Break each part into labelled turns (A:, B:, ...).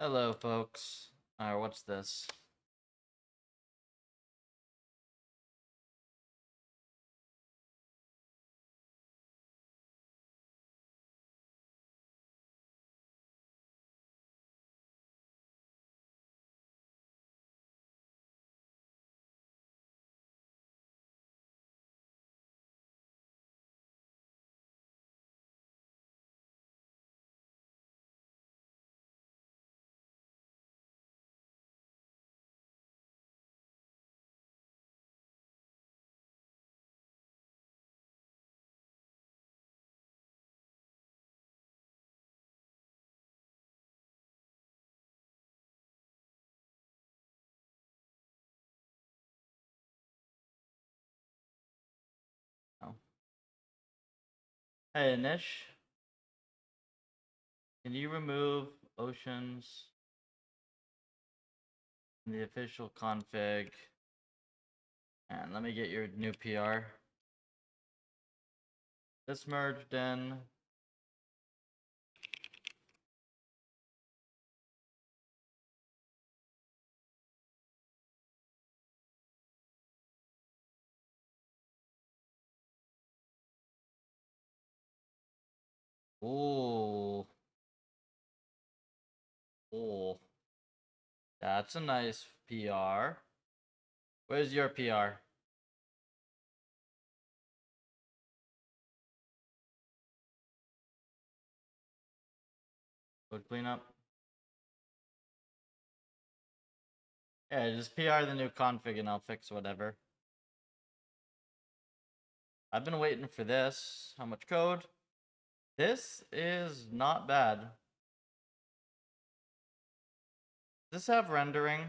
A: Hello, folks. Alright, what's this? Oh. Hey, Nish. Can you remove oceans in the official config? And let me get your new PR. This merged in. Ooh. Ooh. That's a nice PR. Where's your PR? Code cleanup. Yeah, just PR the new config and I'll fix whatever. I've been waiting for this. How much code? This is not bad. Does this have rendering?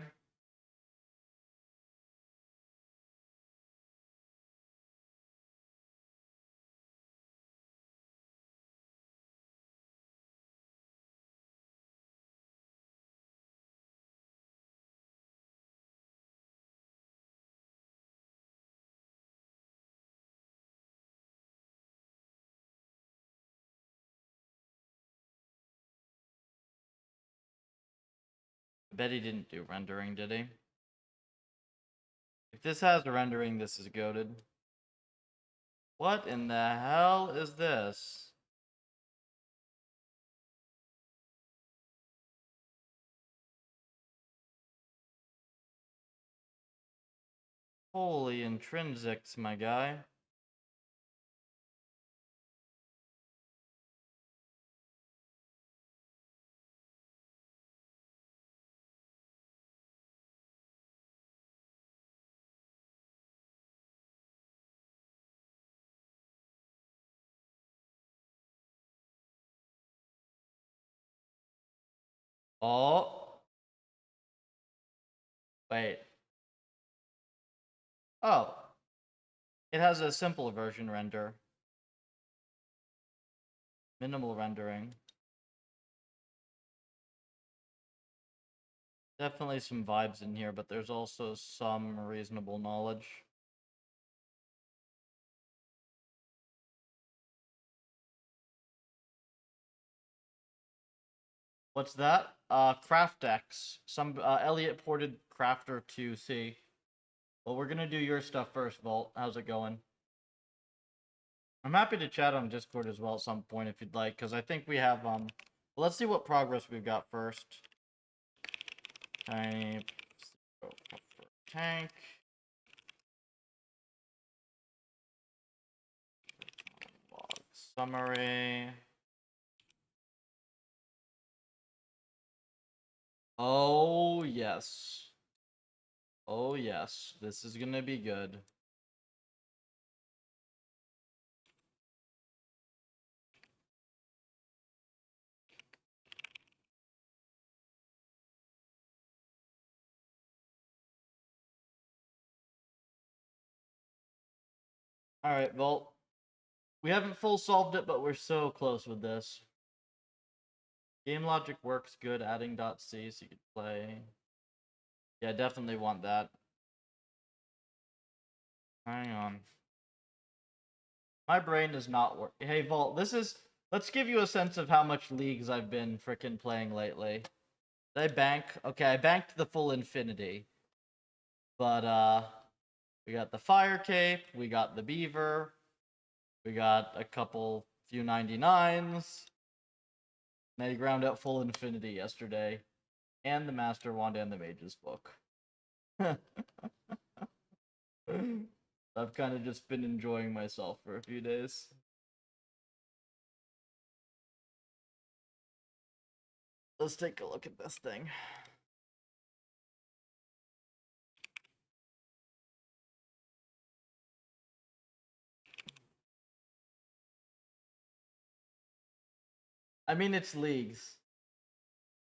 A: I bet he didn't do rendering, did he? If this has rendering, this is goated. What in the hell is this? Holy intrinsics, my guy. Oh. Wait. Oh. It has a simple version render. Minimal rendering. Definitely some vibes in here, but there's also some reasonable knowledge. What's that? CraftX. Some Elliot ported Crafter to C. Well, we're gonna do your stuff first, Volt. How's it going? I'm happy to chat on Discord as well at some point if you'd like, because I think we have let's see what progress we've got first. Type tank. Log summary. Oh yes. Oh yes. This is gonna be good. Alright, Volt. We haven't full solved it, but we're so close with this. Game logic works good, adding .c so you could play. Yeah, definitely want that. Hang on. My brain is not working. Hey, Volt, let's give you a sense of how much leagues I've been frickin' playing lately. Did I bank? Okay, I banked the full infinity. But we got the fire cape, we got the beaver, we got a couple few 99s. And I ground out full infinity yesterday. And the Master Wand and the Mage's Book. I've kind of just been enjoying myself for a few days. Let's take a look at this thing. I mean, it's leagues.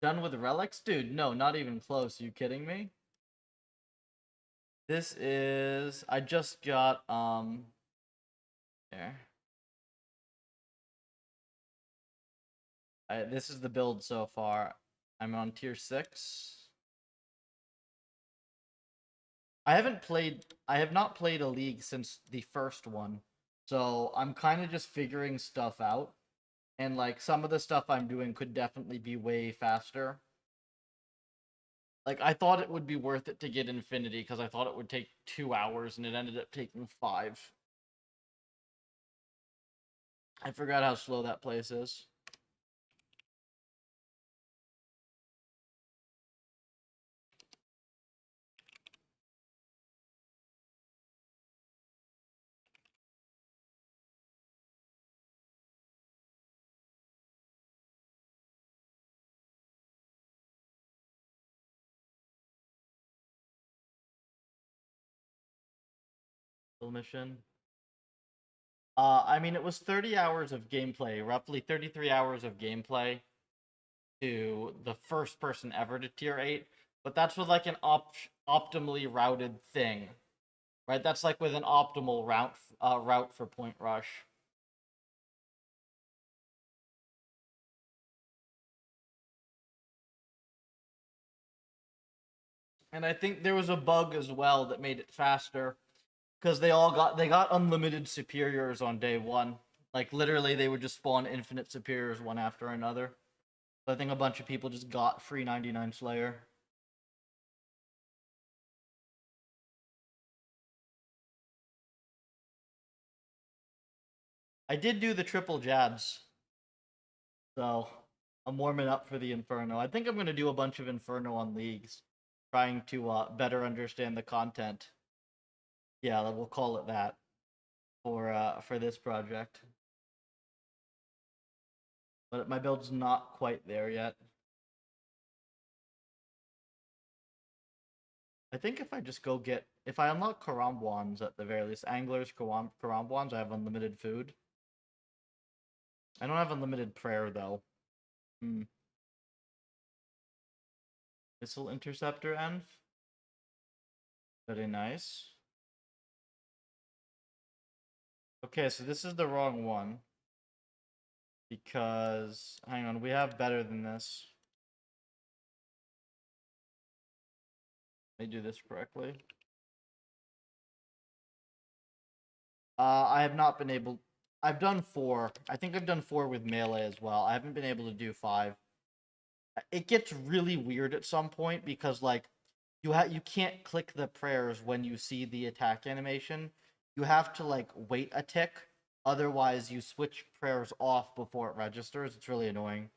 A: Done with relics? Dude, no, not even close. Are you kidding me? This is... I just got, there. This is the build so far. I'm on tier 6. I have not played a league since the first one. So I'm kind of just figuring stuff out. And like some of the stuff I'm doing could definitely be way faster. Like I thought it would be worth it to get Infinity because I thought it would take 2 hours and it ended up taking 5. I forgot how slow that place is. Mission. I mean, it was 30 hours of gameplay, roughly 33 hours of gameplay to the first person ever to tier 8, but that's with like an optimally routed thing, right? That's like with an optimal route for Point Rush. And I think there was a bug as well that made it faster because they got unlimited superiors on day 1. Like literally, they would just spawn infinite superiors one after another. So I think a bunch of people just got free 99 Slayer. I did do the triple Jads. So I'm warming up for the Inferno. I think I'm going to do a bunch of Inferno on leagues, trying to better understand the content. Yeah, we'll call it that for this project. But my build's not quite there yet. I think if I just go get... If I unlock Karambwans at the very least, Anglers, Karambwans, I have unlimited food. I don't have unlimited prayer, though. Missile Interceptor end. Very nice. Okay, so this is the wrong one. Because... Hang on, we have better than this. Let me do this correctly. I have not been able... I've done 4. I think I've done 4 with melee as well. I haven't been able to do 5. It gets really weird at some point because, like, you can't click the prayers when you see the attack animation. You have to, like, wait a tick. Otherwise, you switch prayers off before it registers. It's really annoying.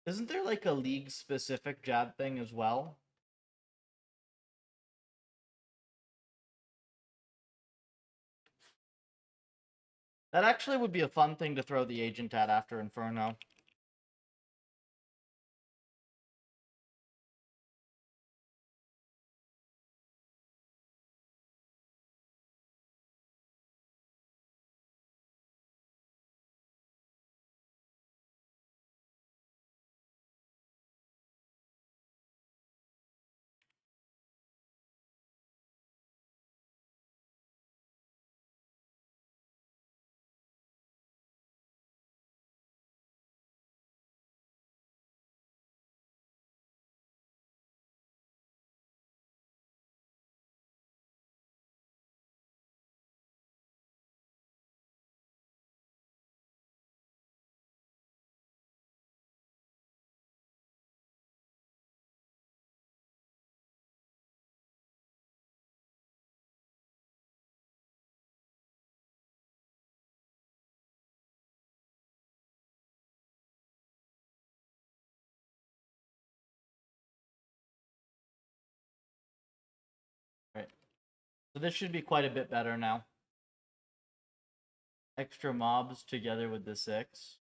A: Isn't there, like, a league-specific Jad thing as well? That actually would be a fun thing to throw the agent at after Inferno. So this should be quite a bit better now. Extra mobs together with the 6.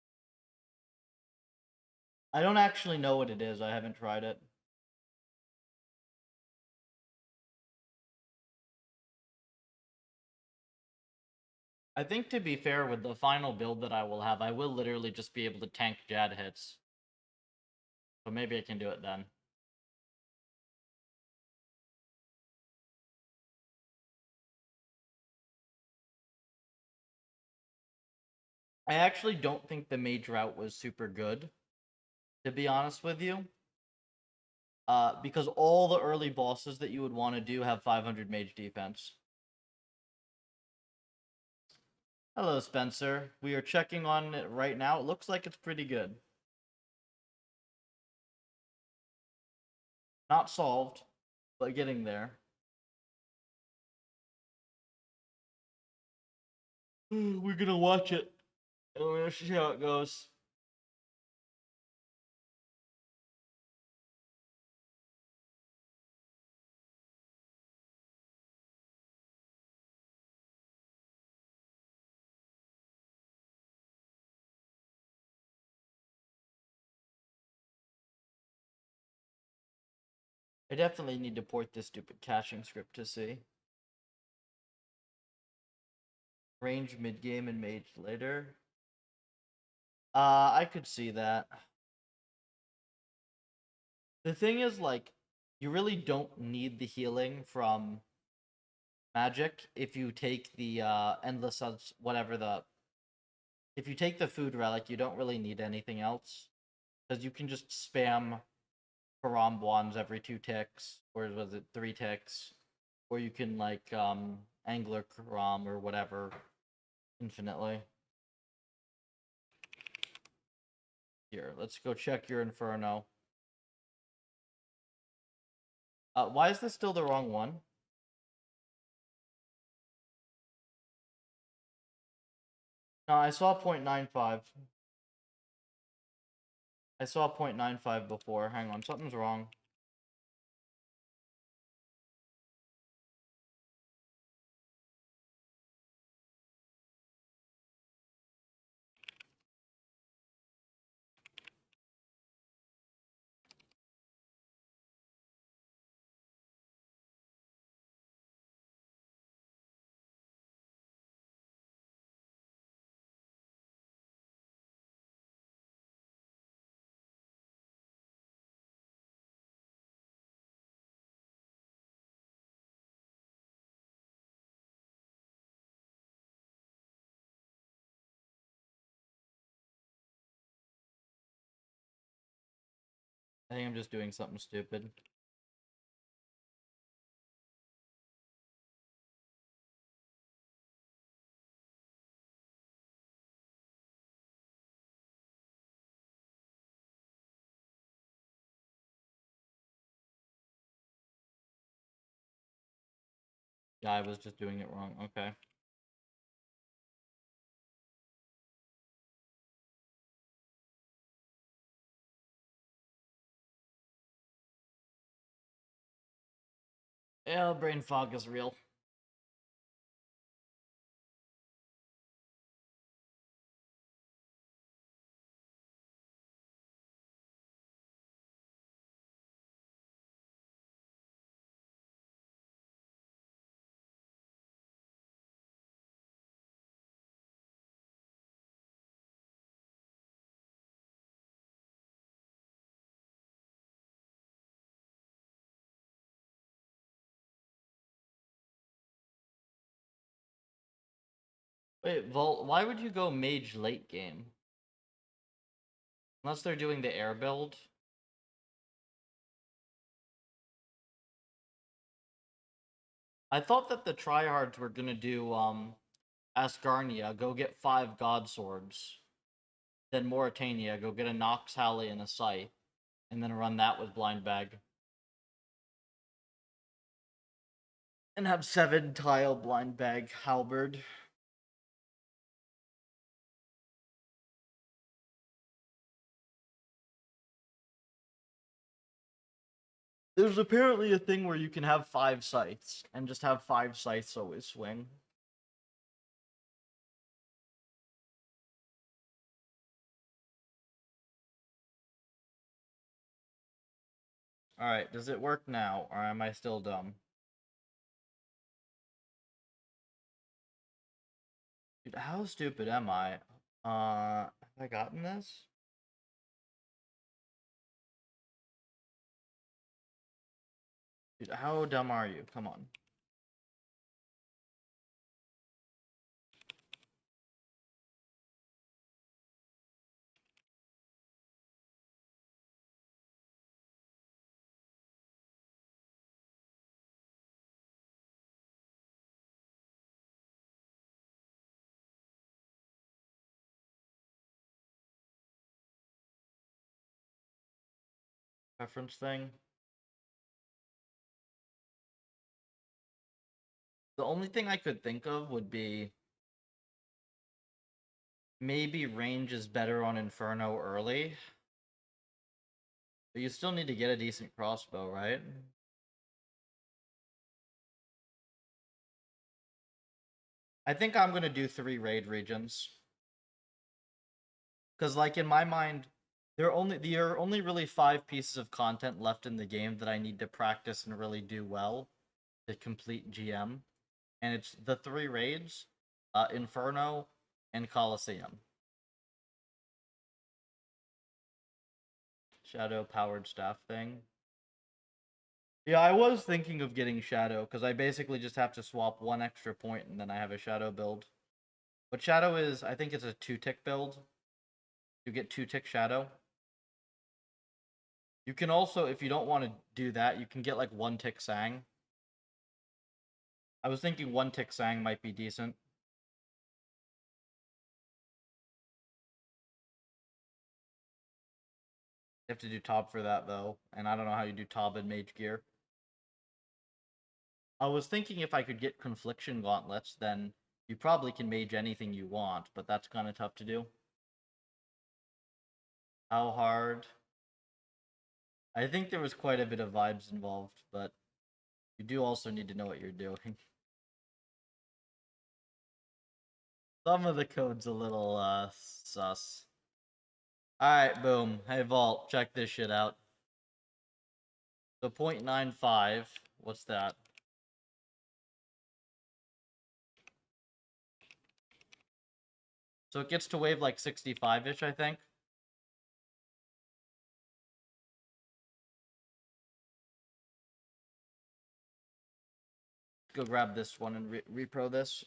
A: I don't actually know what it is. I haven't tried it. I think, to be fair, with the final build that I will have, I will literally just be able to tank Jad hits. So maybe I can do it then. I actually don't think the mage route was super good, to be honest with you. Because all the early bosses that you would want to do have 500 mage defense. Hello, Spencer. We are checking on it right now. It looks like it's pretty good. Not solved, but getting there. We're gonna watch it. And we're gonna see how it goes. I definitely need to port this stupid caching script to see. Range mid-game and mage later. I could see that. The thing is, like, you really don't need the healing from magic if you take the endless whatever the if you take the food relic, you don't really need anything else because you can just spam Karam wands every 2 ticks, or was it 3 ticks, or you can like angler Karam or whatever infinitely. Here, let's go check your Inferno. Why is this still the wrong one? No, I saw 0.95. I saw 0.95 before. Hang on, something's wrong. I think I'm just doing something stupid. Yeah, I was just doing it wrong. Okay. Yeah, brain fog is real. Wait, Volt, why would you go mage late game? Unless they're doing the air build. I thought that the tryhards were gonna do Asgarnia, go get 5 god swords. Then Mauritania, go get a Nox Halley and a Scythe. And then run that with Blind Bag. And have 7 tile Blind Bag Halberd. There's apparently a thing where you can have 5 scythes, and just have 5 scythes always swing. Alright, does it work now, or am I still dumb? Dude, how stupid am I? Have I gotten this? Dude, how dumb are you? Come on. Preference thing? The only thing I could think of would be maybe range is better on Inferno early. But you still need to get a decent crossbow, right? I think I'm gonna do 3 raid regions. Because, like, in my mind, there are only really 5 pieces of content left in the game that I need to practice and really do well to complete GM. And it's the 3 raids, Inferno, and Coliseum. Shadow powered staff thing. Yeah, I was thinking of getting Shadow, because I basically just have to swap 1 extra point and then I have a Shadow build. But Shadow is, I think it's a 2-tick build. You get 2-tick Shadow. You can also, if you don't want to do that, you can get like 1-tick Sang. I was thinking 1-tick Sang might be decent. You have to do Tob for that though, and I don't know how you do Tob in Mage Gear. I was thinking if I could get Confliction Gauntlets, then you probably can mage anything you want, but that's kind of tough to do. How hard? I think there was quite a bit of vibes involved, but you do also need to know what you're doing. Some of the code's a little, sus. Alright, boom. Hey, Vault, check this shit out. So 0.95, what's that? So it gets to wave like 65-ish, I think. Go grab this one and repro this.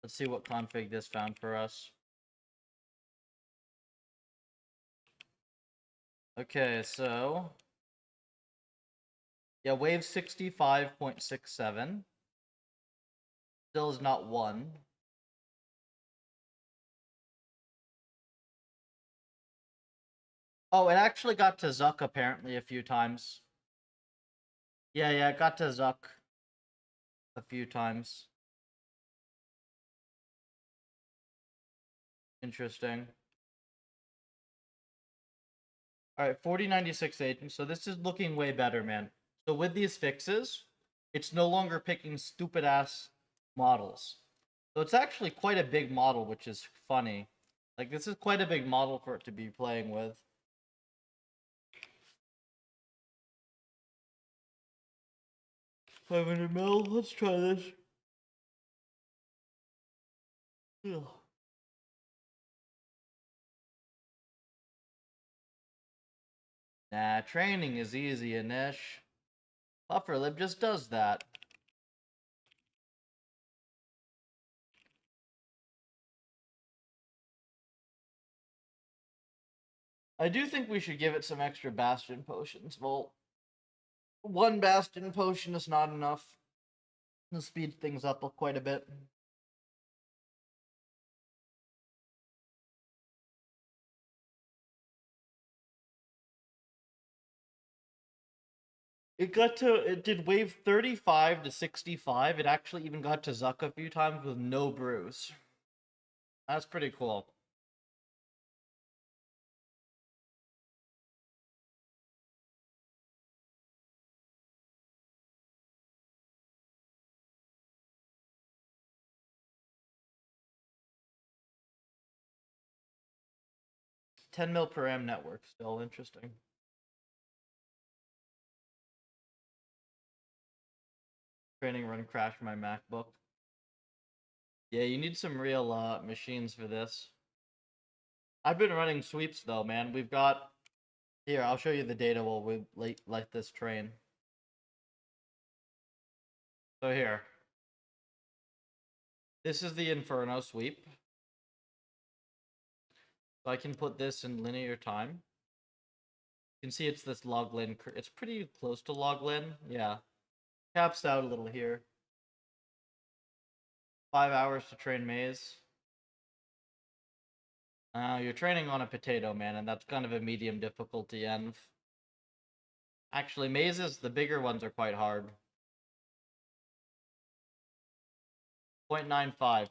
A: Let's see what config this found for us. Okay, so yeah, wave 65.67. Still is not 1. Oh, it actually got to Zuck apparently a few times. Yeah, it got to Zuck a few times. Interesting. Alright, 4096 agents. So this is looking way better, man. So with these fixes, it's no longer picking stupid ass models. So it's actually quite a big model, which is funny. Like, this is quite a big model for it to be playing with. $500 mil. Let's try this. Ugh. Nah, training is easy, Anish. Bufferlib just does that. I do think we should give it some extra Bastion potions, Volt. one Bastion potion is not enough. It'll speed things up quite a bit. It did wave 35 to 65. It actually even got to Zuck a few times with no brews. That's pretty cool. $10 mil per am network, still interesting. Training run crashed my MacBook. Yeah, you need some real machines for this. I've been running sweeps though, man. We've got here. I'll show you the data while we light this train. So here, this is the Inferno sweep. So I can put this in linear time. You can see it's this loglin. It's pretty close to loglin. Yeah, caps out a little here. 5 hours to train maze. You're training on a potato, man, and that's kind of a medium difficulty env. Actually, mazes, the bigger ones are quite hard. 0.95.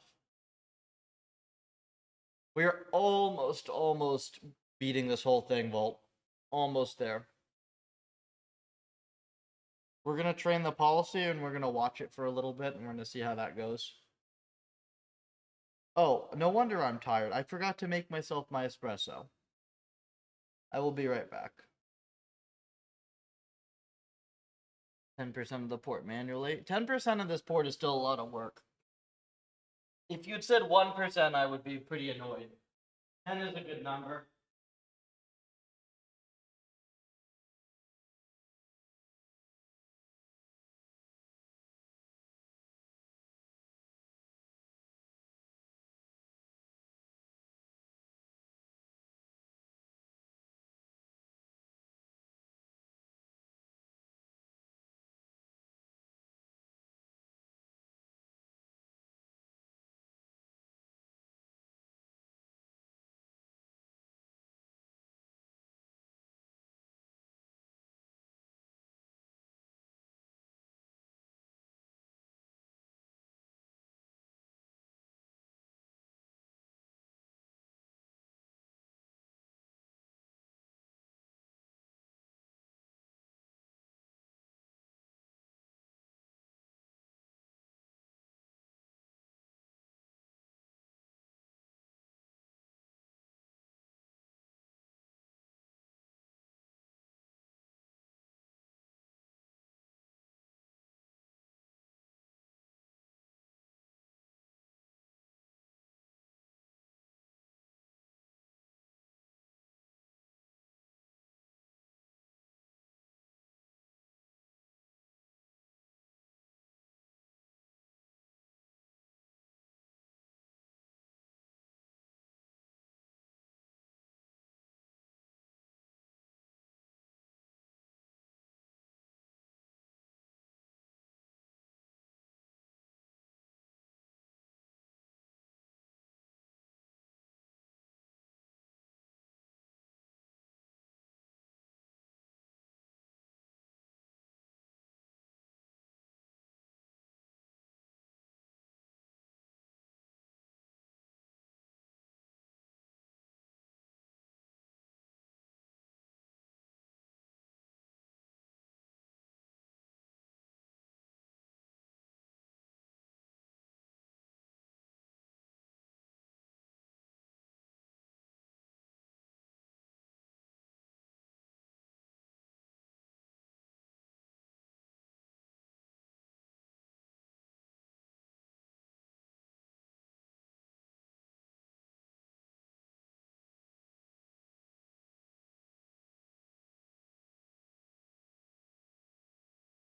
A: We're almost beating this whole thing, Volt. Almost there. We're gonna train the policy and we're gonna watch it for a little bit and we're gonna see how that goes. Oh, no wonder I'm tired. I forgot to make myself my espresso. I will be right back. 10% of the port manually. 10% of this port is still a lot of work. If you'd said 1%, I would be pretty annoyed. 10 is a good number.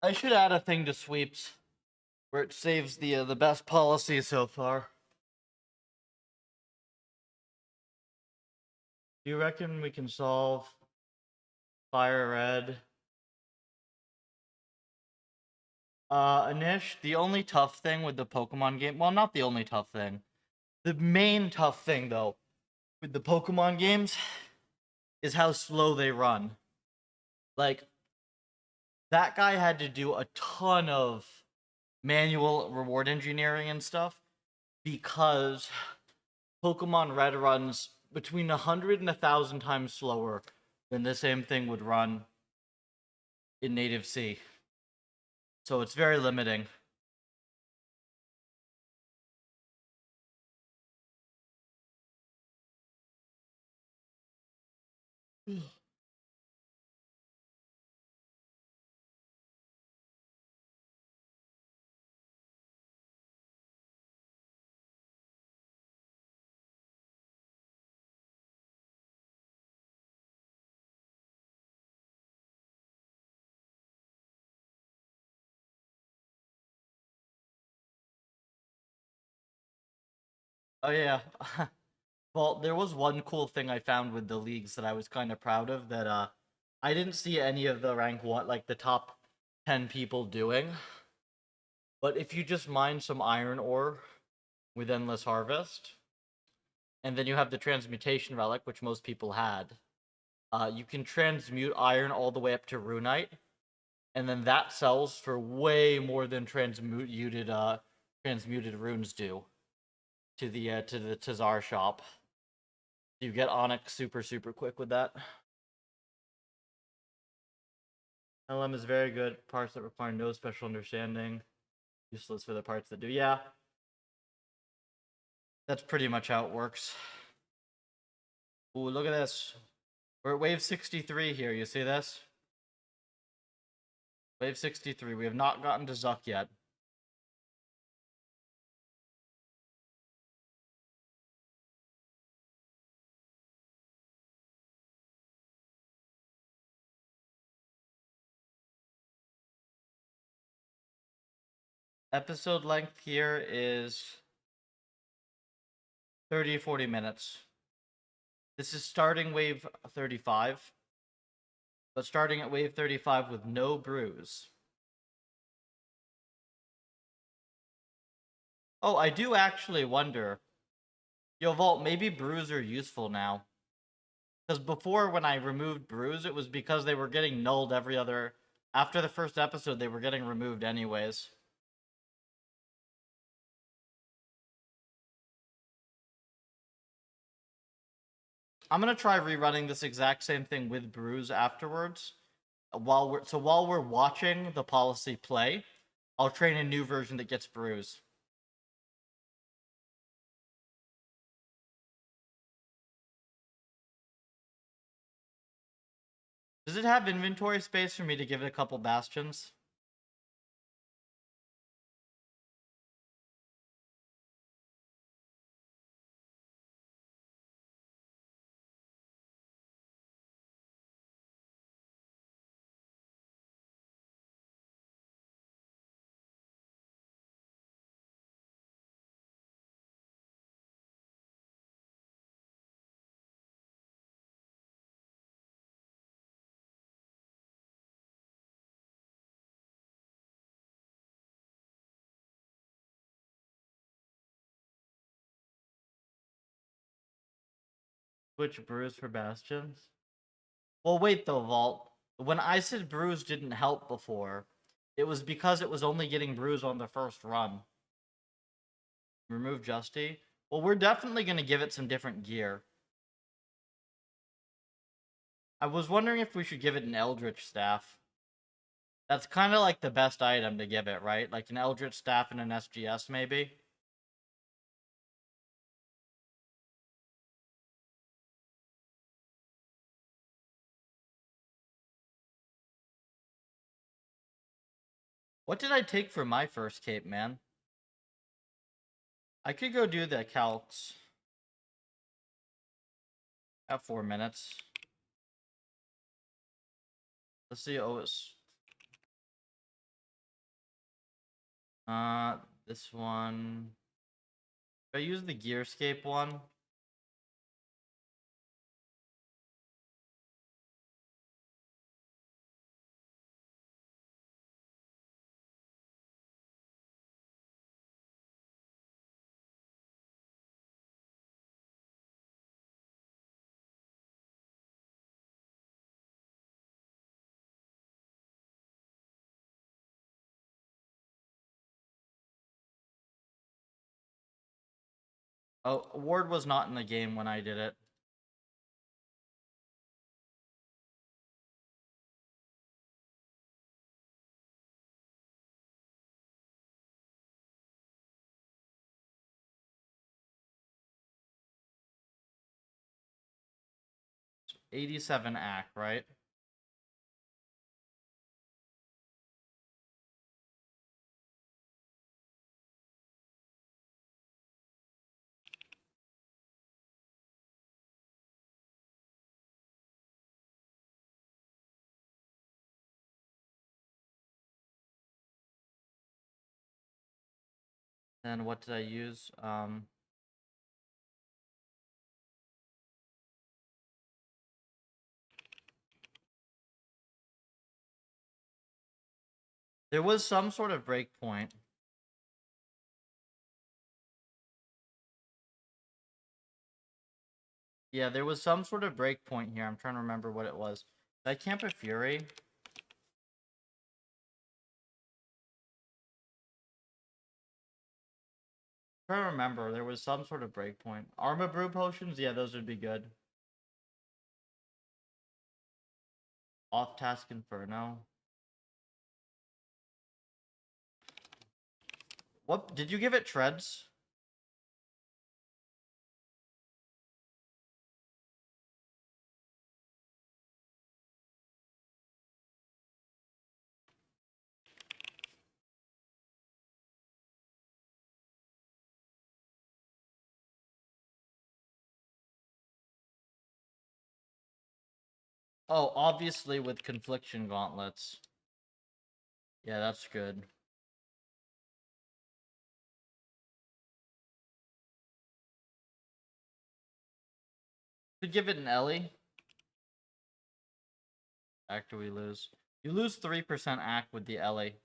A: I should add a thing to sweeps where it saves the best policy so far. Do you reckon we can solve Fire Red Anish, the only tough thing with the Pokemon game, well, not the only tough thing. The main tough thing, though, with the Pokemon games is how slow they run. Like, that guy had to do a ton of manual reward engineering and stuff because Pokemon Red runs between 100 and 1,000 times slower than the same thing would run in native C. So it's very limiting. Oh yeah. Well, there was one cool thing I found with the leagues that I was kind of proud of that I didn't see any of the rank one like the top 10 people doing. But if you just mine some iron ore with endless harvest, and then you have the transmutation relic, which most people had, you can transmute iron all the way up to runite, and then that sells for way more than transmuted runes do to the Tazar shop. You get Onyx super quick with that. LM is very good. Parts that require no special understanding. Useless for the parts that do. Yeah. That's pretty much how it works. Ooh, look at this. We're at wave 63 here. You see this? Wave 63. We have not gotten to Zuck yet. Episode length here is 30-40 minutes. This is starting wave 35, but starting at wave 35 with no bruise. Oh, I do actually wonder. Yo, Vault, maybe bruise are useful now. Because before, when I removed bruise, it was because they were getting nulled every other... After the first episode, they were getting removed anyways. I'm gonna try rerunning this exact same thing with bruise afterwards. While we're watching the policy play, I'll train a new version that gets bruise. Does it have inventory space for me to give it a couple bastions? Switch bruise for bastions? Well, wait though, Vault. When I said bruise didn't help before, it was because it was only getting bruise on the first run. Remove Justy? Well, we're definitely going to give it some different gear. I was wondering if we should give it an Eldritch Staff. That's kind of like the best item to give it, right? Like an Eldritch Staff and an SGS, maybe? What did I take for my first cape, man? I could go do the calcs. I have 4 minutes. Let's see. Oh, it's... This one... Should I use the Gearscape one? Oh, Ward was not in the game when I did it. So 87 act, right? And what did I use? There was some sort of breakpoint. Yeah, there was some sort of breakpoint here. I'm trying to remember what it was. Did I camp a Fury? I'm trying to remember. There was some sort of breakpoint. Armor Brew potions? Yeah, those would be good. Off-task Inferno. What? Did you give it treads? Oh, obviously with Confliction Gauntlets. Yeah, that's good. Could give it an Ellie. After we lose. You lose 3% act with the Ellie.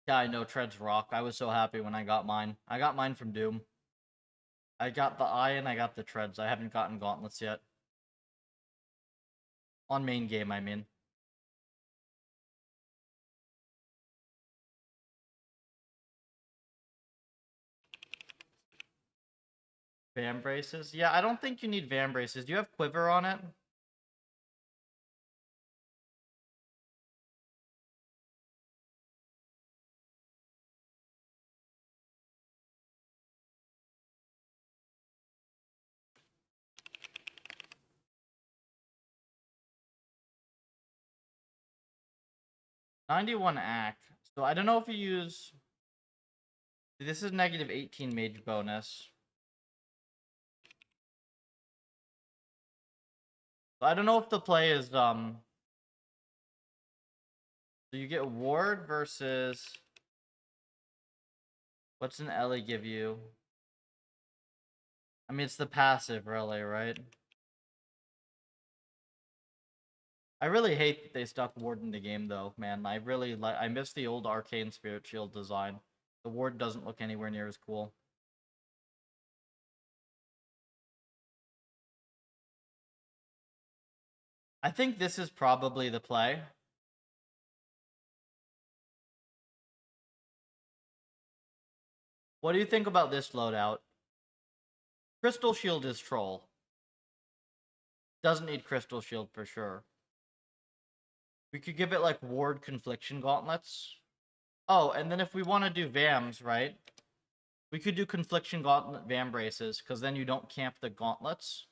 A: Yeah, I know, treads rock. I was so happy when I got mine. I got mine from Doom. I got the eye and I got the treads. I haven't gotten gauntlets yet. On main game, I mean. Van braces? Yeah, I don't think you need van braces. Do you have quiver on it? '91 act. So I don't know if you use. This is negative 18 mage bonus. So I don't know if the play is So you get ward versus. What's an Ellie give you? I mean, it's the passive, really, right? I really hate that they stuck ward in the game, though, man. I really like. I miss the old Arcane Spirit Shield design. The ward doesn't look anywhere near as cool. I think this is probably the play. What do you think about this loadout? Crystal Shield is troll. Doesn't need Crystal Shield for sure. We could give it like Ward Confliction Gauntlets. Oh, and then if we want to do VAMs, right? We could do Confliction Gauntlet VAM braces, because then you don't camp the gauntlets.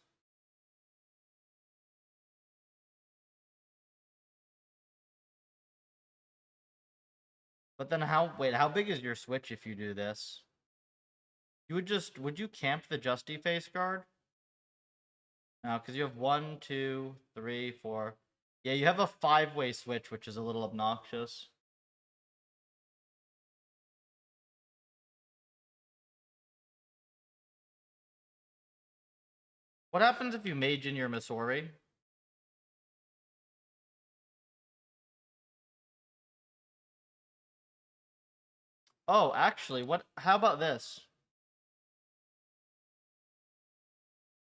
A: But then how big is your switch if you do this? You would you camp the Justy Face guard? No, because you have 1, 2, 3, 4. Yeah, you have a 5-way switch, which is a little obnoxious. What happens if you mage in your Missouri? Oh, actually, how about this?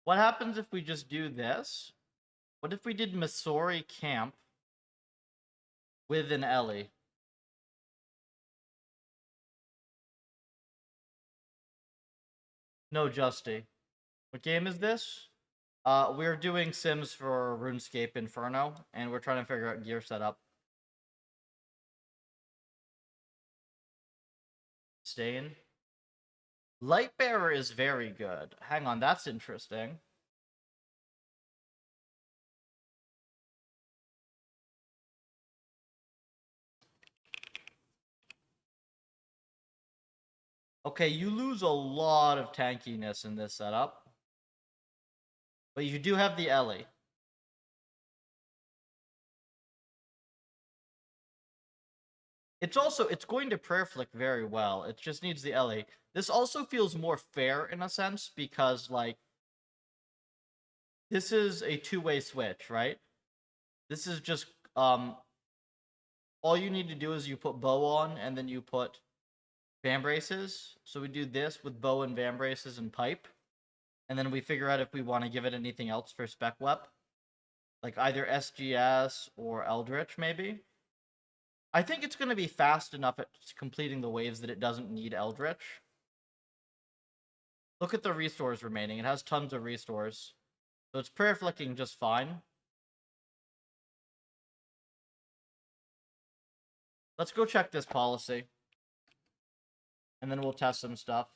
A: What happens if we just do this? What if we did Missouri camp with an Ellie. No, Justy. What game is this? We're doing Sims for RuneScape Inferno, and we're trying to figure out gear setup. Stain. Lightbearer is very good. Hang on, that's interesting. Okay, you lose a lot of tankiness in this setup. But you do have the Ellie. It's going to prayer flick very well. It just needs the Ellie. This also feels more fair in a sense because like this is a two-way switch, right? This is just all you need to do is you put bow on and then you put van braces. So we do this with bow and van braces and pipe. And then we figure out if we want to give it anything else for spec wep. Like either SGS or Eldritch, maybe. I think it's going to be fast enough at completing the waves that it doesn't need Eldritch. Look at the restores remaining. It has tons of restores. So it's prayer flicking just fine. Let's go check this policy. And then we'll test some stuff.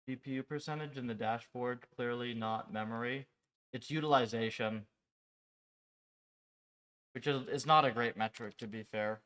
A: GPU percentage in the dashboard, clearly not memory. It's utilization, which is not a great metric, to be fair.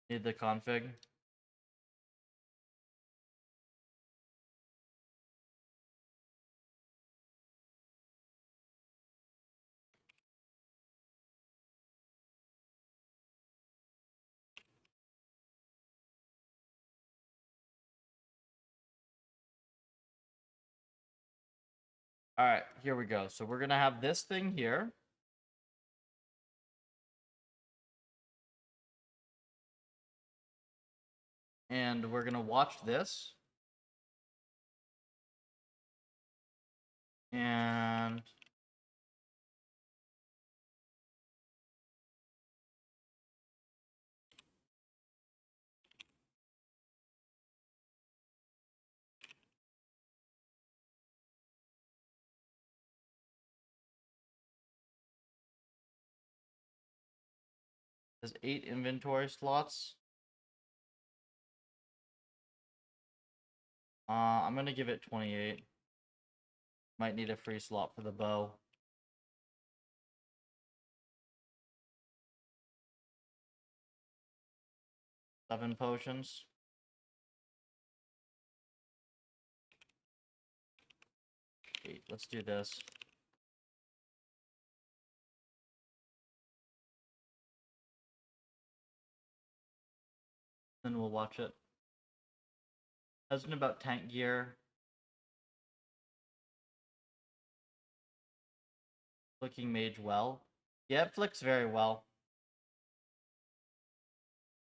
A: Need the config. All right, here we go. So we're going to have this thing here. And we're going to watch this. And there's 8 inventory slots. I'm going to give it 28. Might need a free slot for the bow. 7 potions. Eight. Let's do this. Then we'll watch it. Hasn't about tank gear. Flicking mage well. Yeah, it flicks very well.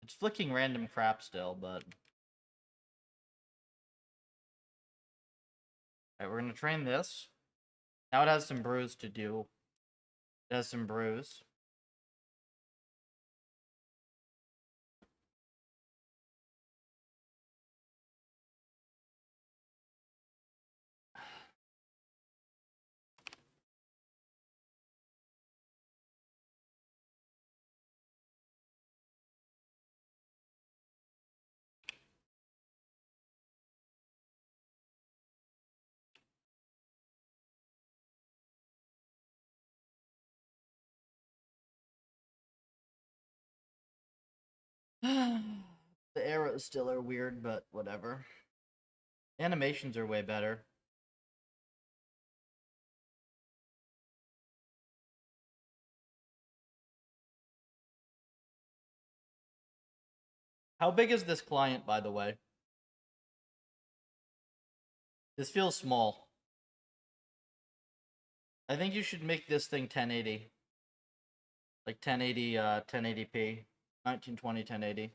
A: It's flicking random crap still, but... Alright, we're gonna train this. Now it has some brews to do. It has some brews. The arrows still are weird, but whatever. Animations are way better. How big is this client, by the way? This feels small. I think you should make this thing 1080. Like 1080, 1080p. 1920, 1080.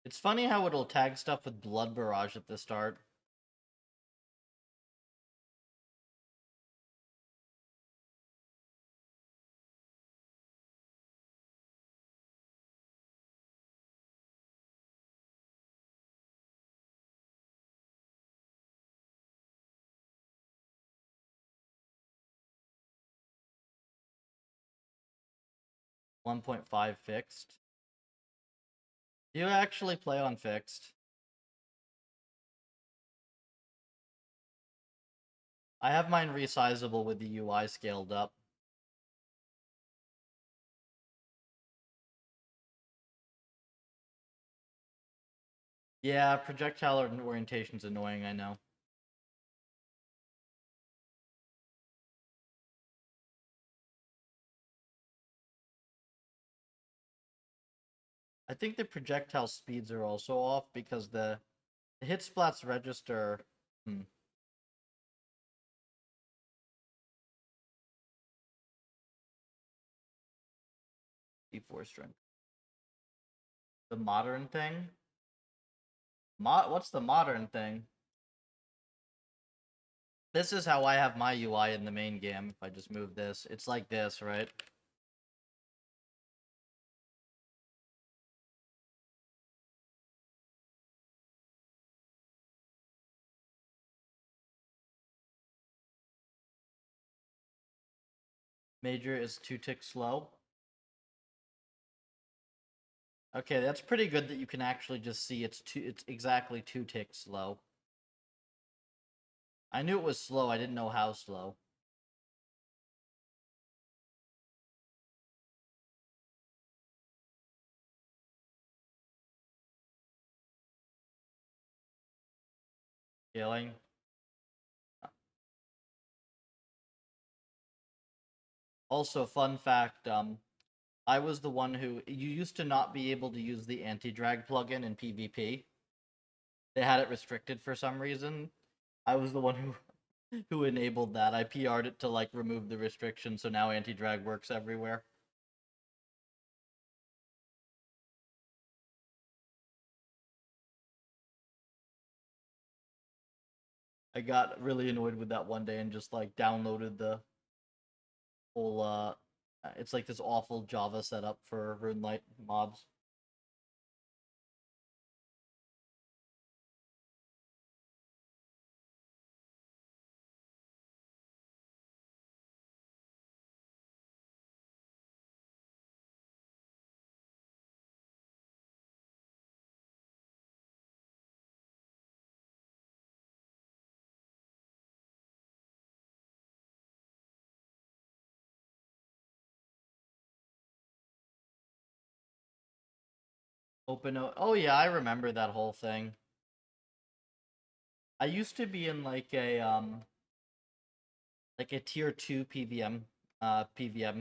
A: It's funny how it'll tag stuff with Blood Barrage at the start. .5 fixed. Do you actually play on fixed? I have mine resizable with the UI scaled up. Yeah, projectile orientation's annoying, I know. I think the projectile speeds are also off because the hit splats register. D4 strength. The modern thing? What's the modern thing? This is how I have my UI in the main game. If I just move this, it's like this, right? Major is 2 ticks slow. Okay, that's pretty good that you can actually just see it's exactly 2 ticks slow. I knew it was slow, I didn't know how slow. Scaling. Also, fun fact, I was the one who... You used to not be able to use the anti-drag plugin in PvP. They had it restricted for some reason. I was the one who enabled that. I PR'd it to, like, remove the restriction, so now anti-drag works everywhere. I got really annoyed with that one day and just, like, downloaded the whole, it's like this awful Java setup for RuneLite mods. Oh yeah, I remember that whole thing. I used to be in like a tier 2 PVM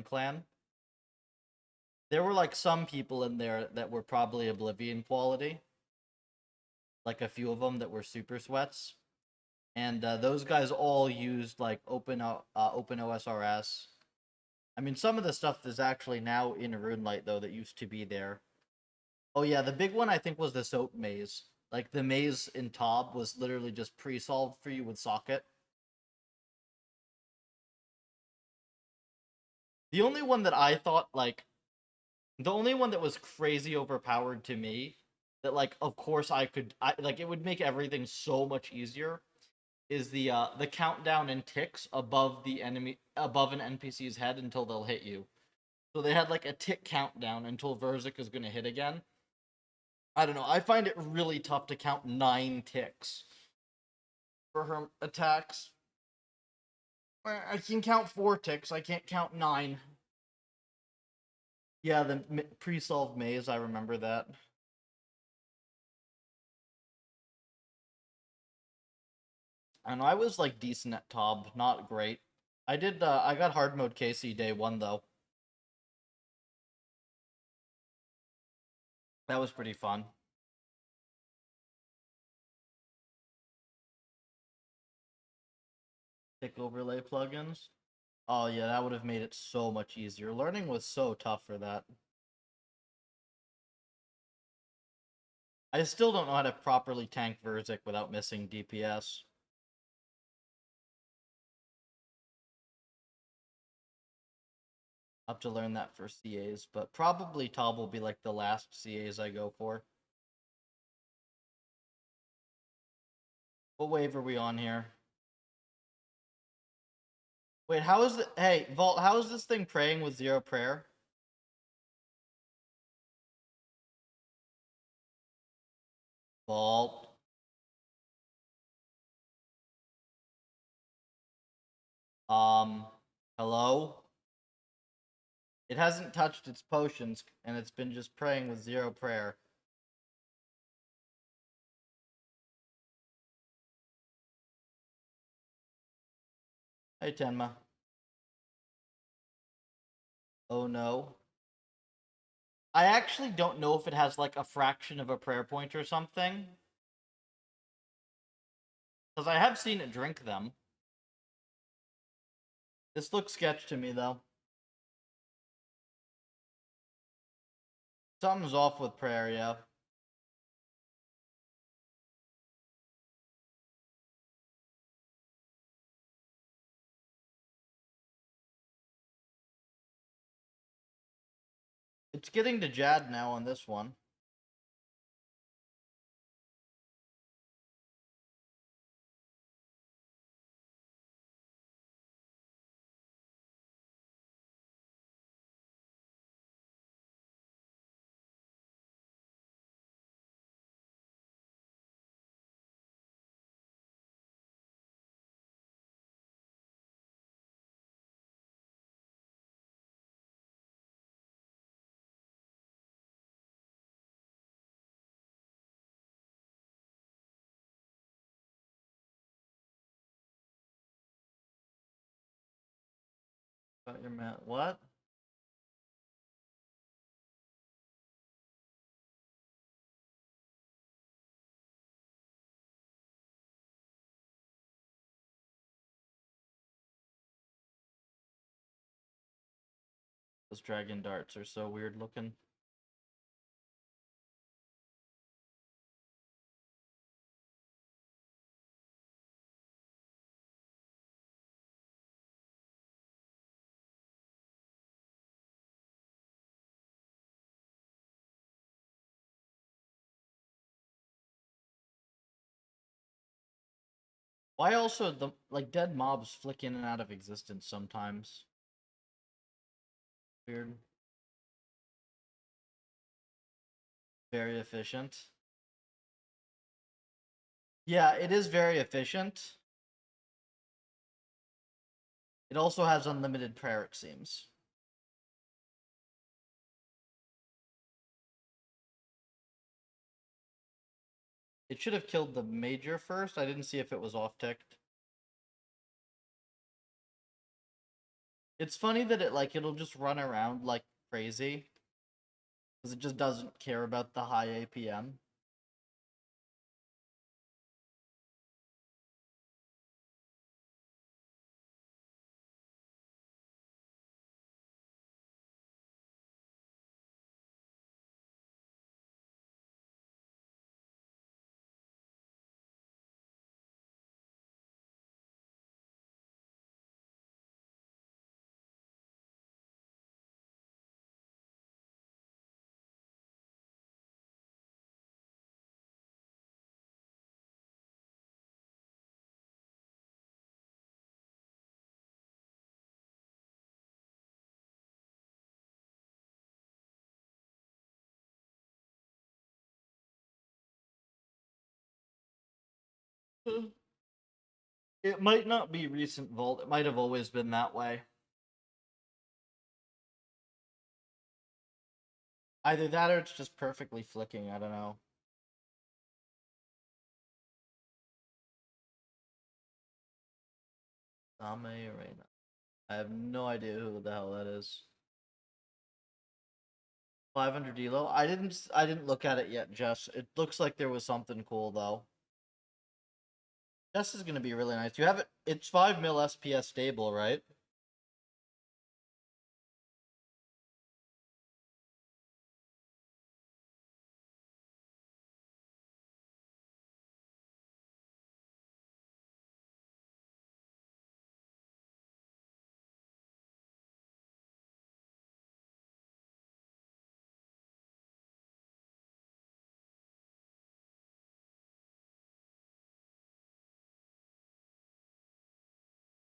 A: clan. There were like some people in there that were probably Oblivion quality, like a few of them that were super sweats, and those guys all used like Open OSRS. I mean, some of the stuff is actually now in RuneLight though that used to be there. Oh yeah, the big one I think was the soap maze. Like the maze in Tob was literally just pre-solved for you with socket. The only one that I thought like the only one that was crazy overpowered to me that like of course I like it would make everything so much easier is the countdown and ticks above the enemy above an NPC's head until they'll hit you. So they had like a tick countdown until Verzik is gonna hit again. I don't know. I find it really tough to count 9 ticks for her attacks. I can count 4 ticks. I can't count 9. Yeah, the pre-solved maze. I remember that. And I was like decent at Tob, not great. I got hard mode KC day 1 though. That was pretty fun. Tick overlay plugins. Oh yeah, that would have made it so much easier. Learning was so tough for that. I still don't know how to properly tank Verzik without missing DPS. I'll have to learn that for CAs, but probably Tob will be like the last CAs I go for. What wave are we on here? Wait, how is it? Hey, Vault, how is this thing praying with 0 prayer? Vault. Hello? It hasn't touched its potions, and it's been just praying with 0 prayer. Hey, Tenma. Oh no. I actually don't know if it has like a fraction of a prayer point or something. Because I have seen it drink them. This looks sketch to me, though. Something's off with prayer, yeah. It's getting to Jad now on this one. Got your man. What? Those dragon darts are so weird looking. Why also the like dead mobs flick in and out of existence sometimes? Weird. Very efficient. Yeah, it is very efficient. It also has unlimited prayer, it seems. It should have killed the major first. I didn't see if it was off-ticked. It's funny that it'll just run around like crazy. Because it just doesn't care about the high APM. It might not be recent Vault. It might have always been that way. Either that or it's just perfectly flicking. I don't know. Same Arena. I have no idea who the hell that is. 500 elo. I didn't look at it yet, Jess. It looks like there was something cool though. Jess is gonna be really nice. You have it. It's 5 mil SPS stable, right?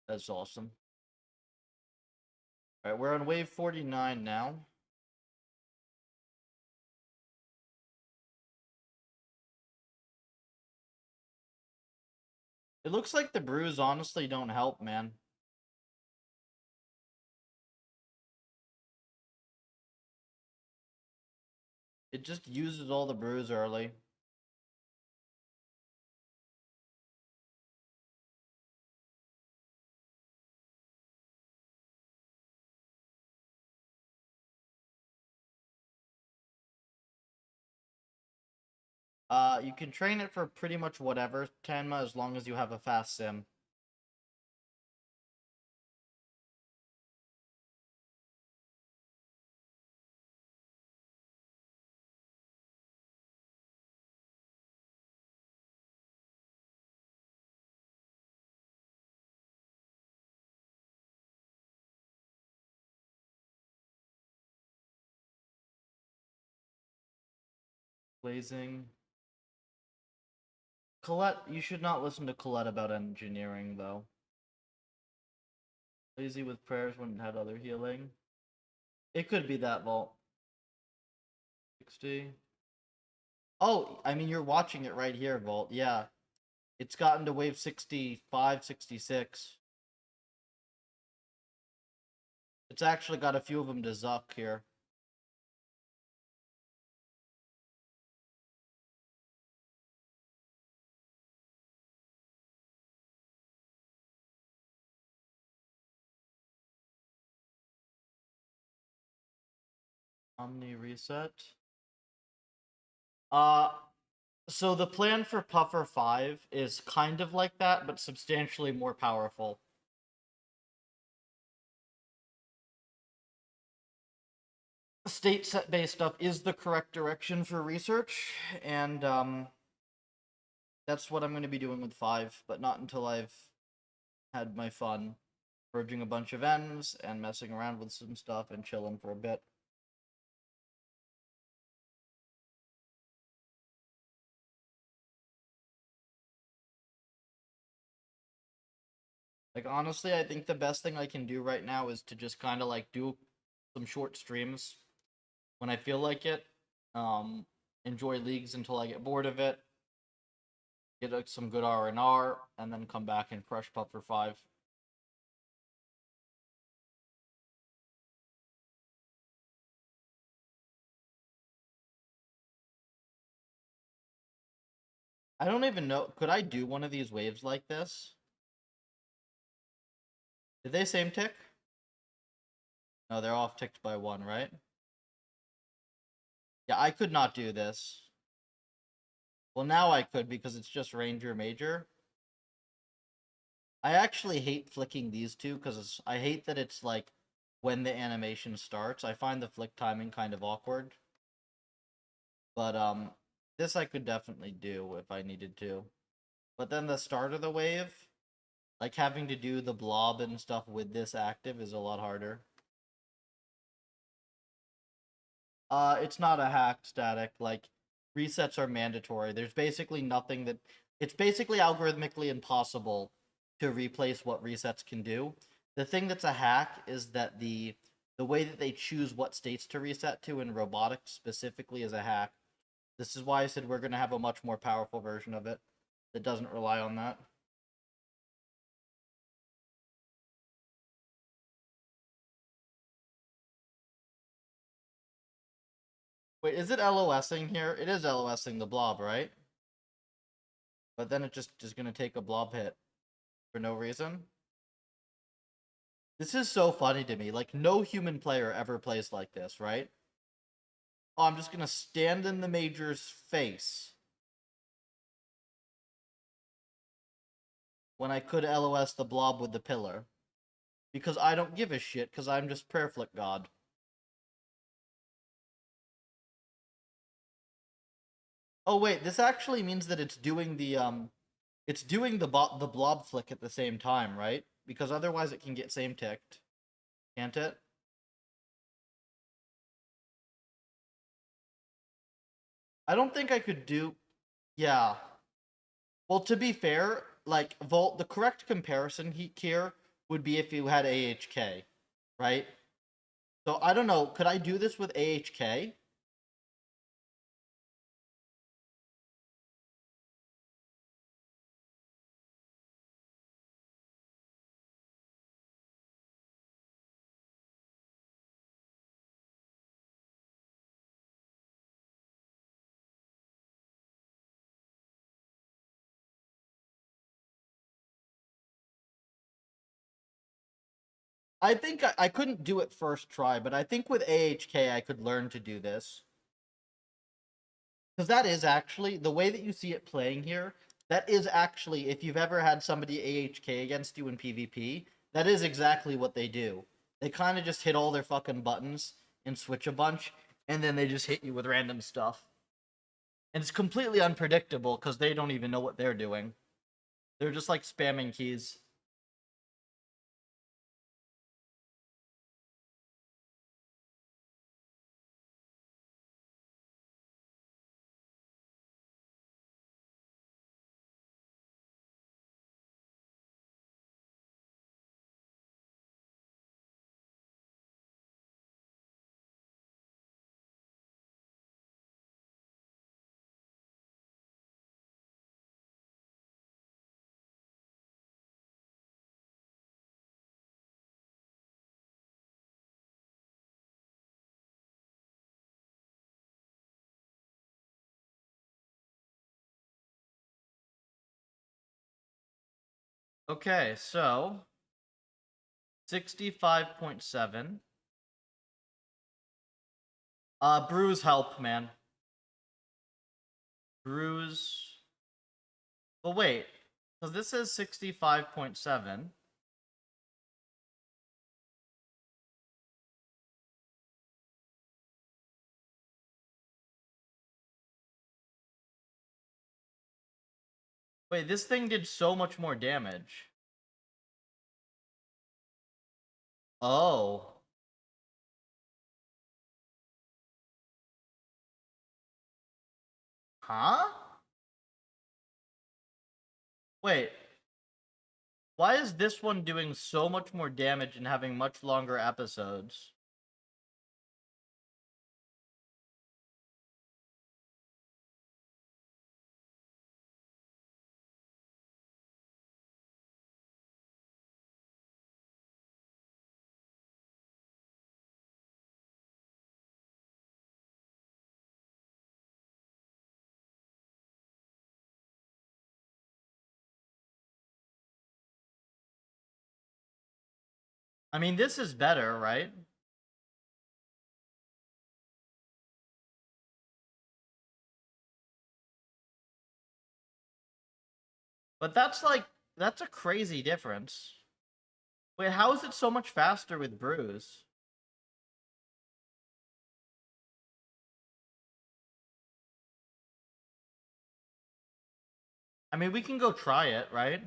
A: That's awesome. All right, we're on wave 49 now. It looks like the brews honestly don't help, man. It just uses all the brews early. You can train it for pretty much whatever, Tenma, as long as you have a fast sim. Blazing. Colette, you should not listen to Colette about engineering, though. Lazy with prayers when it had other healing. It could be that vault. 60. Oh, I mean, you're watching it right here, Vault. Yeah. It's gotten to wave 65, 66. It's actually got a few of them to Zuck here. Omni reset. Uh, so the plan for Puffer 5 is kind of like that, but substantially more powerful. State set based stuff is the correct direction for research, and that's what I'm going to be doing with 5, but not until I've had my fun purging a bunch of ends and messing around with some stuff and chilling for a bit. Like, honestly, I think the best thing I can do right now is to just kind of like do some short streams when I feel like it. Enjoy leagues until I get bored of it. Get some good R&R, and then come back and crush Puffer 5. I don't even know. Could I do one of these waves like this? Did they same tick? No, they're off ticked by 1, right? Yeah, I could not do this. Well, now I could because it's just Ranger Major. I actually hate flicking these two because I hate that it's like when the animation starts. I find the flick timing kind of awkward. But this I could definitely do if I needed to. But then the start of the wave, like having to do the blob and stuff with this active is a lot harder. It's not a hack static. Like resets are mandatory. There's basically nothing that it's basically algorithmically impossible to replace what resets can do. The thing that's a hack is that the way that they choose what states to reset to in robotics specifically is a hack. This is why I said we're going to have a much more powerful version of it that doesn't rely on that. Wait, is it LOSing here? It is LOSing the blob, right? But then it just is going to take a blob hit for no reason. This is so funny to me. Like, no human player ever plays like this, right? Oh, I'm just going to stand in the Major's face when I could LOS the blob with the pillar. Because I don't give a shit, because I'm just Prayer Flick God. Oh, wait, this actually means that it's doing the blob flick at the same time, right? Because otherwise it can get same ticked, can't it? I don't think I could do. Yeah. Well, to be fair, like Volt, the correct comparison here would be if you had AHK, right? So I don't know. Could I do this with AHK? I think I couldn't do it first try, but I think with AHK I could learn to do this. Because that is actually, the way that you see it playing here, that is actually, if you've ever had somebody AHK against you in PvP, that is exactly what they do. They kind of just hit all their fucking buttons and switch a bunch, and then they just hit you with random stuff. And it's completely unpredictable because they don't even know what they're doing. They're just like spamming keys. Okay, so 65.7. Bruise help, man. Bruise. But wait, so this is 65.7. Wait, this thing did so much more damage. Oh. Huh? Wait, why is this one doing so much more damage and having much longer episodes? I mean, this is better, right? But that's a crazy difference. Wait, how is it so much faster with Bruise? I mean, we can go try it, right?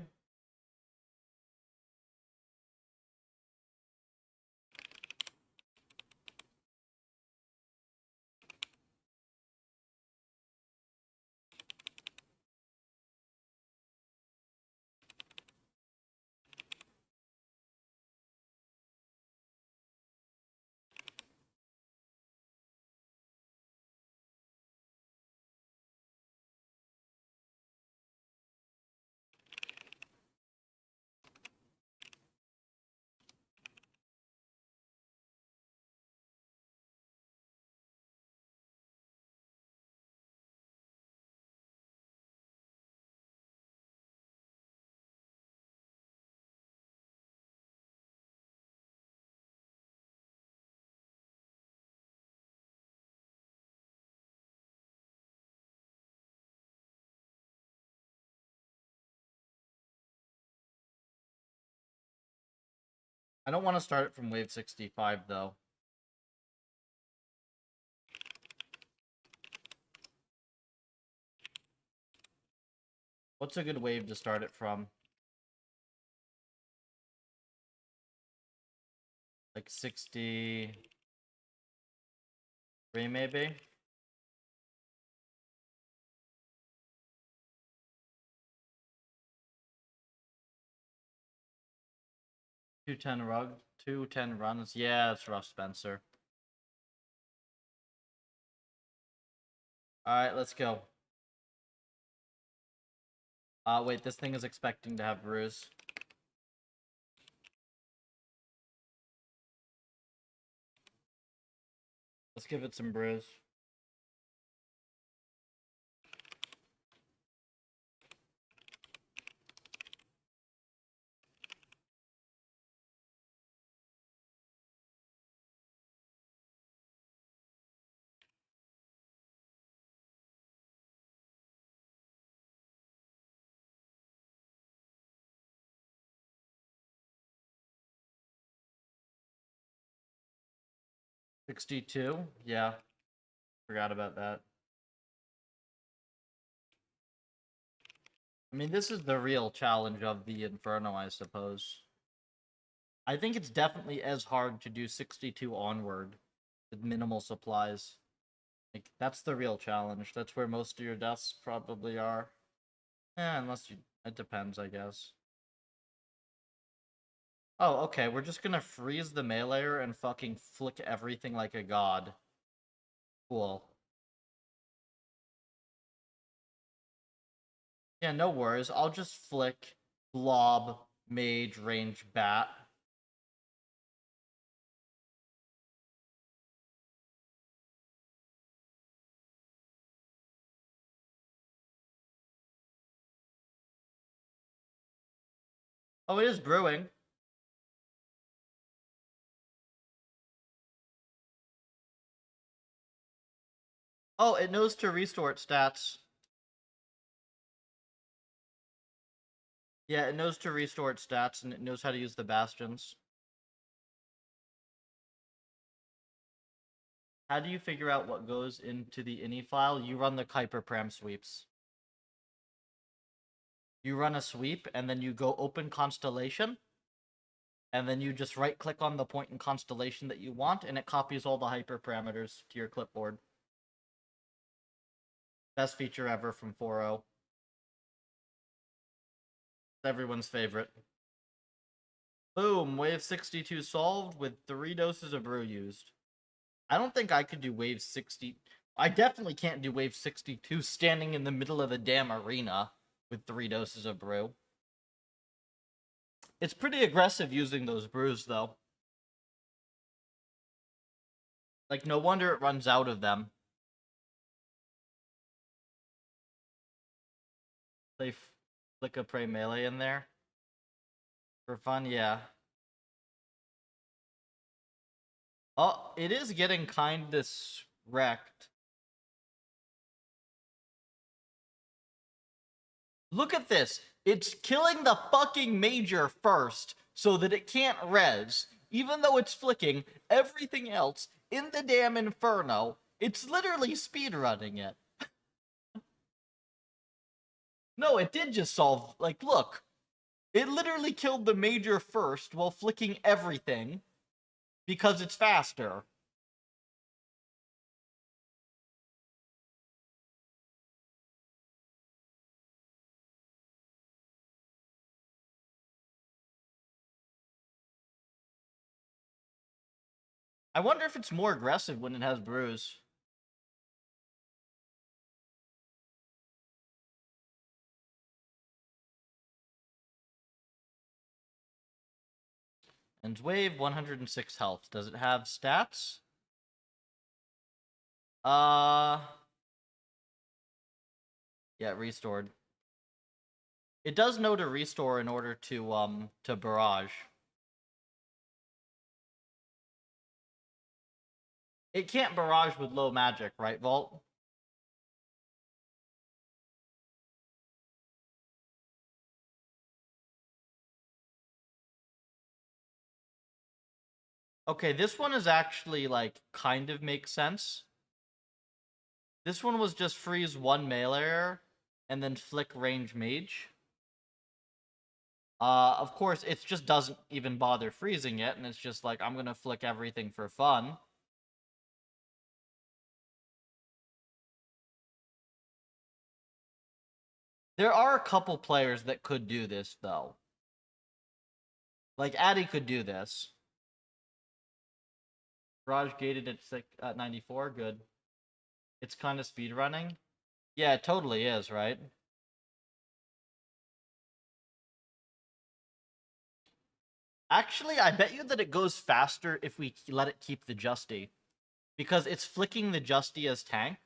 A: I don't want to start it from wave 65 though. What's a good wave to start it from? Like 63 maybe? 210 rug, 210 runs. Yeah, it's rough, Spencer. Alright, let's go. Wait, this thing is expecting to have Bruise. Let's give it some Bruise. $62? Yeah. Forgot about that. I mean, this is the real challenge of the Inferno, I suppose. I think it's definitely as hard to do 62 onward with minimal supplies. Like, that's the real challenge. That's where most of your deaths probably are. Yeah, unless you... It depends, I guess. Oh, okay, we're just gonna freeze the meleeer and fucking flick everything like a god. Cool. Yeah, no worries. I'll just flick blob, mage, range, bat. Oh, it is brewing. Oh, it knows to restore its stats. Yeah, it knows to restore its stats, and it knows how to use the bastions. How do you figure out what goes into the ini file? You run the Kuiper Pram sweeps. You run a sweep, and then you go open constellation, and then you just right-click on the point in constellation that you want, and it copies all the hyperparameters to your clipboard. Best feature ever from 4.0. Everyone's favorite. Boom, wave 62 solved with 3 doses of brew used. I don't think I could do wave 60. I definitely can't do wave 62 standing in the middle of the damn arena with 3 doses of brew. It's pretty aggressive using those brews, though. Like, no wonder it runs out of them. They flick a prey melee in there. For fun, yeah. Oh, it is getting kind of wrecked. Look at this. It's killing the fucking major first so that it can't res. Even though it's flicking everything else in the damn inferno, it's literally speedrunning it. No, it did just solve. Like, look. It literally killed the major first while flicking everything because it's faster. I wonder if it's more aggressive when it has bruise. And wave 106 health. Does it have stats? Uh yeah, restored. It does know to restore in order to barrage. It can't barrage with low magic, right, Vault? Okay, this one is actually like kind of makes sense. This one was just freeze one melee and then flick range mage. Of course, it just doesn't even bother freezing it, and it's just like, I'm gonna flick everything for fun. There are a couple players that could do this, though. Like, Addy could do this. Raj gated at 94, good. It's kind of speedrunning. Yeah, it totally is, right? Actually, I bet you that it goes faster if we let it keep the Justy. Because it's flicking the Justy as tank.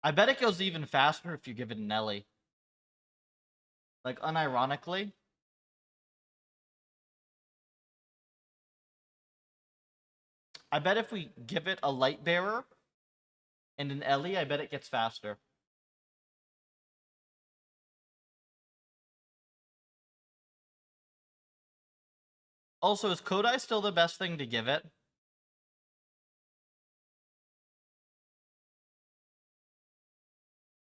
A: I bet it goes even faster if you give it an Ellie. Like, unironically. I bet if we give it a light bearer and an Ellie, I bet it gets faster. Also, is Kodai still the best thing to give it?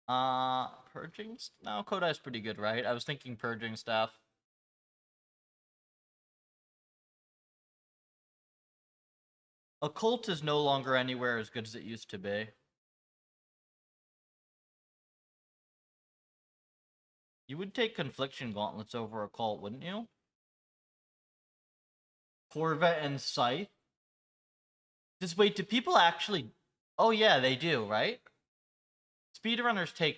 A: Purging? No, Kodai's pretty good, right? I was thinking Purging Staff. Occult is no longer anywhere as good as it used to be. You would take Confliction Gauntlets over Occult, wouldn't you? Corvette and Scythe? Just wait, do people actually... Oh yeah, they do, right? Speedrunners take...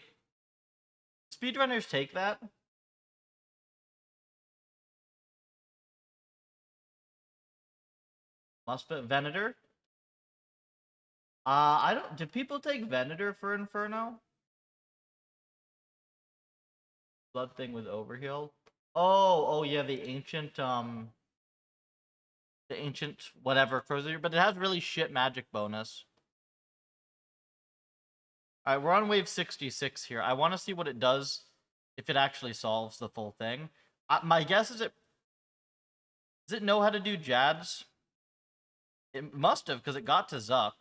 A: Speedrunners take that? Must be Venator? I don't... Did people take Venator for Inferno? Blood thing with Overheal? Oh yeah, the ancient whatever cruiser, but it has really shit magic bonus. Alright, we're on wave 66 here. I want to see what it does if it actually solves the full thing. My guess is does it know how to do Jads? It must have, because it got to Zuck.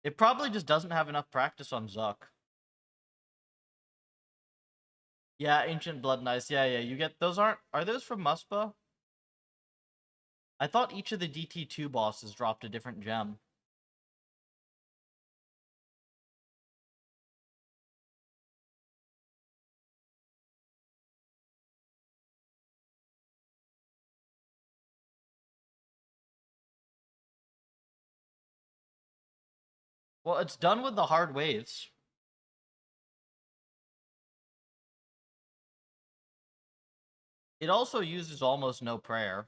A: It probably just doesn't have enough practice on Zuck. Yeah, Ancient Blood Nice. Yeah, you get those are those from Muspa? I thought each of the DT2 bosses dropped a different gem. Well, it's done with the hard waves. It also uses almost no prayer.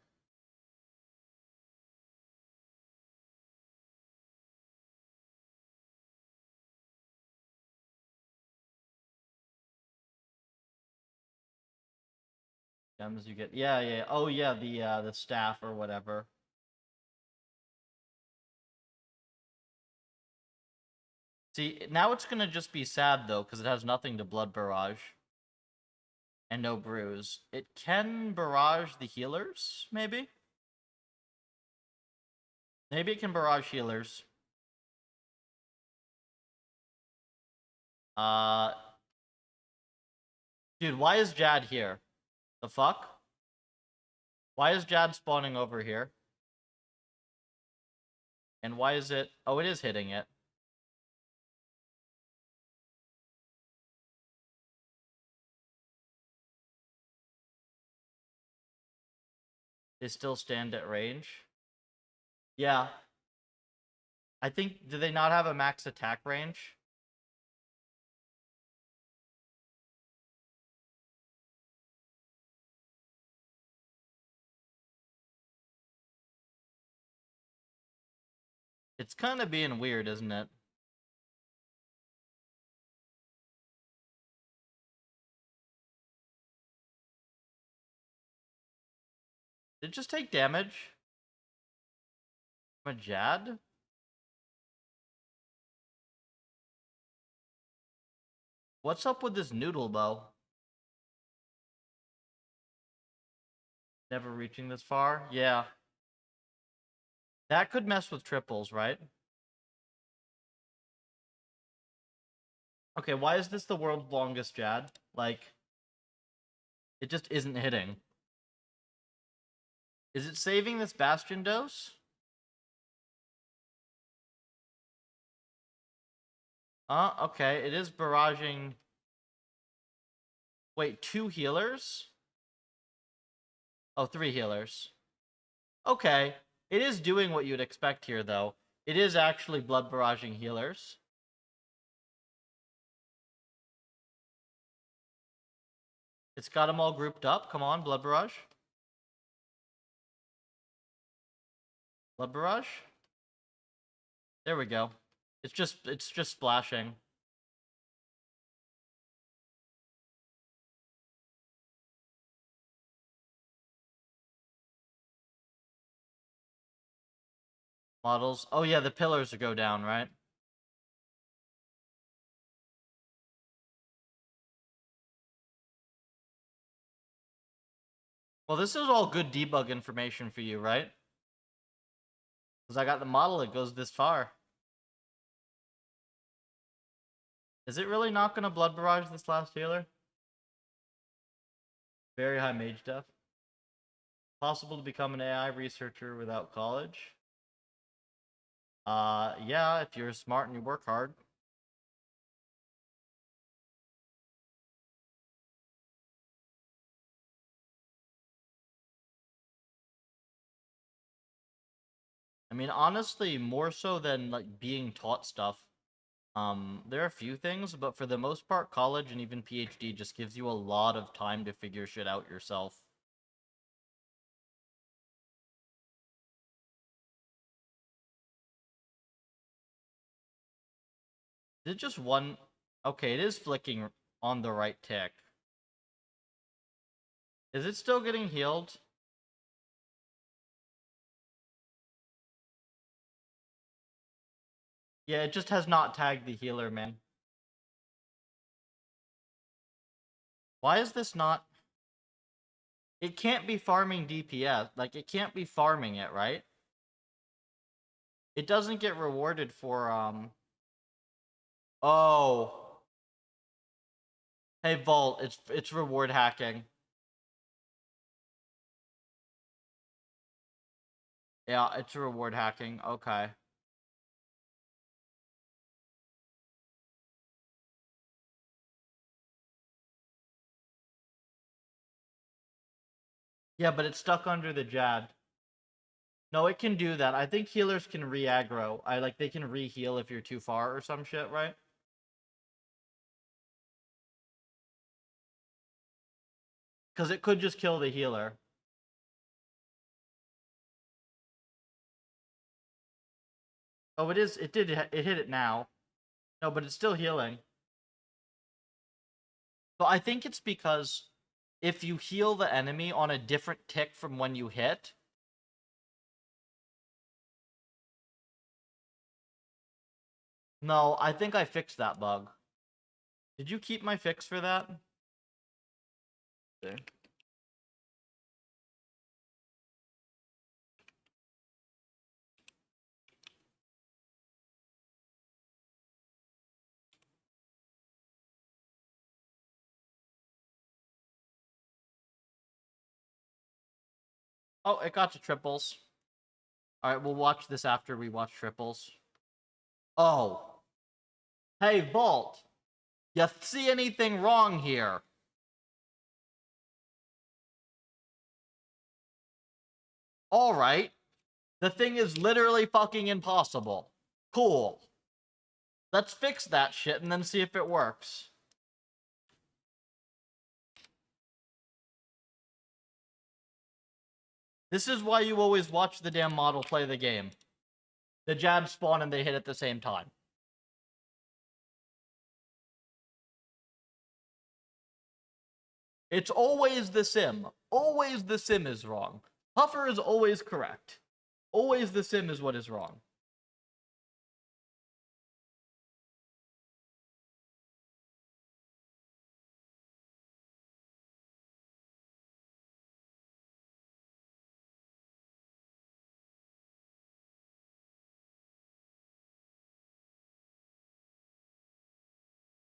A: Gems you get. Yeah. Oh yeah, the staff or whatever. See, now it's gonna just be sad, though, because it has nothing to Blood Barrage. And no Bruise. It can barrage the healers, maybe? Maybe it can barrage healers. Dude, why is Jad here? The fuck? Why is Jad spawning over here? And why is it... Oh, it is hitting it. They still stand at range? Yeah. I think... Do they not have a max attack range? It's kind of being weird, isn't it? Did it just take damage? From a Jad? What's up with this noodle bow? Never reaching this far? Yeah. That could mess with triples, right? Okay, why is this the world's longest Jad? Like, it just isn't hitting. Is it saving this Bastion dose? Okay, it is barraging... Wait, 2 healers? Oh, 3 healers. Okay, it is doing what you'd expect here, though. It is actually blood barraging healers. It's got them all grouped up. Come on, blood barrage. Blood barrage. There we go. It's just splashing. Models. Oh yeah, the pillars go down, right? Well, this is all good debug information for you, right? Because I got the model that goes this far. Is it really not going to blood barrage this last healer? Very high mage def. Possible to become an AI researcher without college? Yeah, if you're smart and you work hard. I mean, honestly, more so than, like, being taught stuff. There are a few things, but for the most part, college and even PhD just gives you a lot of time to figure shit out yourself. Is it just one? Okay, it is flicking on the right tick. Is it still getting healed? Yeah, it just has not tagged the healer, man. Why is this not... It can't be farming DPS. Like, it can't be farming it, right? It doesn't get rewarded for, Oh. Hey, Vault, it's reward hacking. Yeah, it's reward hacking. Okay. Yeah, but it's stuck under the Jad. No, it can do that. I think healers can re-aggro. They can re-heal if you're too far or some shit, right? Because it could just kill the healer. Oh, it is. It hit it now. No, but it's still healing. So I think it's because if you heal the enemy on a different tick from when you hit, No, I think I fixed that bug. Did you keep my fix for that? There. Oh, it got to triples. Alright, we'll watch this after we watch triples. Oh. Hey, Vault. You see anything wrong here? Alright. The thing is literally fucking impossible. Cool. Let's fix that shit and then see if it works. This is why you always watch the damn model play the game. The jabs spawn and they hit at the same time. It's always the sim. Always the sim is wrong. Puffer is always correct. Always the sim is what is wrong.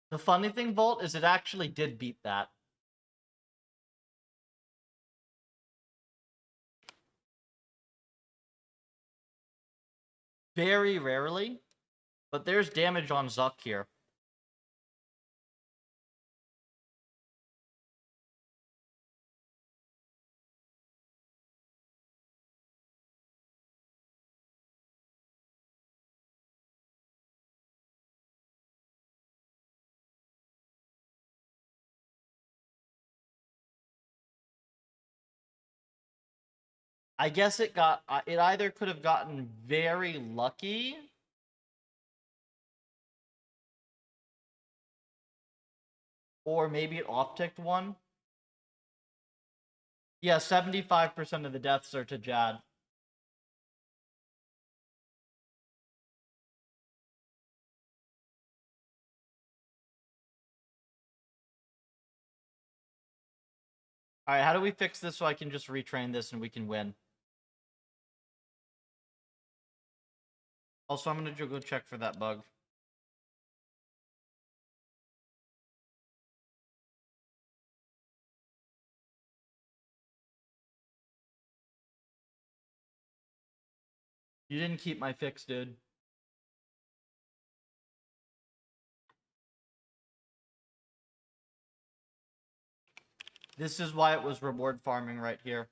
A: The funny thing, Volt, is it actually did beat that. Very rarely. But there's damage on Zuck here. I guess it got... it either could have gotten very lucky... or maybe it off-ticked one. Yeah, 75% of the deaths are to Jad. Alright, how do we fix this so I can just retrain this and we can win? Also, I'm gonna go check for that bug. You didn't keep my fix, dude. This is why it was reward farming right here.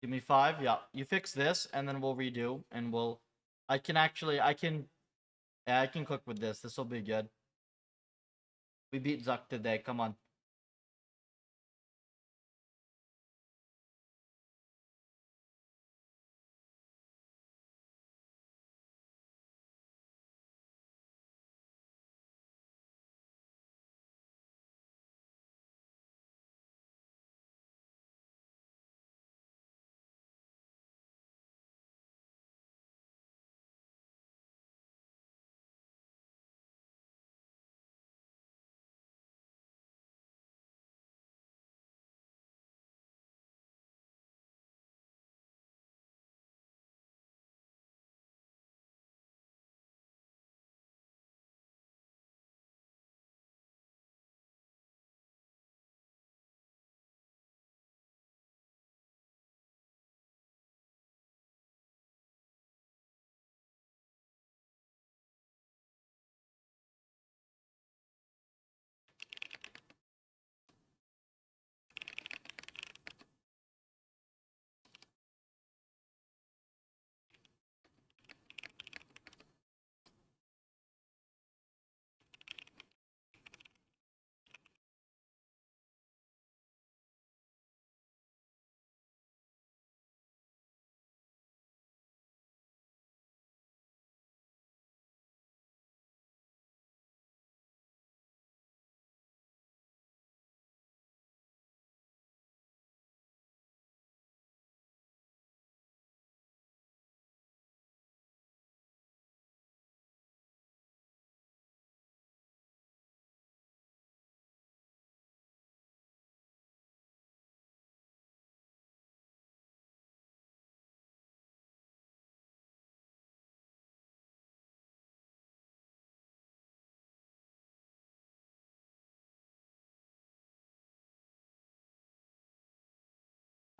A: Give me 5. Yeah, you fix this, and then we'll redo, and we'll... I can cook with this. This will be good. We beat Zuck today. Come on.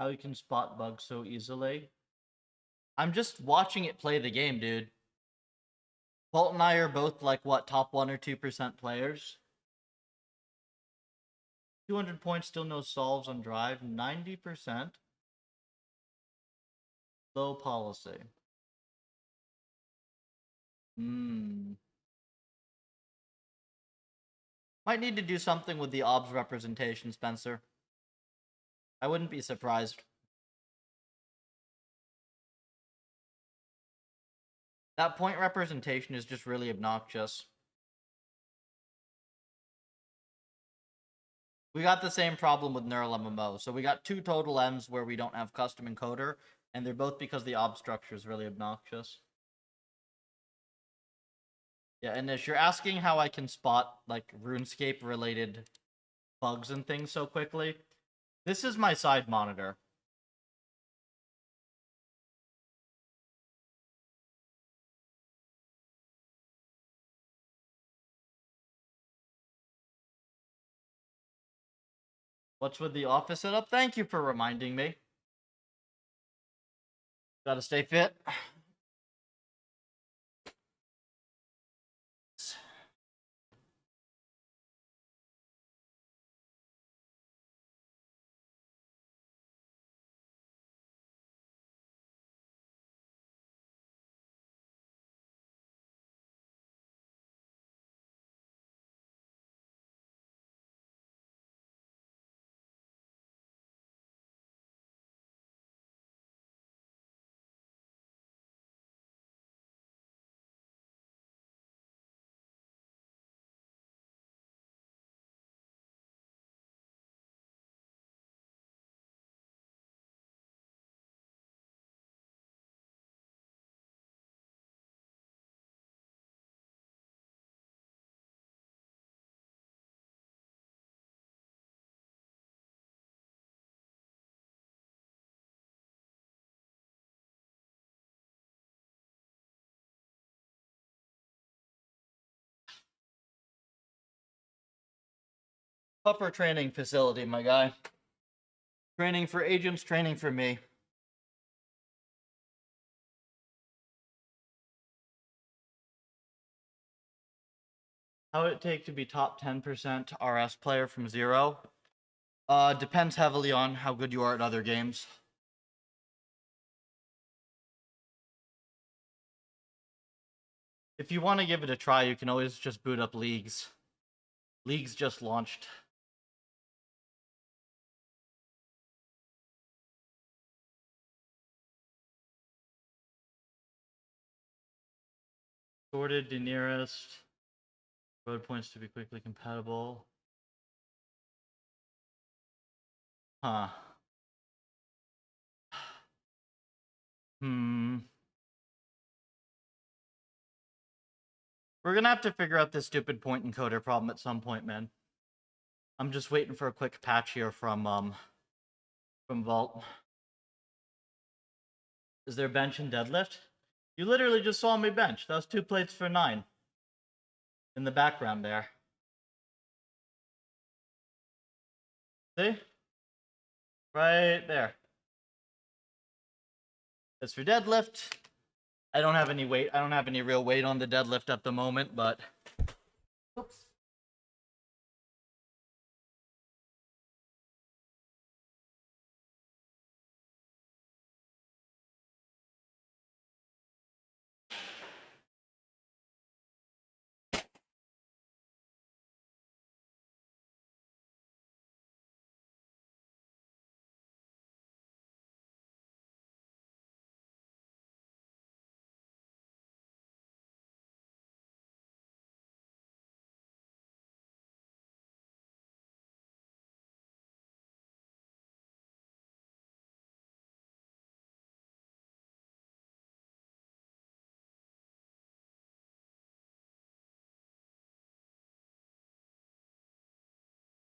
A: How you can spot bugs so easily. I'm just watching it play the game, dude. Bolt and I are both like what, top 1 or 2% players. 200 points, still no solves on drive. 90%. Low policy. Might need to do something with the obs representation, Spencer. I wouldn't be surprised. That point representation is just really obnoxious. We got the same problem with neural MMO. So we got 2 total M's where we don't have custom encoder, and they're both because the ob structure is really obnoxious. Yeah, and if you're asking how I can spot like RuneScape related bugs and things so quickly, this is my side monitor. What's with the office setup? Thank you for reminding me. Gotta stay fit. Upper training facility, my guy. Training for agents, training for me. How would it take to be top 10% RS player from 0? Depends heavily on how good you are at other games. If you want to give it a try, you can always just boot up Leagues. Leagues just launched. Sorted to nearest. Road points to be quickly compatible. Huh. We're gonna have to figure out this stupid point encoder problem at some point, man. I'm just waiting for a quick patch here from Vault. Is there bench and deadlift? You literally just saw me bench. That was 2 plates for 9. In the background there. See? Right there. As for deadlift, I don't have any weight. I don't have any real weight on the deadlift at the moment, but... Oops.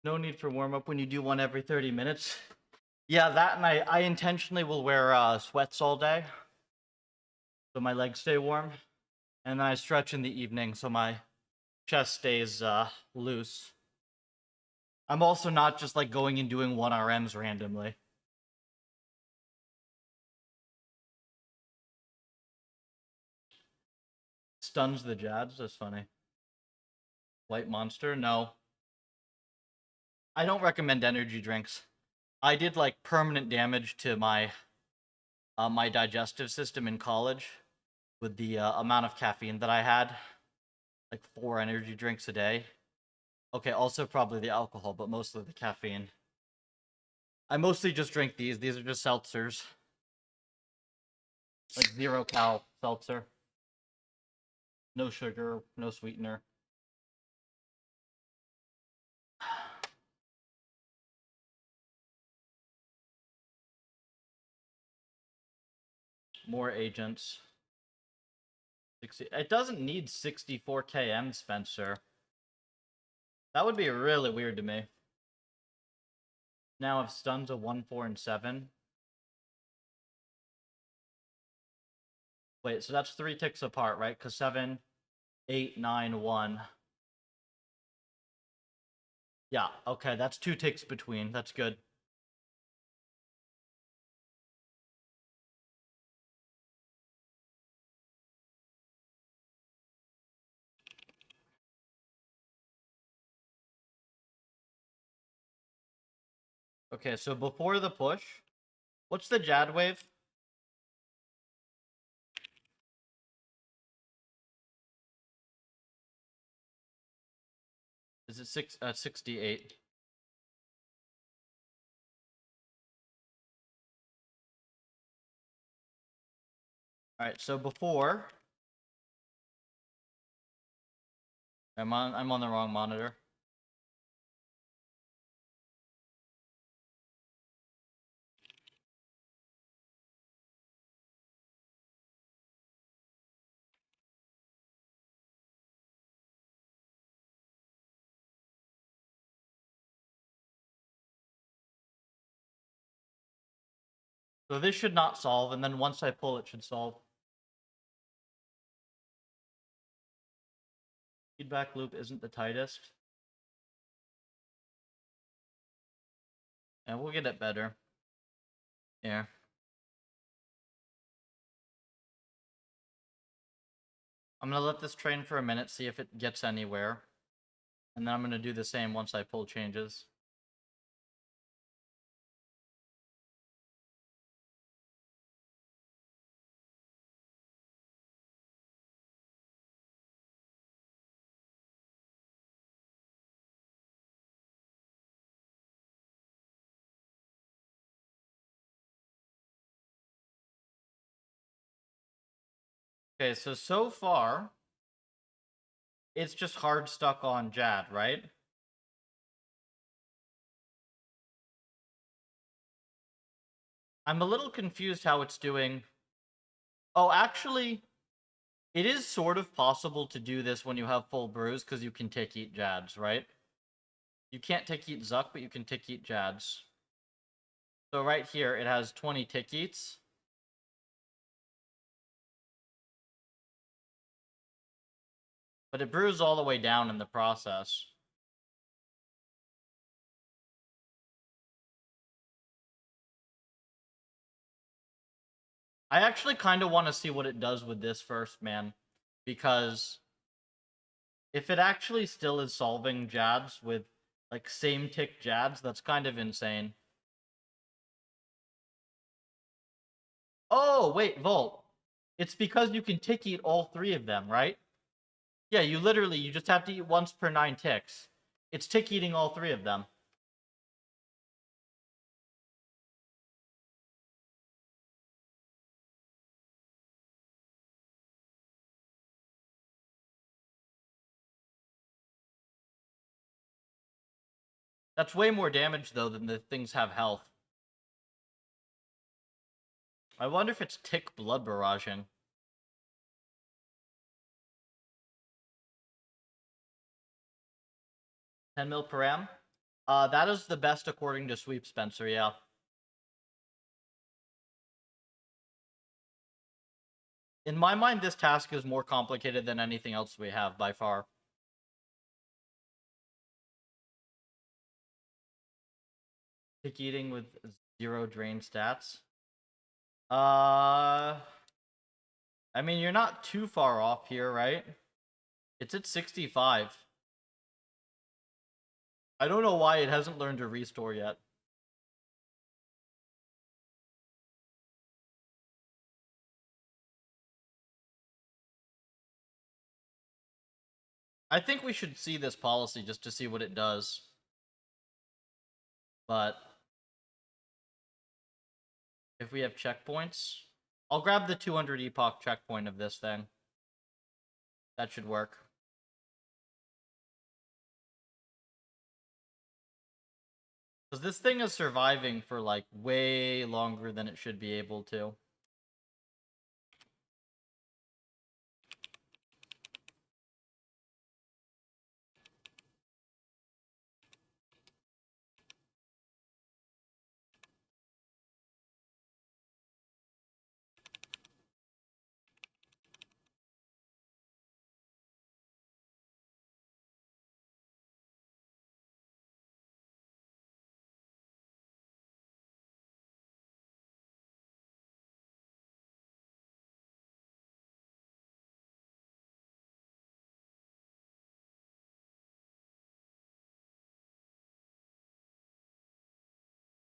A: No need for warm-up when you do one every 30 minutes. Yeah, that, and I intentionally will wear sweats all day, so my legs stay warm. And then I stretch in the evening, so my chest stays loose. I'm also not just like going and doing 1 RMs randomly. stuns the Jads. That's funny. White Monster? No. I don't recommend energy drinks. I did like permanent damage to my my digestive system in college with the amount of caffeine that I had. Like 4 energy drinks a day. Okay, also probably the alcohol, but mostly the caffeine. I mostly just drink these. These are just seltzers. Like 0 cal seltzer. No sugar, no sweetener. More agents. It doesn't need 64 km, Spencer. That would be really weird to me. Now if stuns a 1, 4, and 7. Wait, so that's 3 ticks apart, right? Because 7, 8, 9, 1. Yeah, okay, that's 2 ticks between. That's good. Okay, so before the push, what's the Jad wave? Is it 68? All right, so before I'm on the wrong monitor. So this should not solve, and then once I pull, it should solve. Feedback loop isn't the tightest. And we'll get it better. Yeah. I'm gonna let this train for a minute, see if it gets anywhere. And then I'm gonna do the same once I pull changes. Okay, so far, it's just hard stuck on Jad, right? I'm a little confused how it's doing. Oh, actually, it is sort of possible to do this when you have full brews, because you can tick eat Jads, right? You can't tick eat Zuck, but you can tick eat Jads. So right here, it has 20 tick eats. But it brews all the way down in the process. I actually kind of want to see what it does with this first, man. Because if it actually still is solving Jads with, like, same tick Jads, that's kind of insane. Oh, wait, Volt. It's because you can tick eat all 3 of them, right? Yeah, you just have to eat once per 9 ticks. It's tick eating all 3 of them. That's way more damage, though, than the things have health. I wonder if it's tick blood barraging. 10 mil per am? That is the best according to Sweep Spencer, yeah. In my mind, this task is more complicated than anything else we have, by far. Tick eating with 0 drain stats. I mean, you're not too far off here, right? It's at 65. I don't know why it hasn't learned to restore yet. I think we should see this policy just to see what it does. But if we have checkpoints, I'll grab the 200 epoch checkpoint of this thing. That should work. Because this thing is surviving for like way longer than it should be able to.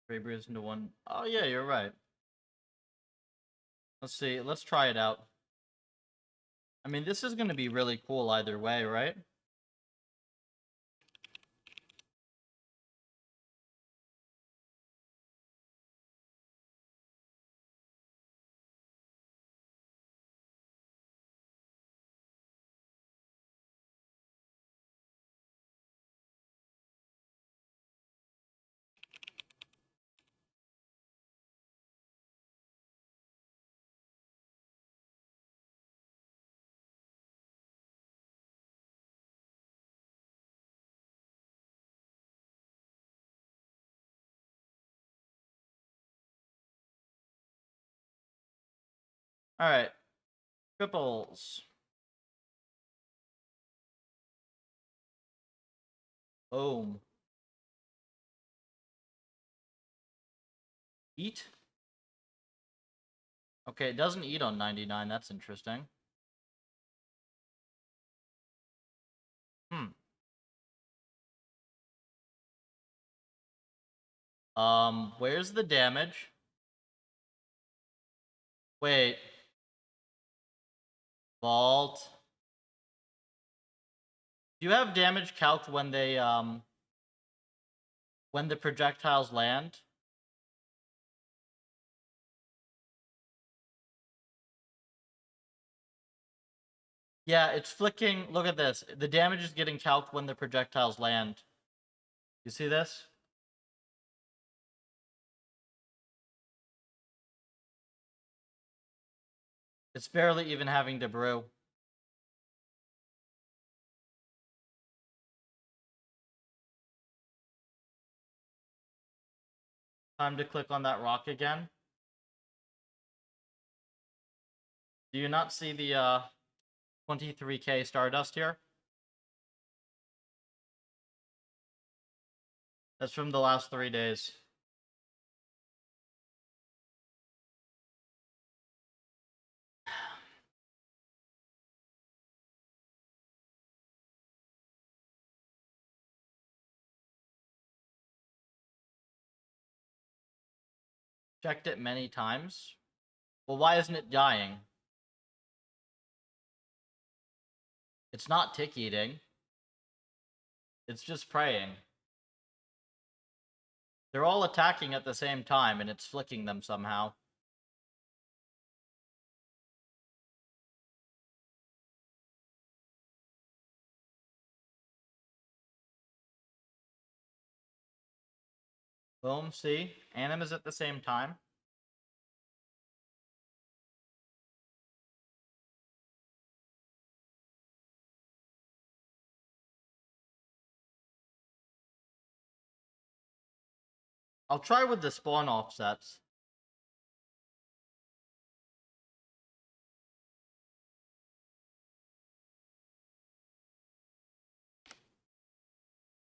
A: Rabiers into one. Oh yeah, you're right. Let's see. Let's try it out. I mean, this is going to be really cool either way, right? All right. Triples. Boom. Eat? Okay, it doesn't eat on 99. That's interesting. Hmm. Where's the damage? Wait. Vault. Do you have damage calc when they, when the projectiles land? Yeah, it's flicking. Look at this. The damage is getting calced when the projectiles land. You see this? It's barely even having to brew. Time to click on that rock again. Do you not see the 23k Stardust here? That's from the last 3 days. Checked it many times. Well, why isn't it dying? It's not tick eating. It's just praying. They're all attacking at the same time, and it's flicking them somehow. Boom, see? Animas at the same time. I'll try with the spawn offsets.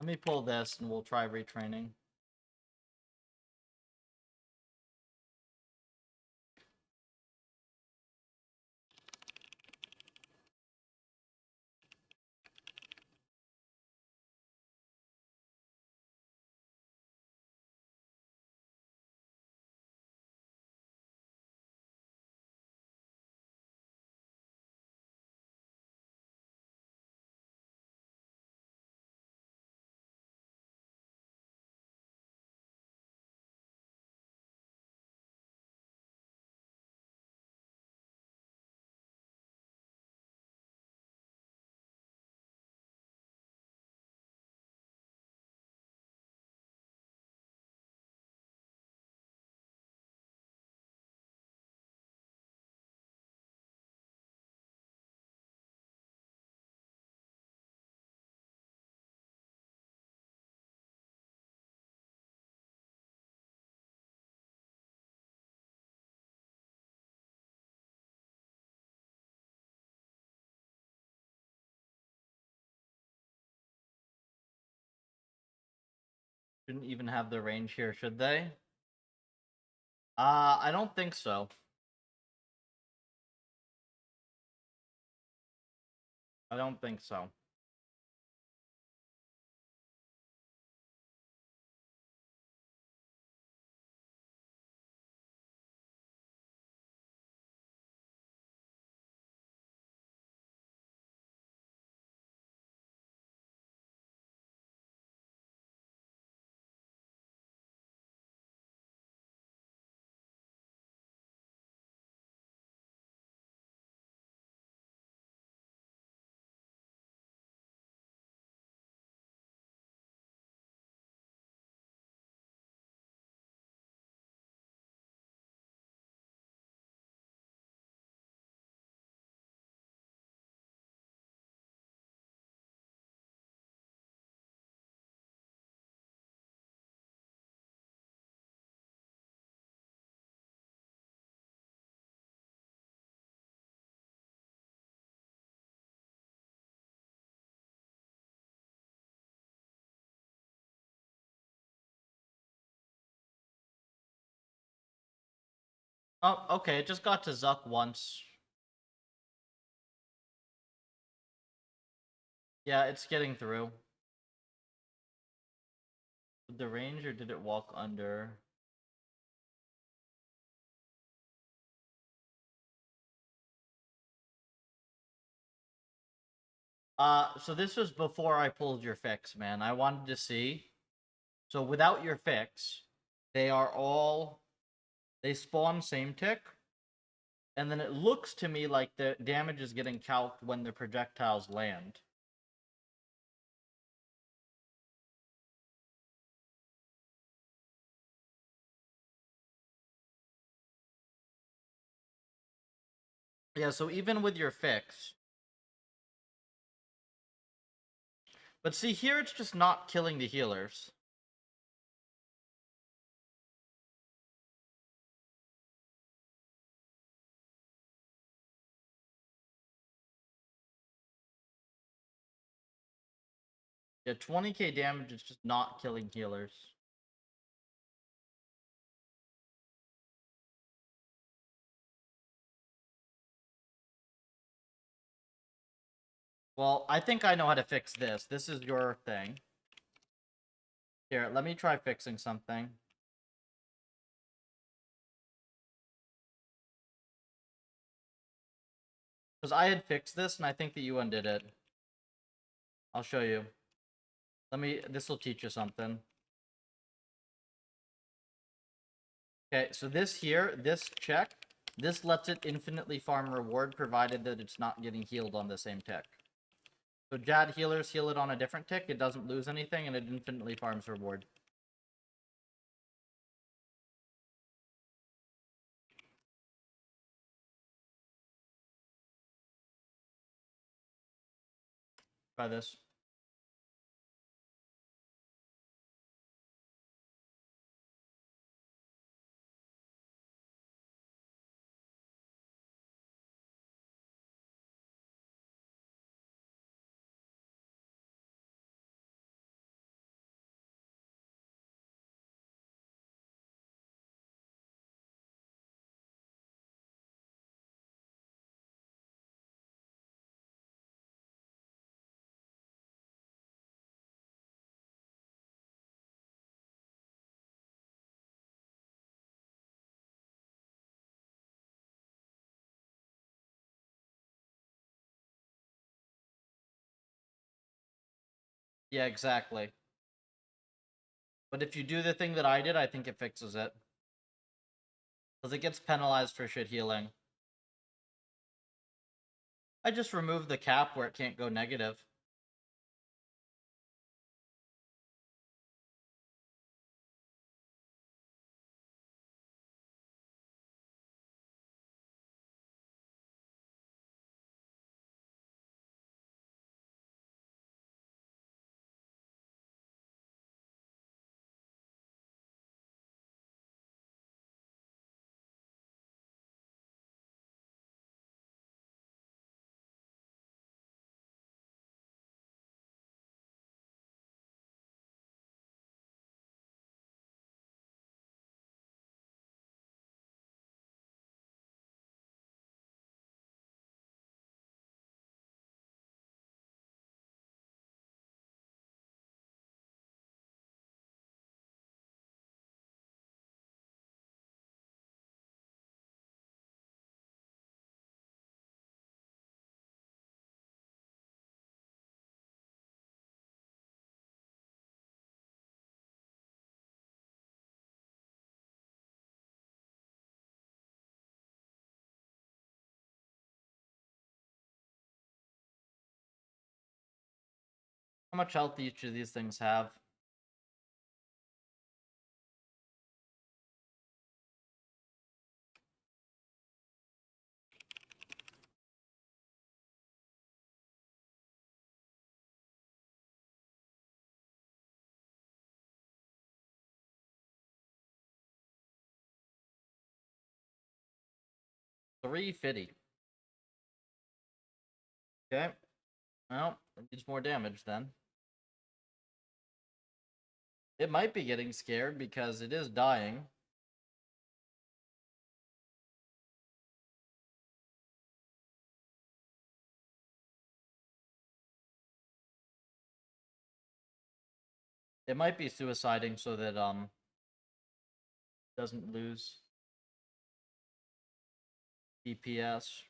A: Let me pull this and we'll try retraining. Shouldn't even have the range here, should they? I don't think so. I don't think so. Oh, okay, it just got to Zuck once. Yeah, it's getting through. Did the range or did it walk under? So this was before I pulled your fix, man. I wanted to see. So without your fix, they are all... They spawn same tick. And then it looks to me like the damage is getting calced when the projectiles land. Yeah, so even with your fix... But see, here it's just not killing the healers. Yeah, 20k damage is just not killing healers. Well, I think I know how to fix this. This is your thing. Here, let me try fixing something. Because I had fixed this, and I think that you undid it. I'll show you. This will teach you something. Okay, so this here, this check, this lets it infinitely farm reward, provided that it's not getting healed on the same tick. So Jad healers heal it on a different tick, it doesn't lose anything, and it infinitely farms reward. Try this. Yeah, exactly. But if you do the thing that I did, I think it fixes it. Because it gets penalized for shit healing. I just removed the cap where it can't go negative. much health each of these things have? $350. Okay. Well, it needs more damage then. It might be getting scared because it is dying. It might be suiciding so that doesn't lose DPS.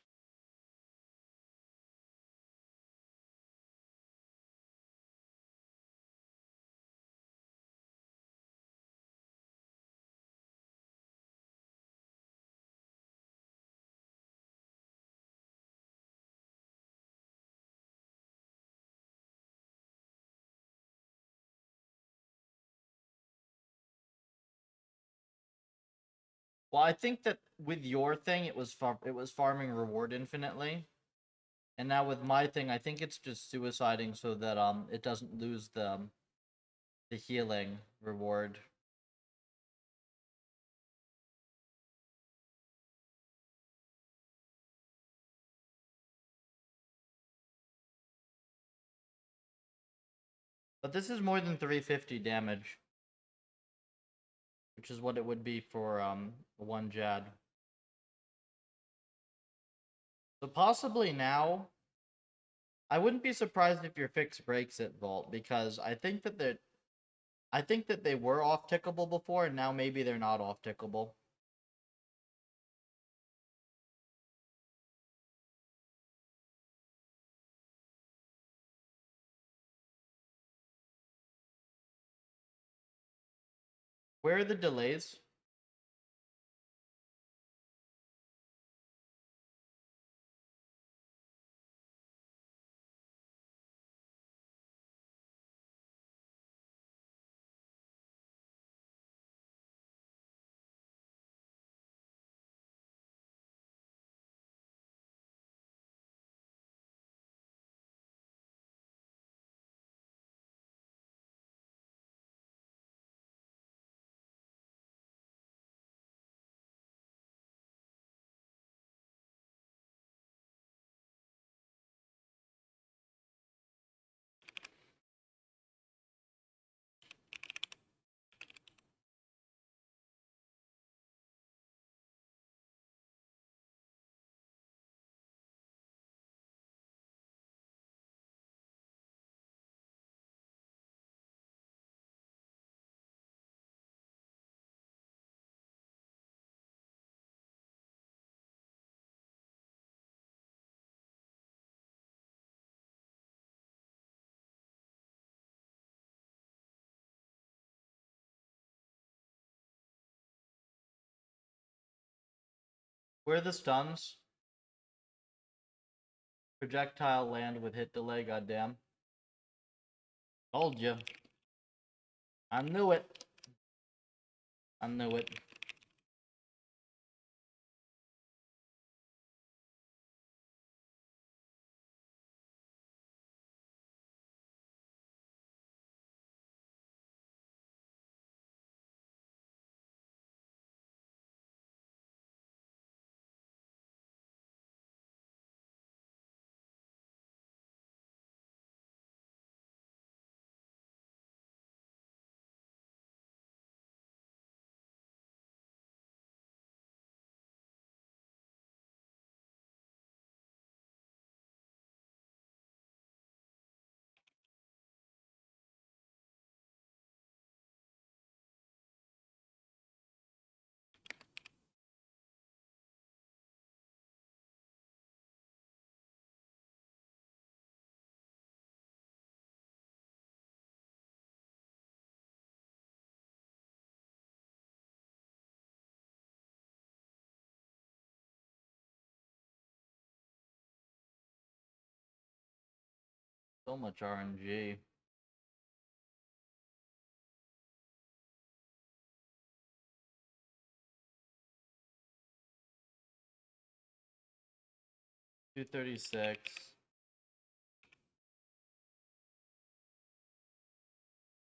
A: Well, I think that with your thing, it was farming reward infinitely, and now with my thing, I think it's just suiciding so that it doesn't lose the healing reward. But this is more than 350 damage, which is what it would be for one Jad. So possibly now, I wouldn't be surprised if your fix breaks it, Vault, because I think that they were off tickable before, and now maybe they're not off tickable. Where are the delays? Where are the stuns? Projectile land with hit delay, goddamn. Told you. I knew it. I knew it. So much RNG. 236.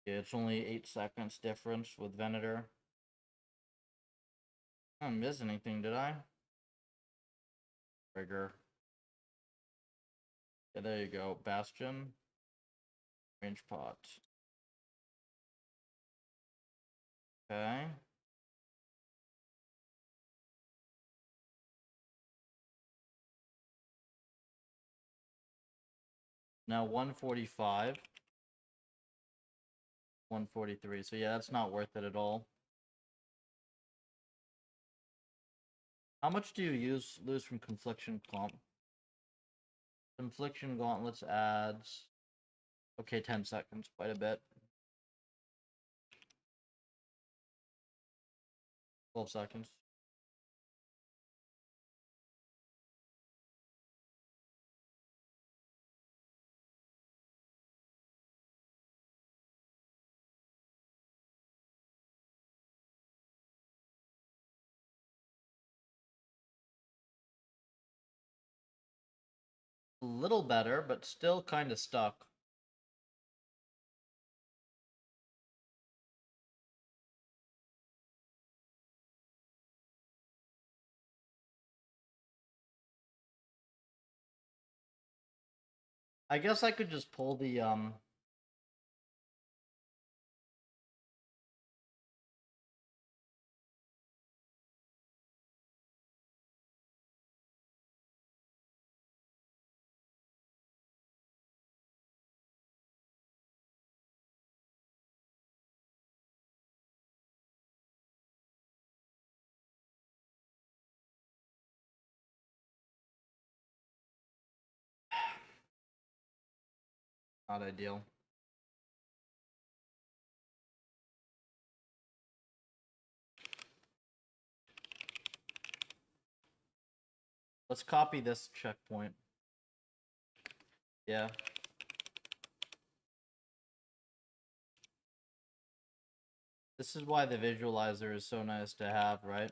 A: Yeah, it's only 8 seconds difference with Venator. I didn't miss anything, did I? Trigger. Yeah, there you go. Bastion. Range pot. Okay. Now 145. 143. So yeah, that's not worth it at all. How much do you lose from Confliction Comp? Confliction Gauntlets adds... Okay, 10 seconds. Quite a bit. 12 seconds. A little better, but still kind of stuck. I guess I could just pull the, Not ideal. Let's copy this checkpoint. Yeah. This is why the visualizer is so nice to have, right?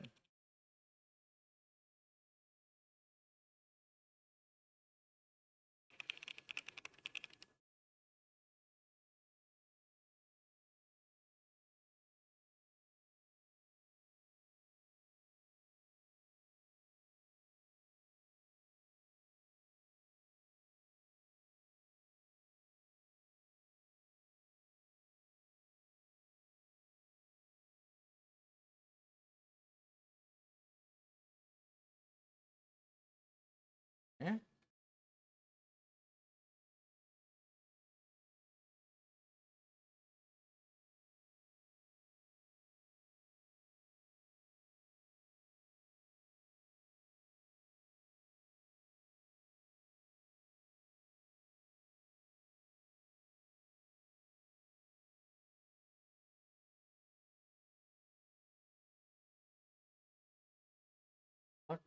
A: Yeah. Fuck.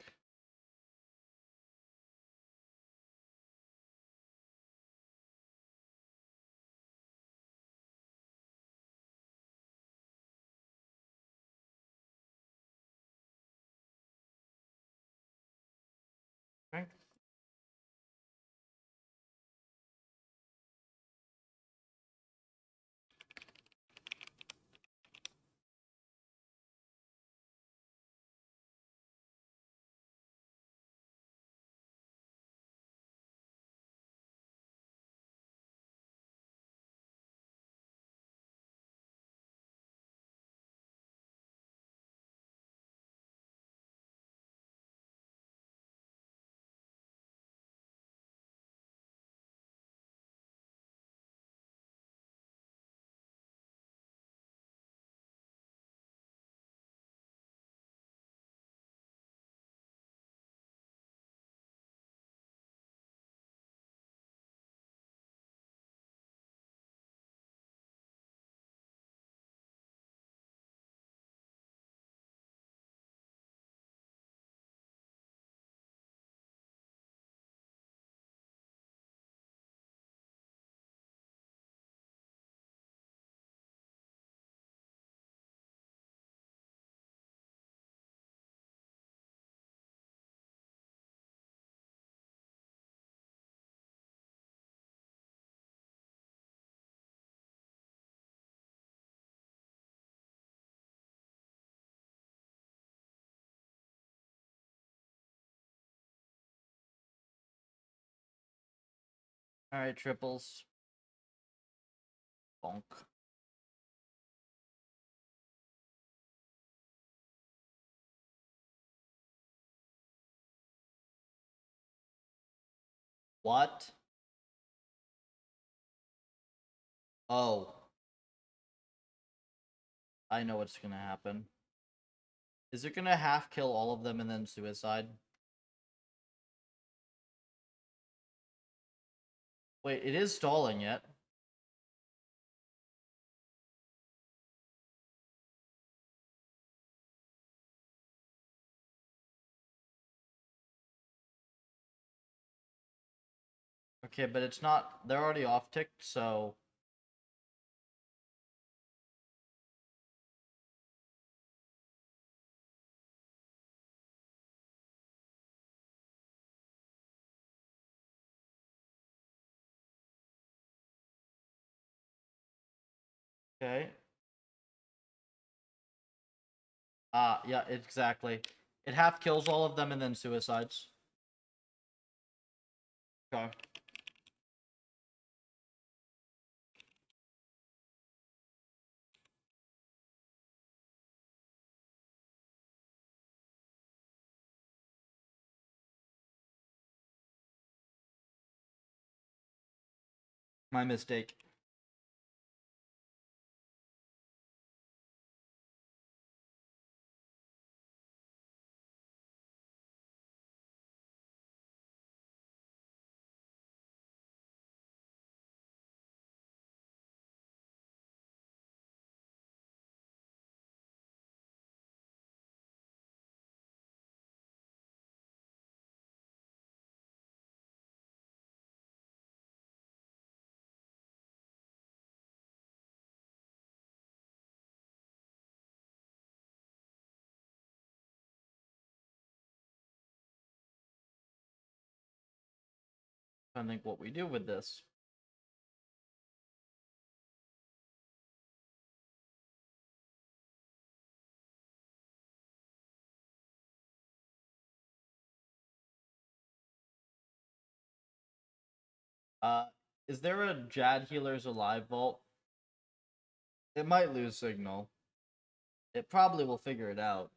A: Okay. Alright, triples. Bonk. What? Oh. I know what's gonna happen. Is it gonna half kill all of them and then suicide? Wait, it is stalling it. Okay, but it's not... They're already off-ticked, so... Okay. Yeah, exactly. It half kills all of them and then suicides. Okay. My mistake. I think what we do with this. Uh, is there a Jad Healers Alive vault? It might lose signal. It probably will figure it out.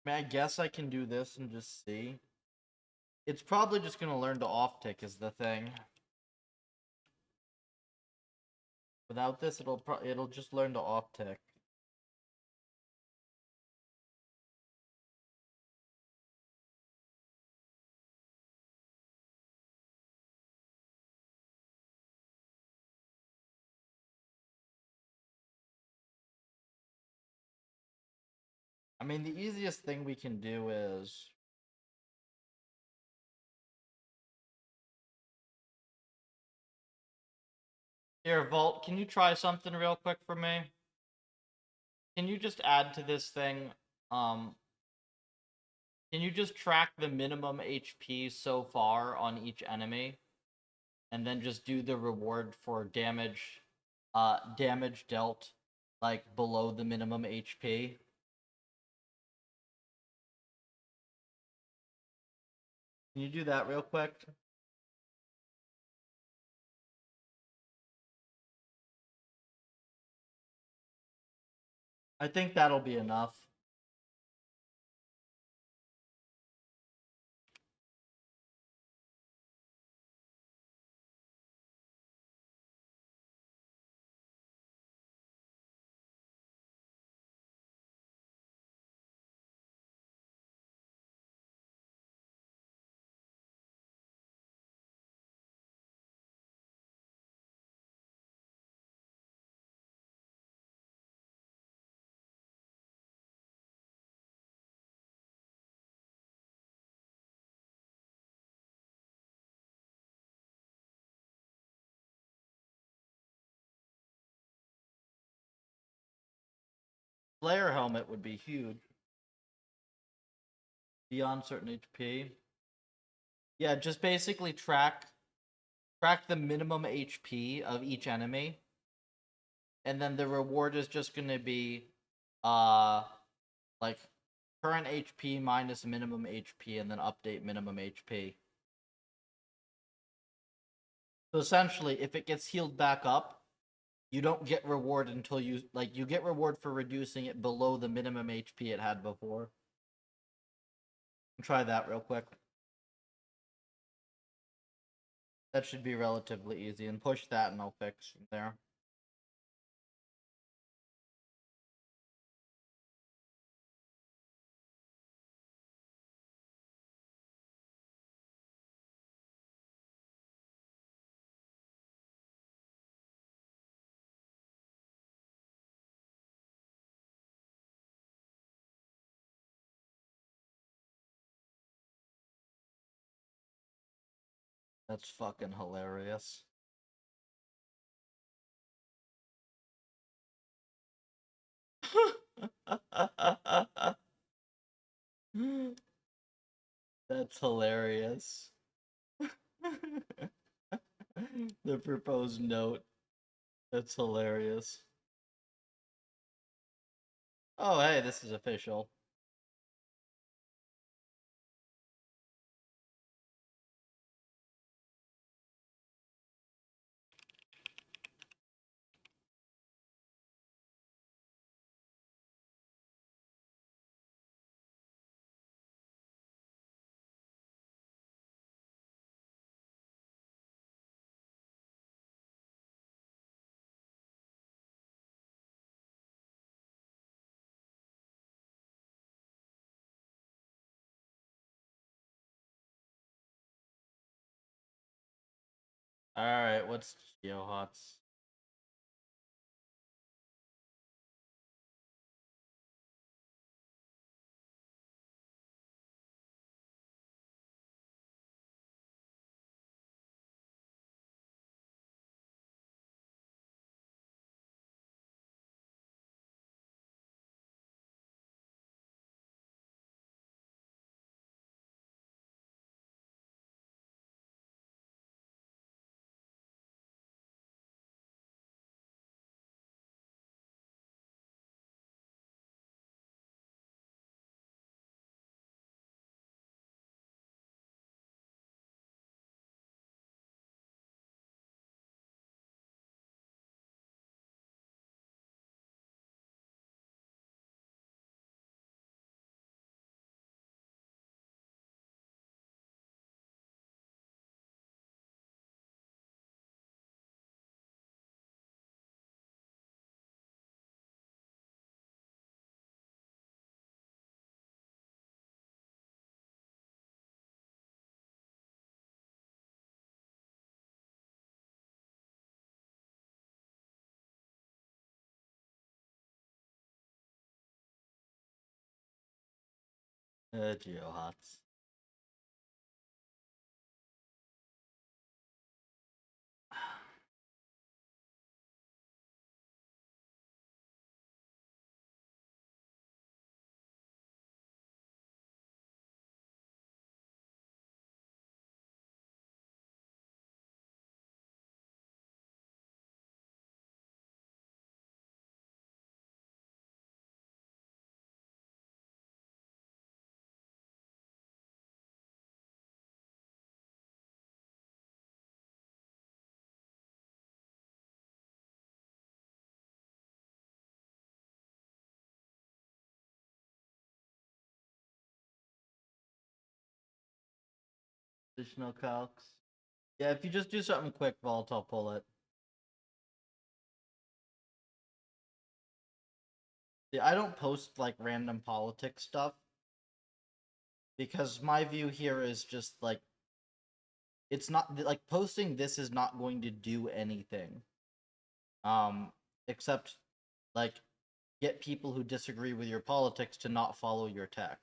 A: I mean, I guess I can do this and just see. It's probably just gonna learn to off-tick is the thing. Without this, it'll just learn to off-tick. I mean, the easiest thing we can do is... Here, Vault, can you try something real quick for me? Can you just add to this thing, can you just track the minimum HP so far on each enemy? And then just do the reward for damage, damage dealt, like, below the minimum HP? Can you do that real quick? I think that'll be enough. Slayer helmet would be huge. Beyond certain HP. Yeah, just basically track the minimum HP of each enemy, and then the reward is just gonna be uh like current HP minus minimum HP and then update minimum HP. So essentially, if it gets healed back up, you don't get reward until you get reward for reducing it below the minimum HP it had before. Try that real quick. That should be relatively easy, and push that and I'll fix from there. That's fucking hilarious. That's hilarious. The proposed note. That's hilarious. Oh, hey, this is official. Alright, what's Geohots? Geohots. Additional calcs. Yeah, if you just do something quick, Vault, I'll pull it. Yeah, I don't post like random politics stuff because my view here is just like it's not like posting this is not going to do anything. Except like get people who disagree with your politics to not follow your tech.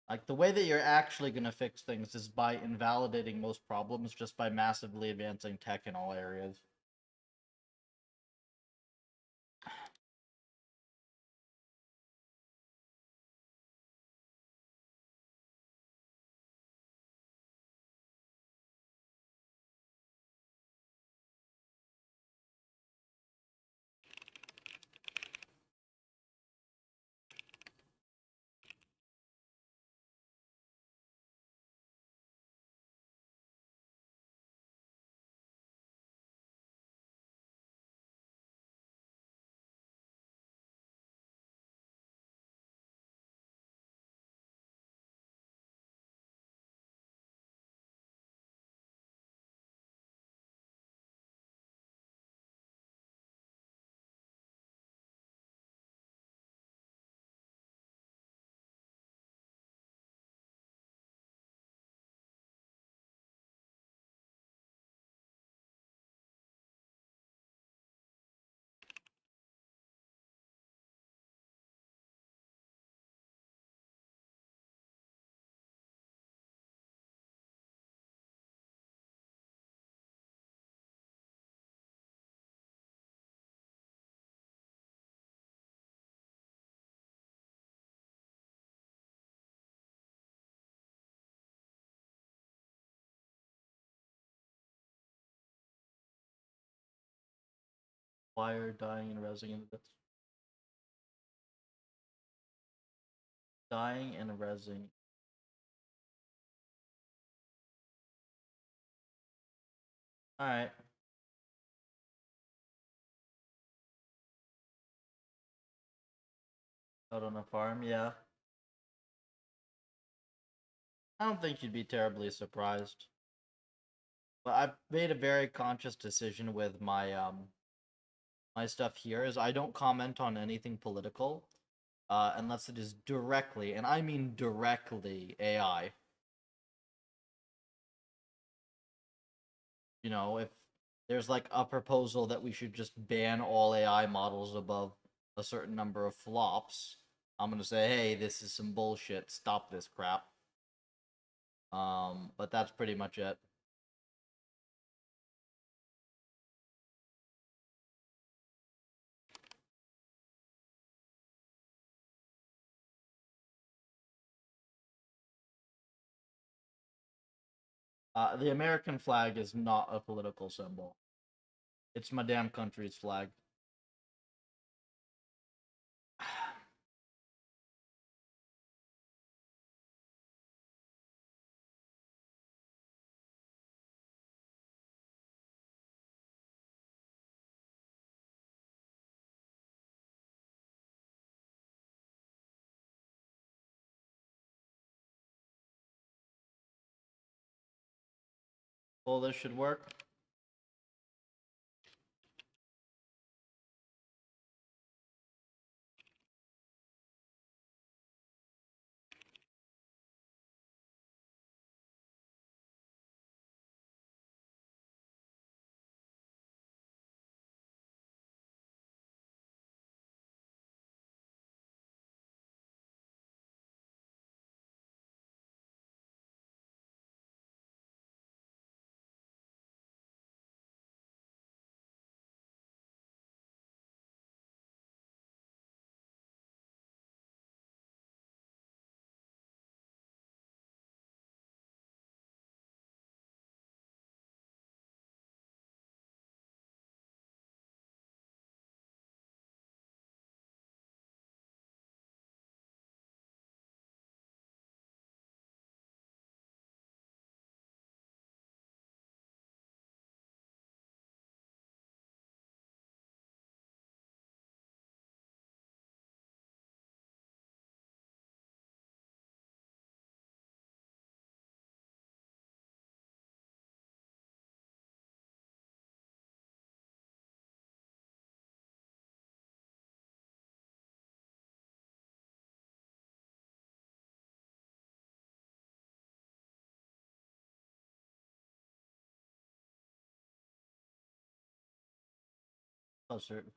A: Like the way that you're actually going to fix things is by invalidating most problems just by massively advancing tech in all areas. Wire dying and rezzing into this. Dying and rezzing. Alright. Out on a farm, yeah. I don't think you'd be terribly surprised. But I've made a very conscious decision with my stuff here is I don't comment on anything political unless it is directly, and I mean directly, AI. You know, if there's like a proposal that we should just ban all AI models above a certain number of flops, I'm gonna say, hey, this is some bullshit. Stop this crap. But that's pretty much it. The American flag is not a political symbol. It's my damn country's flag. Well, this should work.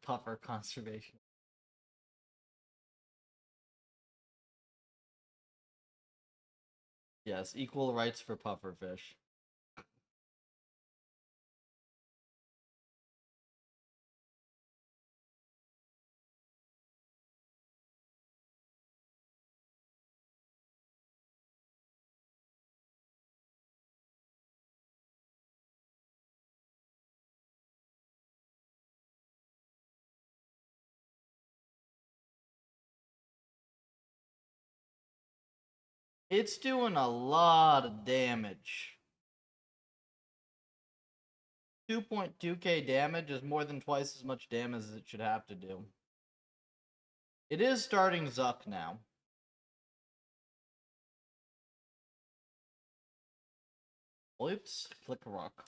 A: Puffer conservation. Yes, equal rights for pufferfish. It's doing a lot of damage. 2.2k damage is more than twice as much damage as it should have to do. It is starting Zuck now. Oops, click a rock.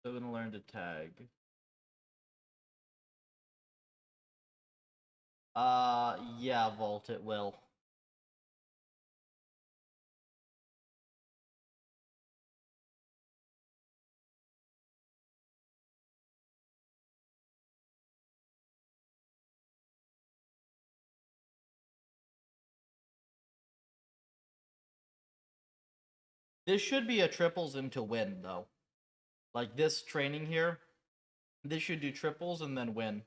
A: Still gonna learn to tag. Yeah, Vault, it will. This should be a triples into win, though. Like, this training here, this should do triples and then win.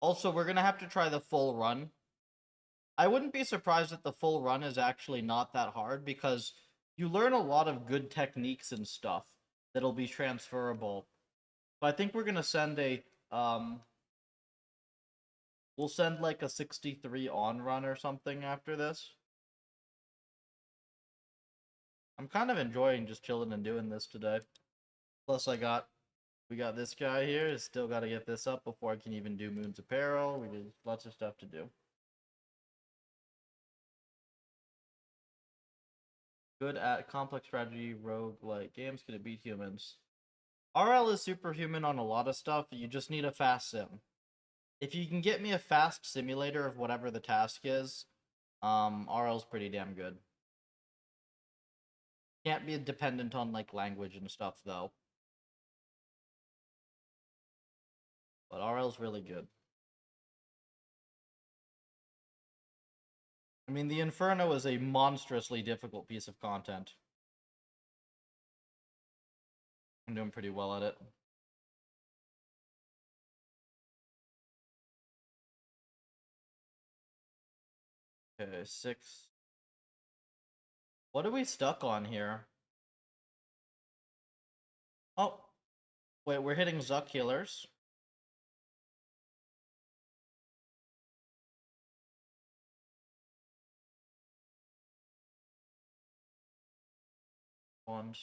A: Also, we're gonna have to try the full run. I wouldn't be surprised if the full run is actually not that hard, because you learn a lot of good techniques and stuff that'll be transferable. But I think we're gonna send we'll send like a 63 on run or something after this. I'm kind of enjoying just chilling and doing this today. Plus we got this guy here. Still got to get this up before I can even do Moon's Apparel. We did lots of stuff to do. Good at complex strategy, rogue-like games. Can it beat humans? RL is superhuman on a lot of stuff. You just need a fast sim. If you can get me a fast simulator of whatever the task is, RL's pretty damn good. Can't be dependent on like language and stuff though. But RL's really good. I mean, the Inferno is a monstrously difficult piece of content. I'm doing pretty well at it. Okay, 6. What are we stuck on here? Oh, wait, we're hitting Zuck healers. Ones.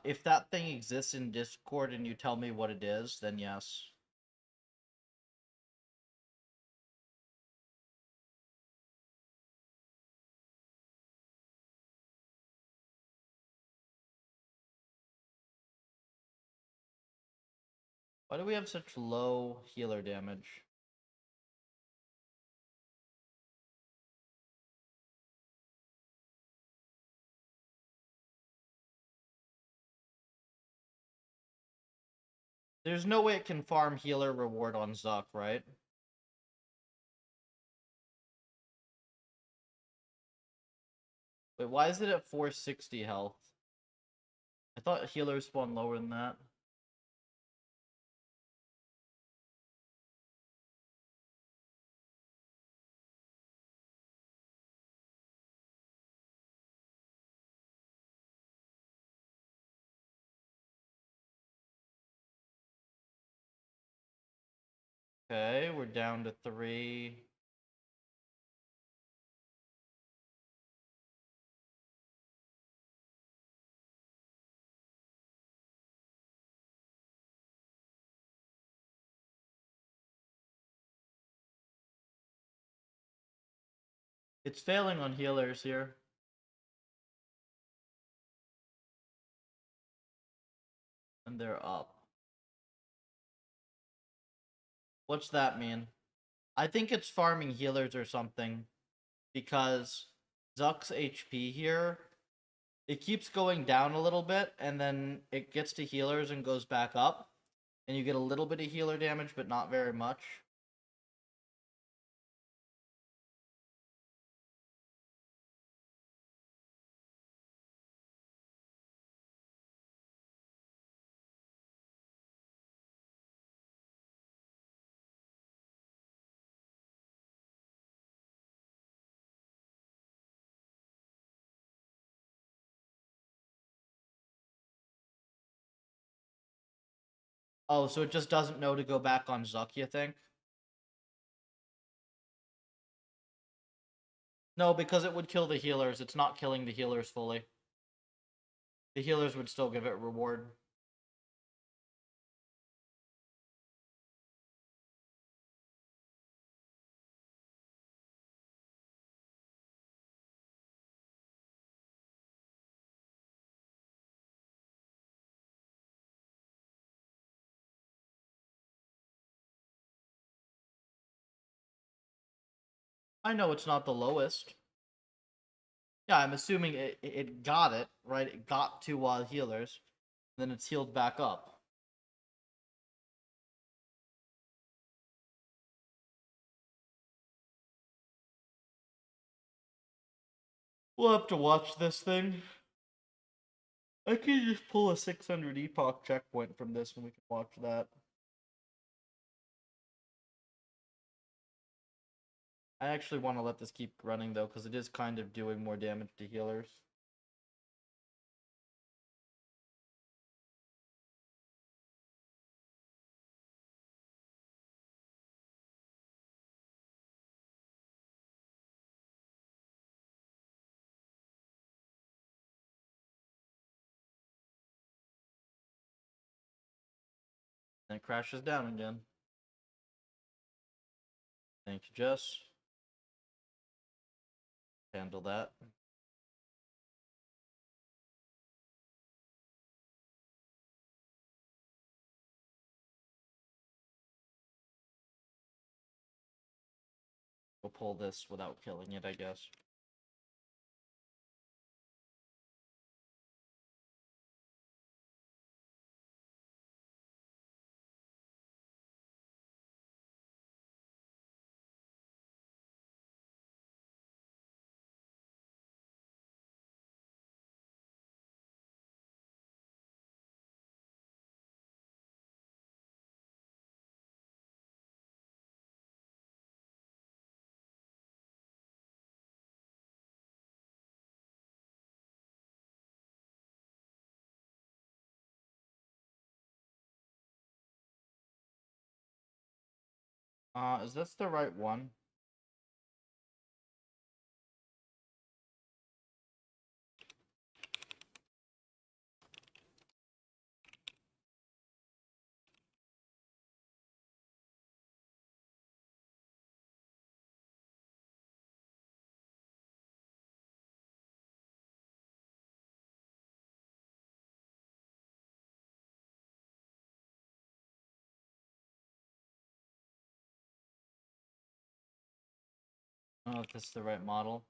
A: If that thing exists in Discord and you tell me what it is, then yes. Why do we have such low healer damage? There's no way it can farm healer reward on Zuck, right? Wait, why is it at 460 health? I thought healers spawn lower than that. Okay, we're down to 3. It's failing on healers here. And they're up. What's that mean? I think it's farming healers or something. Because Zuck's HP here, it keeps going down a little bit, and then it gets to healers and goes back up. And you get a little bit of healer damage, but not very much. Oh, so it just doesn't know to go back on Zuck, you think? No, because it would kill the healers. It's not killing the healers fully. The healers would still give it reward. I know it's not the lowest. Yeah, I'm assuming it got it, right? It got to healers, then it's healed back up. We'll have to watch this thing. I could just pull a 600 epoch checkpoint from this and we can watch that. I actually want to let this keep running though, because it is kind of doing more damage to healers. And it crashes down again. Thank you, Jess. Handle that. We'll pull this without killing it, I guess. Is this the right one? I don't know if this is the right model.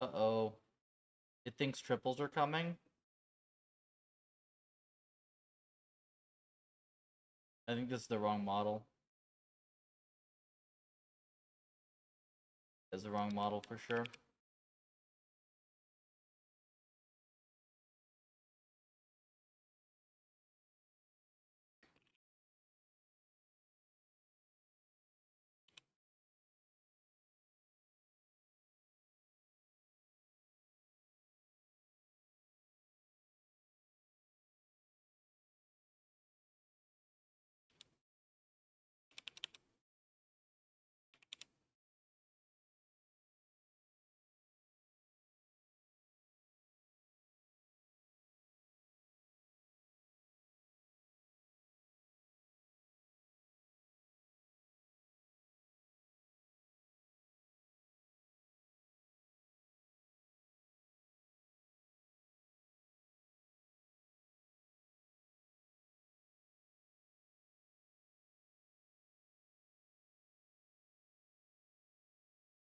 A: Uh-oh. It thinks triples are coming. I think this is the wrong model. It's the wrong model for sure.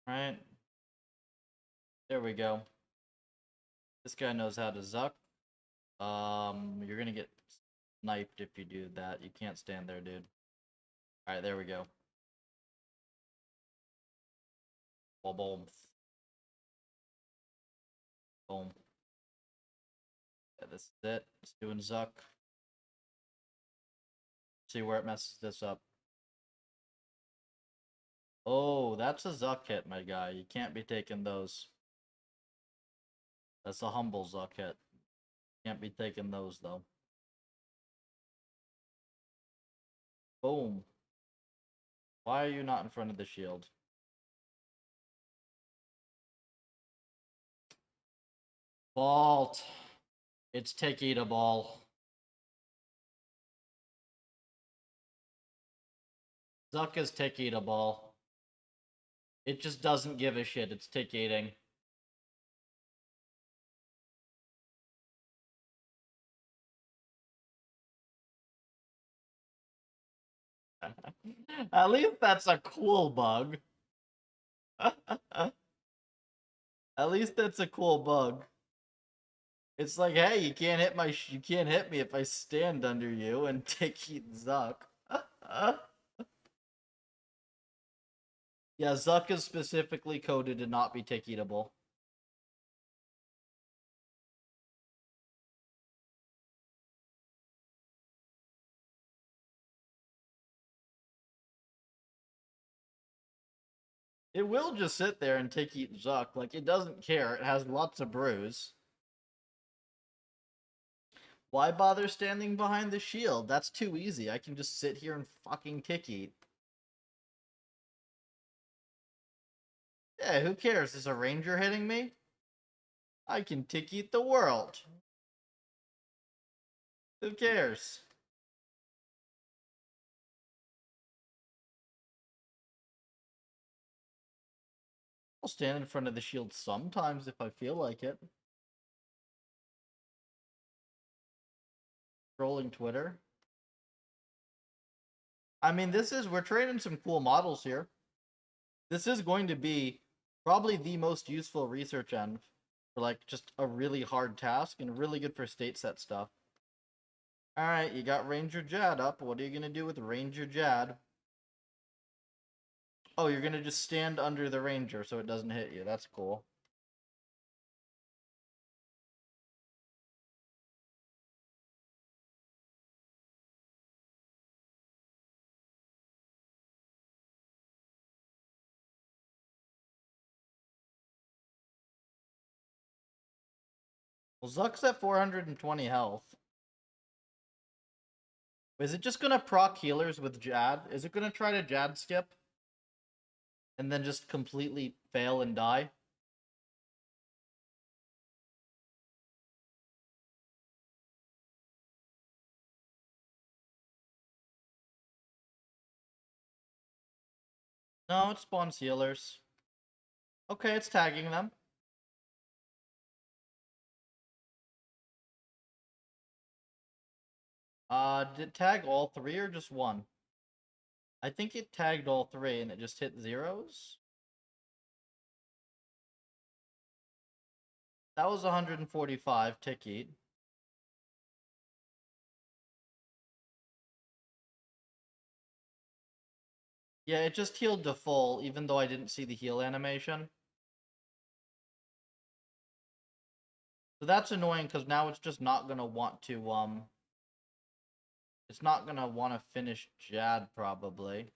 A: Right? There we go. This guy knows how to zuck. You're gonna get sniped if you do that. You can't stand there, dude. Alright, there we go. Boom, boom. Boom. Yeah, this is it. It's doing zuck. See where it messes this up. Oh, that's a zuck hit, my guy. You can't be taking those. That's a humble zuck hit. Can't be taking those, though. Boom. Why are you not in front of the shield? Vault. It's Takeda ball. Zuck is Takeda ball. It just doesn't give a shit. It's tick eating. At least that's a cool bug. At least that's a cool bug. It's like, hey, you can't hit me if I stand under you and take eat Zuck. Yeah, Zuck is specifically coded to not be tick eatable. It will just sit there and tick eat Zuck. Like, it doesn't care. It has lots of brews. Why bother standing behind the shield? That's too easy. I can just sit here and fucking tick eat. Yeah, who cares? Is a ranger hitting me? I can tick eat the world. Who cares? I'll stand in front of the shield sometimes if I feel like it. Scrolling Twitter. I mean, we're training some cool models here. This is going to be probably the most useful research end for like just a really hard task and really good for state set stuff. Alright, you got Ranger Jad up. What are you going to do with Ranger Jad? Oh, you're going to just stand under the Ranger so it doesn't hit you. That's cool. Well, Zuck's at 420 health. Is it just gonna proc healers with Jad? Is it gonna try to Jad skip? And then just completely fail and die? No, it spawns healers. Okay, it's tagging them. Did it tag all three or just one? I think it tagged all three and it just hit zeros? That was 145 tick eat. Yeah, it just healed to full, even though I didn't see the heal animation. So that's annoying because now it's just not gonna want to, it's not gonna want to finish Jad, probably.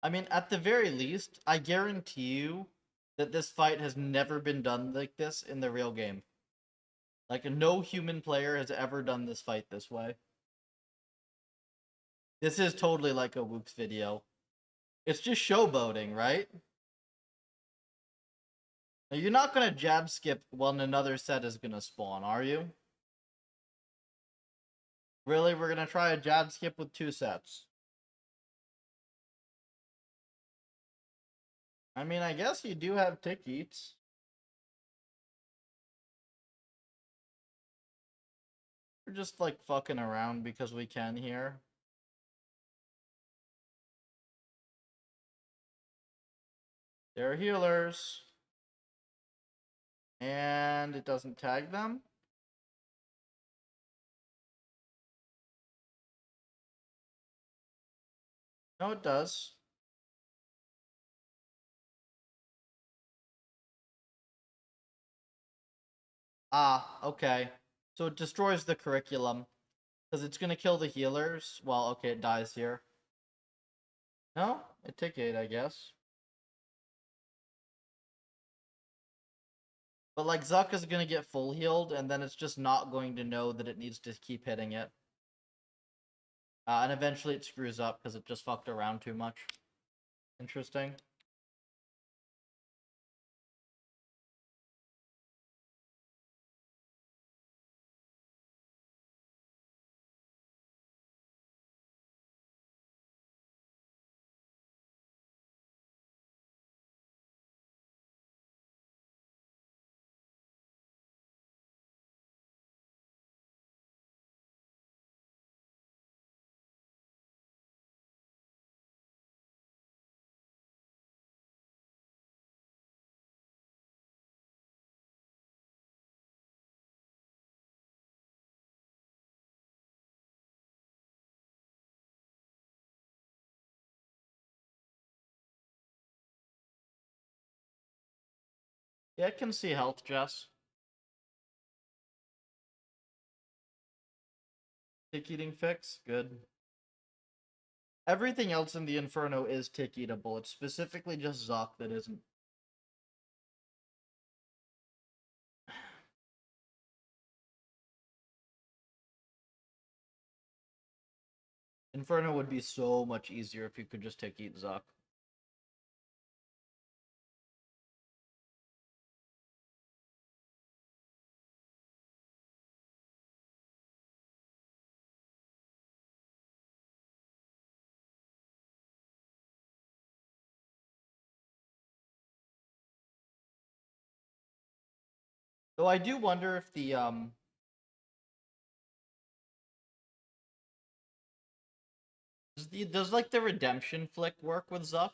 A: I mean, at the very least, I guarantee you that this fight has never been done like this in the real game. Like, no human player has ever done this fight this way. This is totally like a Whoops video. It's just showboating, right? Now, you're not gonna jab skip when another set is gonna spawn, are you? Really? We're gonna try a jab skip with 2 sets? I mean, I guess you do have tick eats. We're just like fucking around because we can here. They're healers. And it doesn't tag them. No, it does. Ah, okay. So it destroys the curriculum. Because it's gonna kill the healers. Well, okay, it dies here. No? It took 8, I guess. But like Zuck is gonna get full healed, and then it's just not going to know that it needs to keep hitting it. And eventually it screws up because it just fucked around too much. Interesting. Yeah, I can see health, Jess. Tick eating fix? Good. Everything else in the Inferno is tick eatable. It's specifically just Zuck that isn't. Inferno would be so much easier if you could just tick eat Zuck. Though I do wonder if the does like the redemption flick work with Zuck?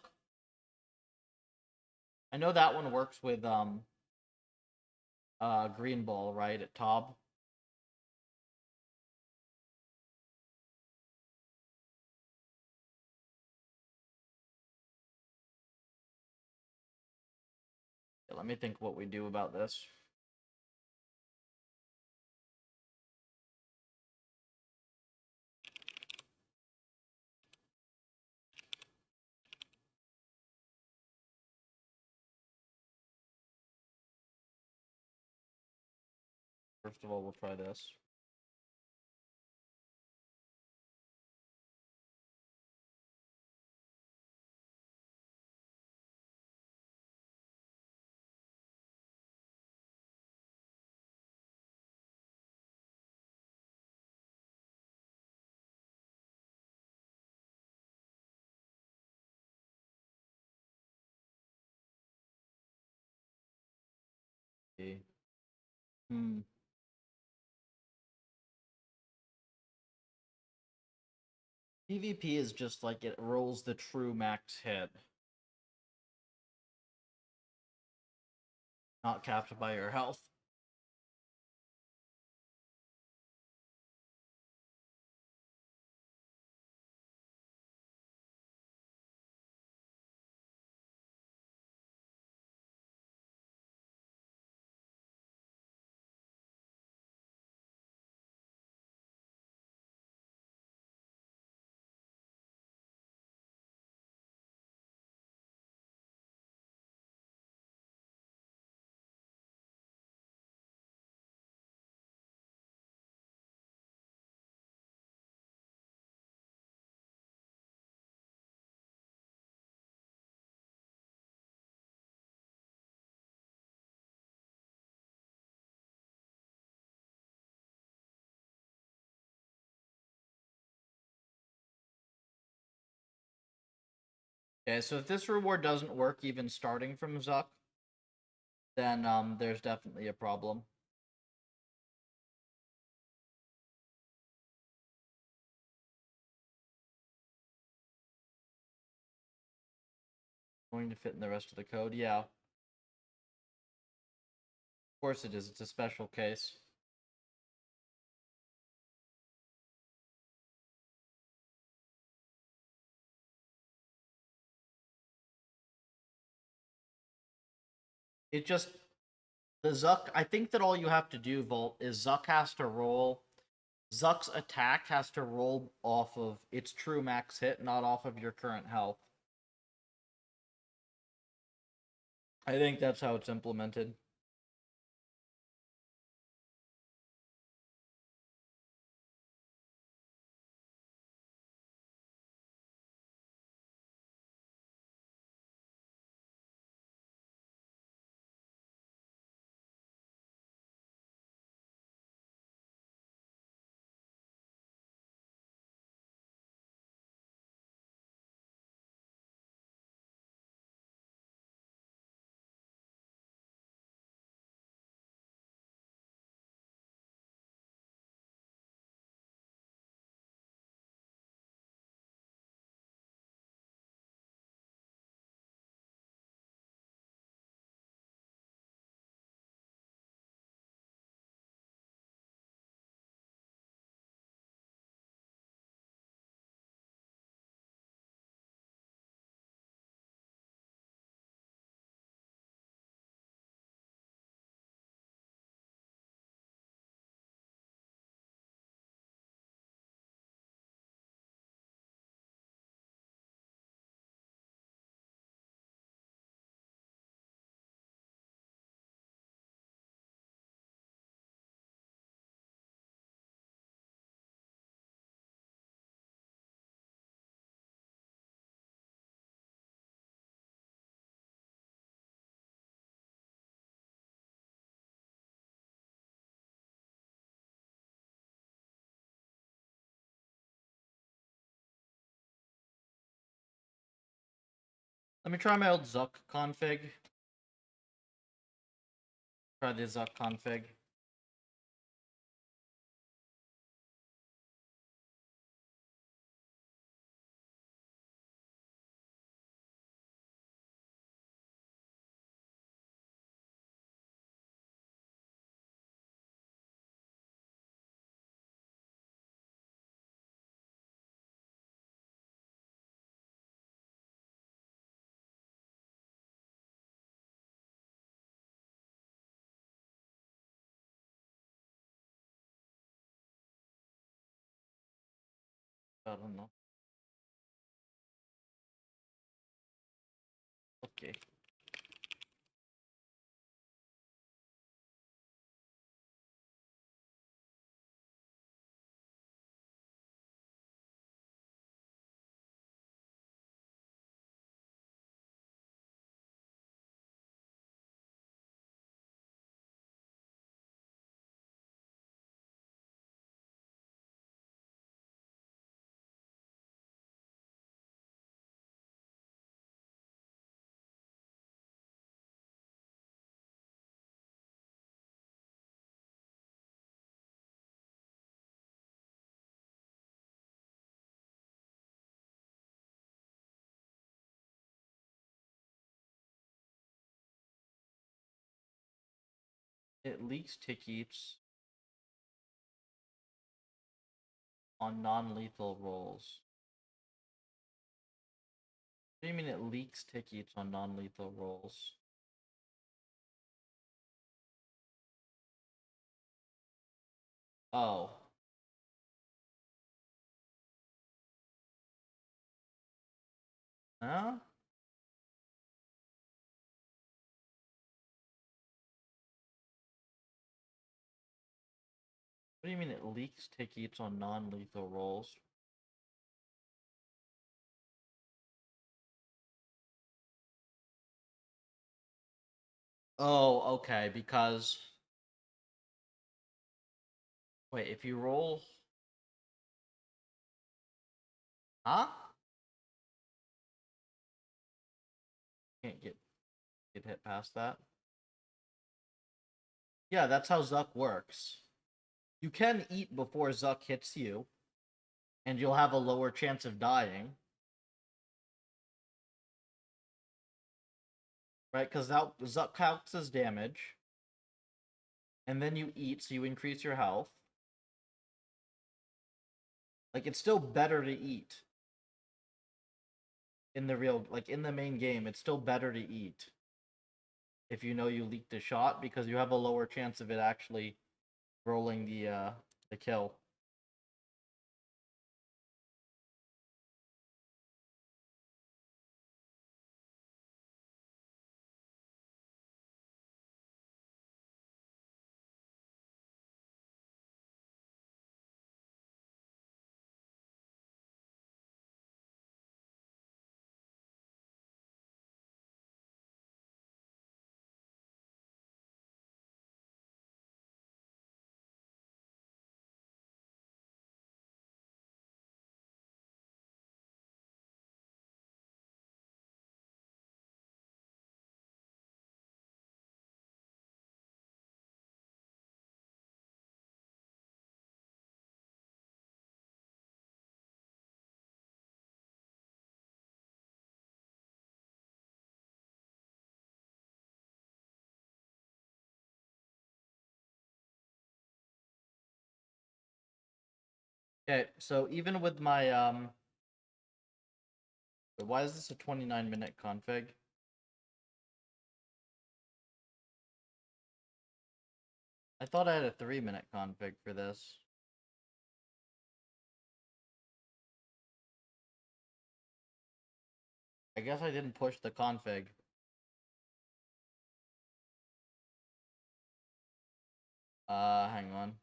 A: I know that one works with Green Ball, right, at Tob. Yeah, let me think what we do about this. First of all, we'll try this. Okay. PvP is just like it rolls the true max hit. Not capped by your health. Okay, so if this reward doesn't work even starting from Zuck, then there's definitely a problem. Going to fit in the rest of the code? Yeah. Of course it is. It's a special case. It just... The Zuck... I think that all you have to do, Volt, is Zuck has to roll... Zuck's attack has to roll off of its true max hit, not off of your current health. I think that's how it's implemented. Let me try my old Zuck config. Try the Zuck config. I don't know. Okay. It leaks tickets on non-lethal rolls. What do you mean it leaks tickets on non-lethal rolls? Oh. Huh? What do you mean it leaks tickets on non-lethal rolls? Oh, okay, because... Wait, if you roll... Huh? Can't get hit past that. Yeah, that's how Zuck works. You can eat before Zuck hits you, and you'll have a lower chance of dying. right? Because that counts as damage. And then you eat, so you increase your health. Like, it's still better to eat in the real, like, in the main game. It's still better to eat if you know you leaked a shot, because you have a lower chance of it actually rolling the kill. Okay, so even with my why is this a 29-minute config? I thought I had a 3-minute config for this. I guess I didn't push the config. Hang on.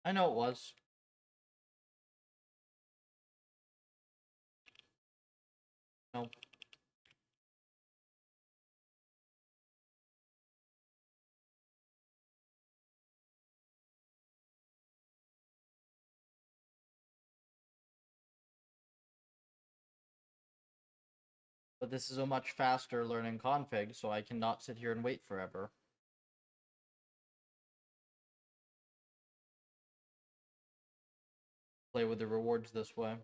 A: I know it was. No. But this is a much faster learning config, so I cannot sit here and wait forever. Play with the rewards this way.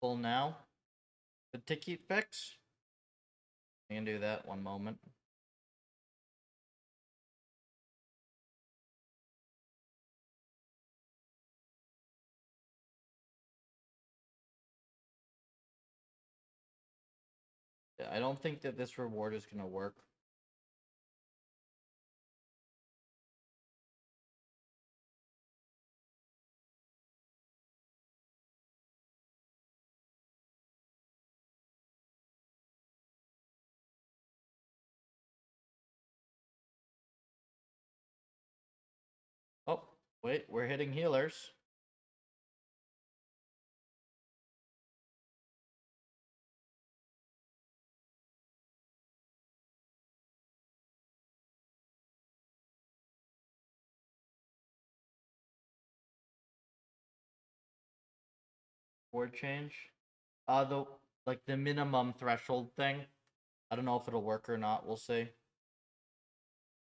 A: Full now. The ticket fix? I can do that, one moment. I don't think that this reward is gonna work. Oh, wait, we're hitting healers. Word change. The like the minimum threshold thing. I don't know if it'll work or not. We'll see.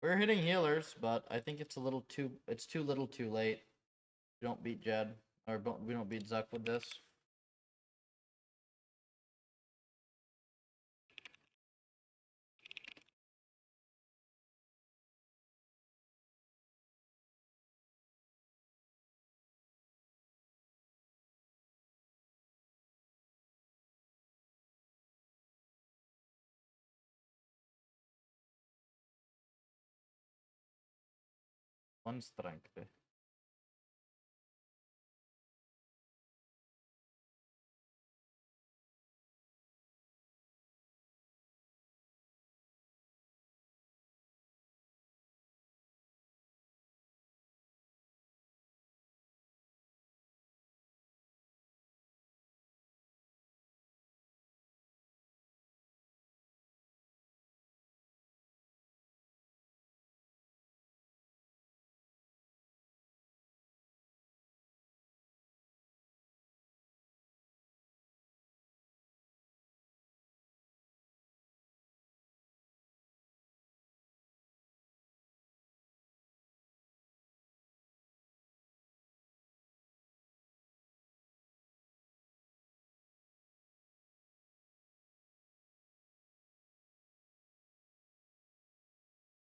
A: We're hitting healers, but I think it's a little too. It's too little, too late. We don't beat Jed, or we don't beat Zuck with this. 1 strength.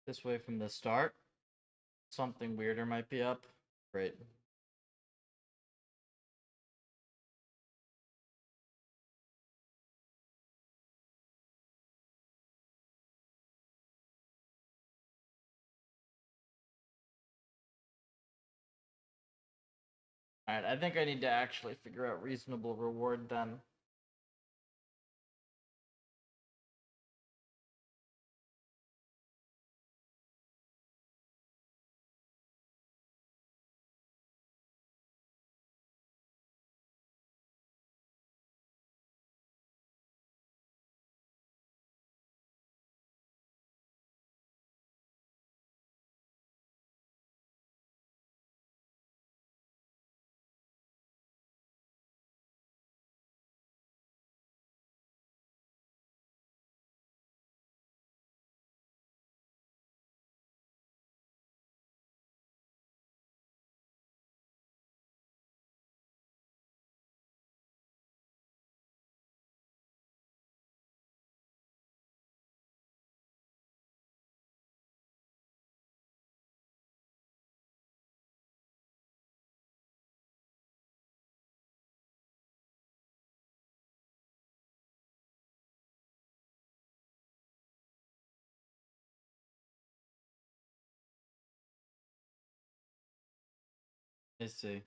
A: This way from the start. Something weirder might be up. Great. Alright, I think I need to actually figure out reasonable reward then. I see.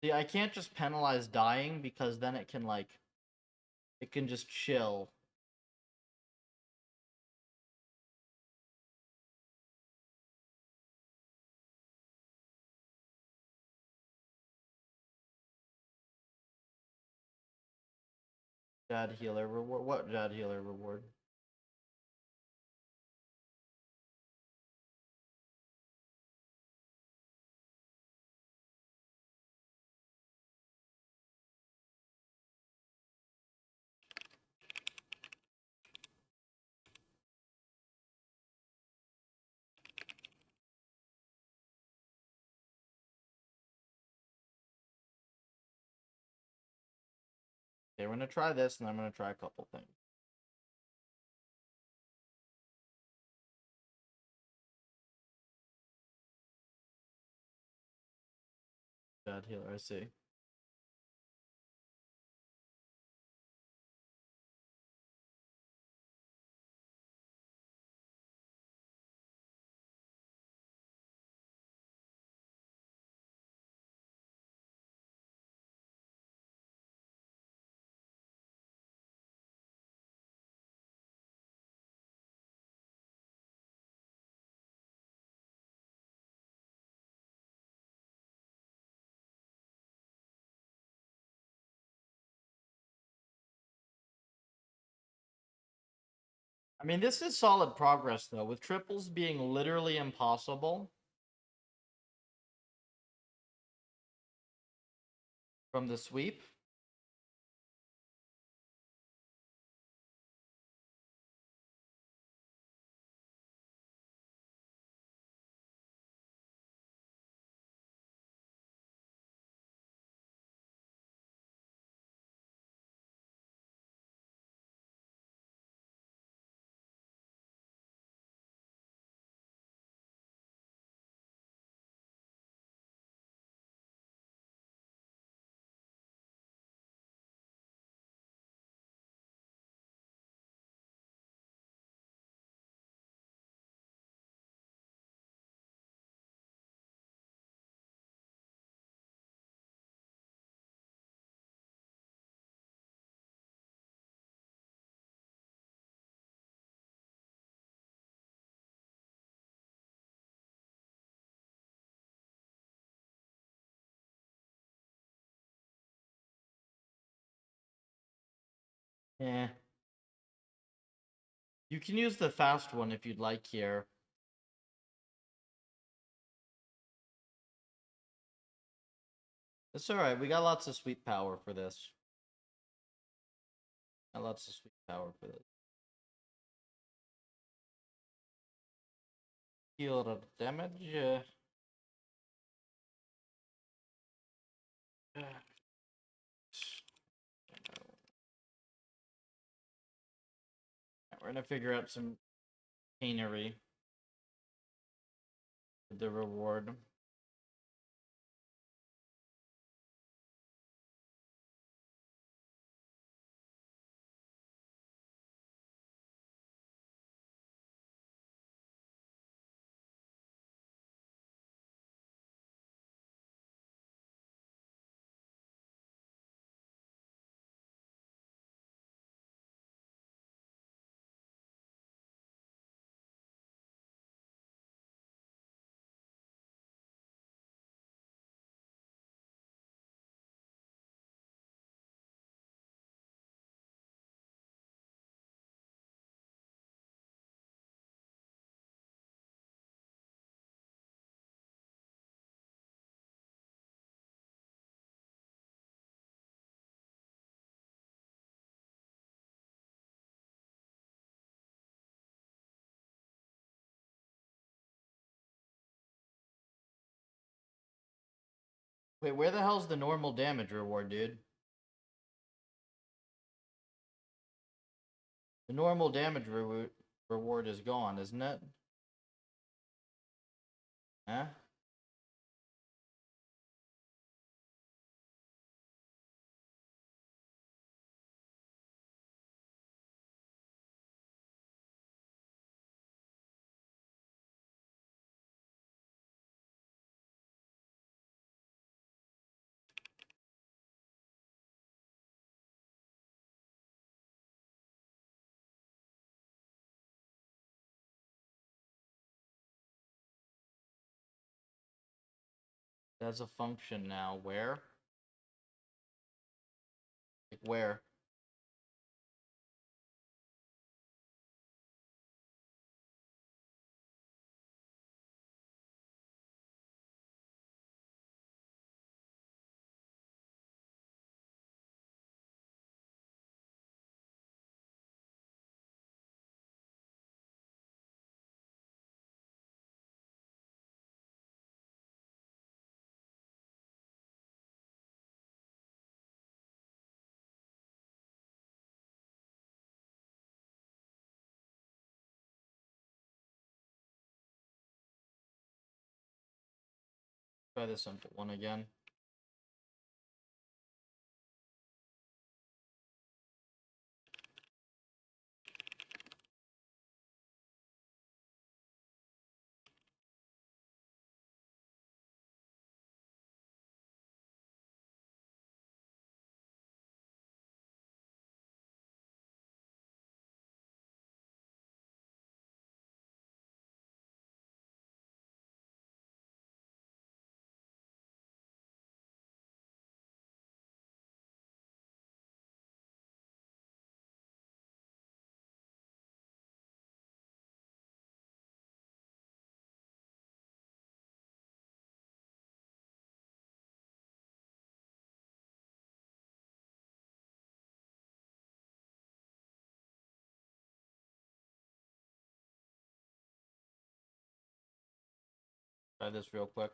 A: See, I can't just penalize dying because then it can, like, it can just chill. Jad healer reward? What Jad healer reward? Okay, we're gonna try this, and I'm gonna try a couple things. Jad healer, I see. I mean, this is solid progress, though, with triples being literally impossible from the sweep. Eh. You can use the fast one if you'd like here. It's alright, we got lots of sweet power for this. Got lots of sweet power for this. Deal a lot of damage. We're gonna figure out some chainery with the reward. Wait, where the hell's the normal damage reward, dude? The normal damage reward is gone, isn't it? Huh? That's a function now. Where? Like where? Try the simple one again. Try this real quick.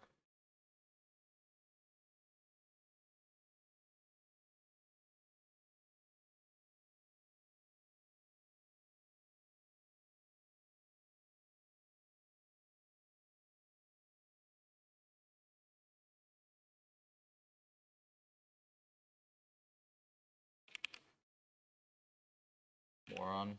A: Moron.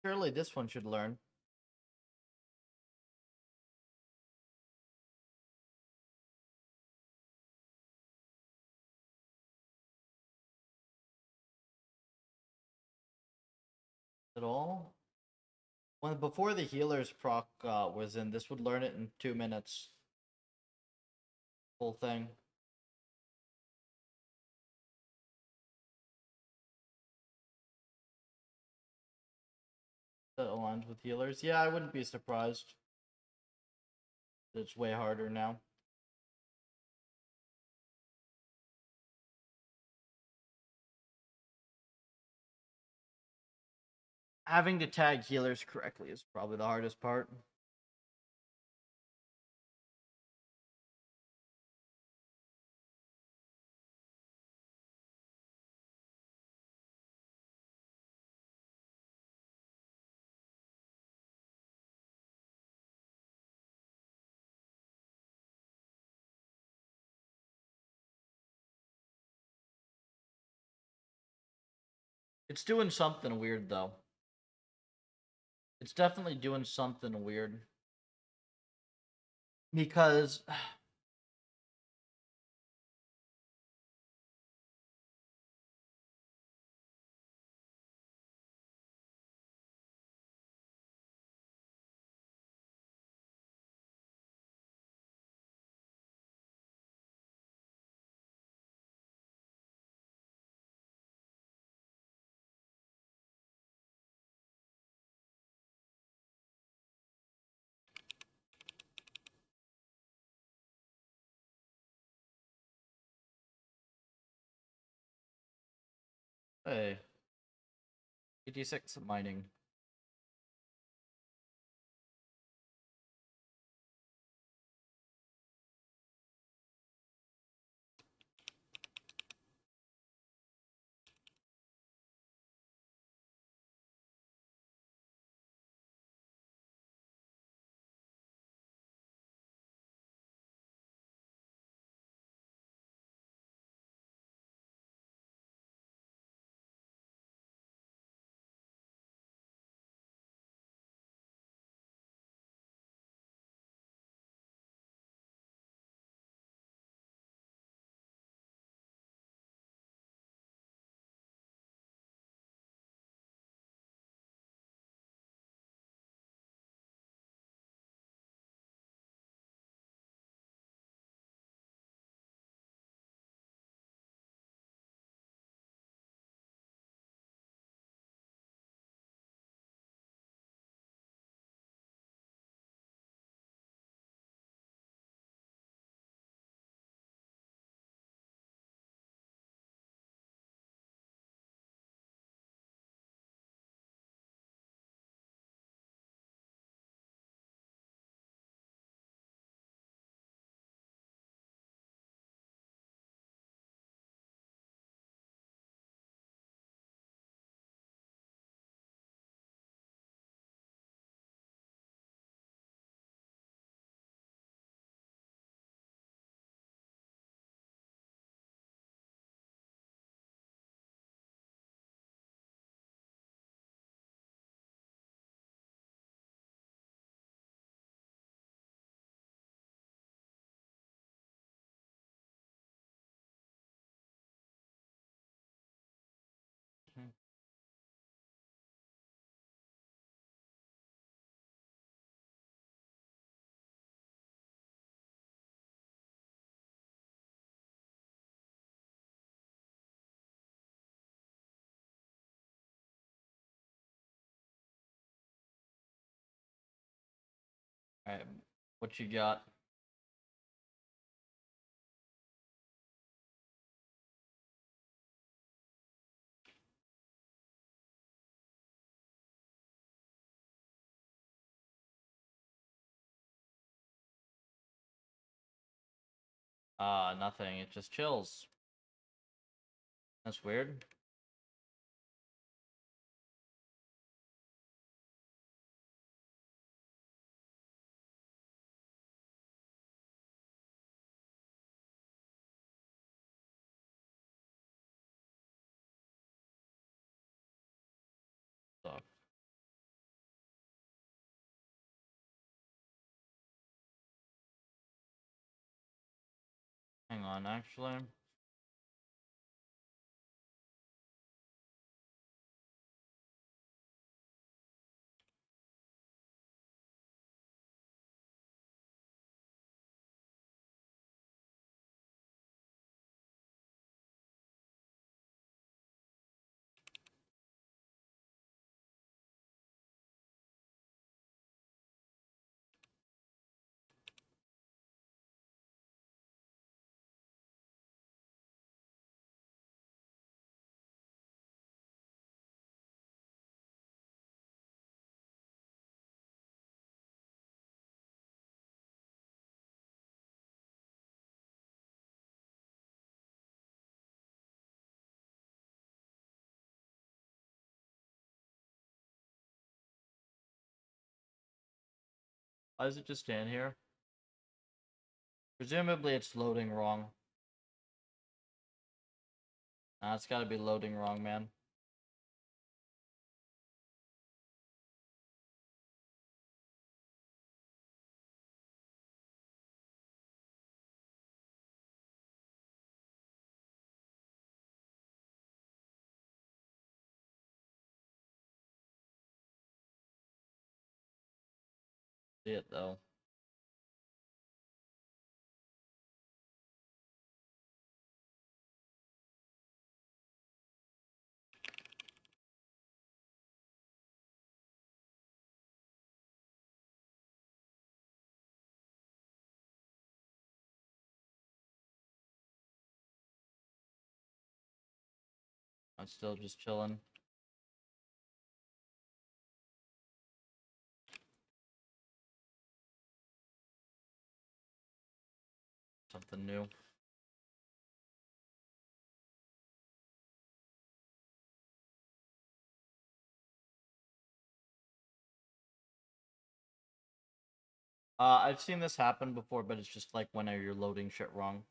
A: Surely this one should learn. At all? When before the healer's proc was in, this would learn it in 2 minutes. Whole thing. That aligns with healers. Yeah, I wouldn't be surprised. It's way harder now. Having to tag healers correctly is probably the hardest part. It's doing something weird, though. It's definitely doing something weird. Because hey, 86 mining. Alright, what you got? Nothing. It just chills. That's weird. So, Hang on, actually. Why does it just stand here? Presumably it's loading wrong. Nah, it's gotta be loading wrong, man. See it though. I'm still just chilling. Something new. I've seen this happen before, but it's just like whenever you're loading shit wrong.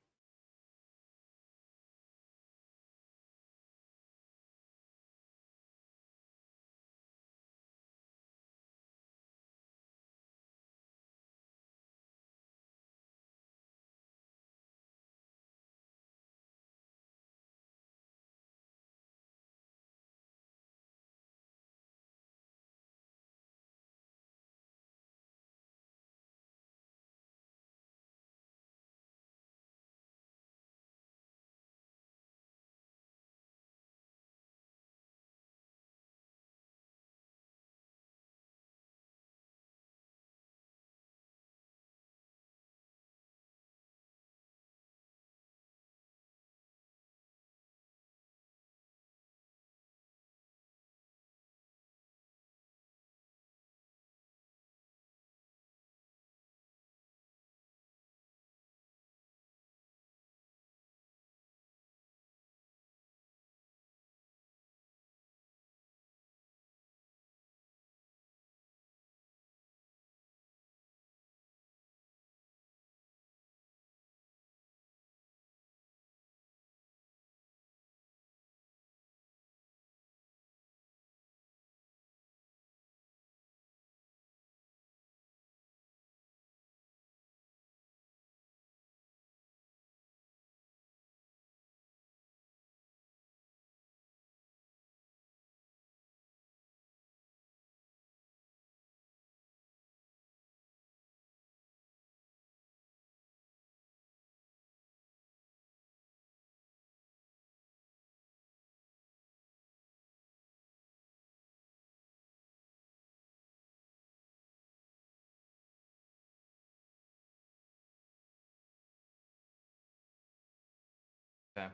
A: Okay.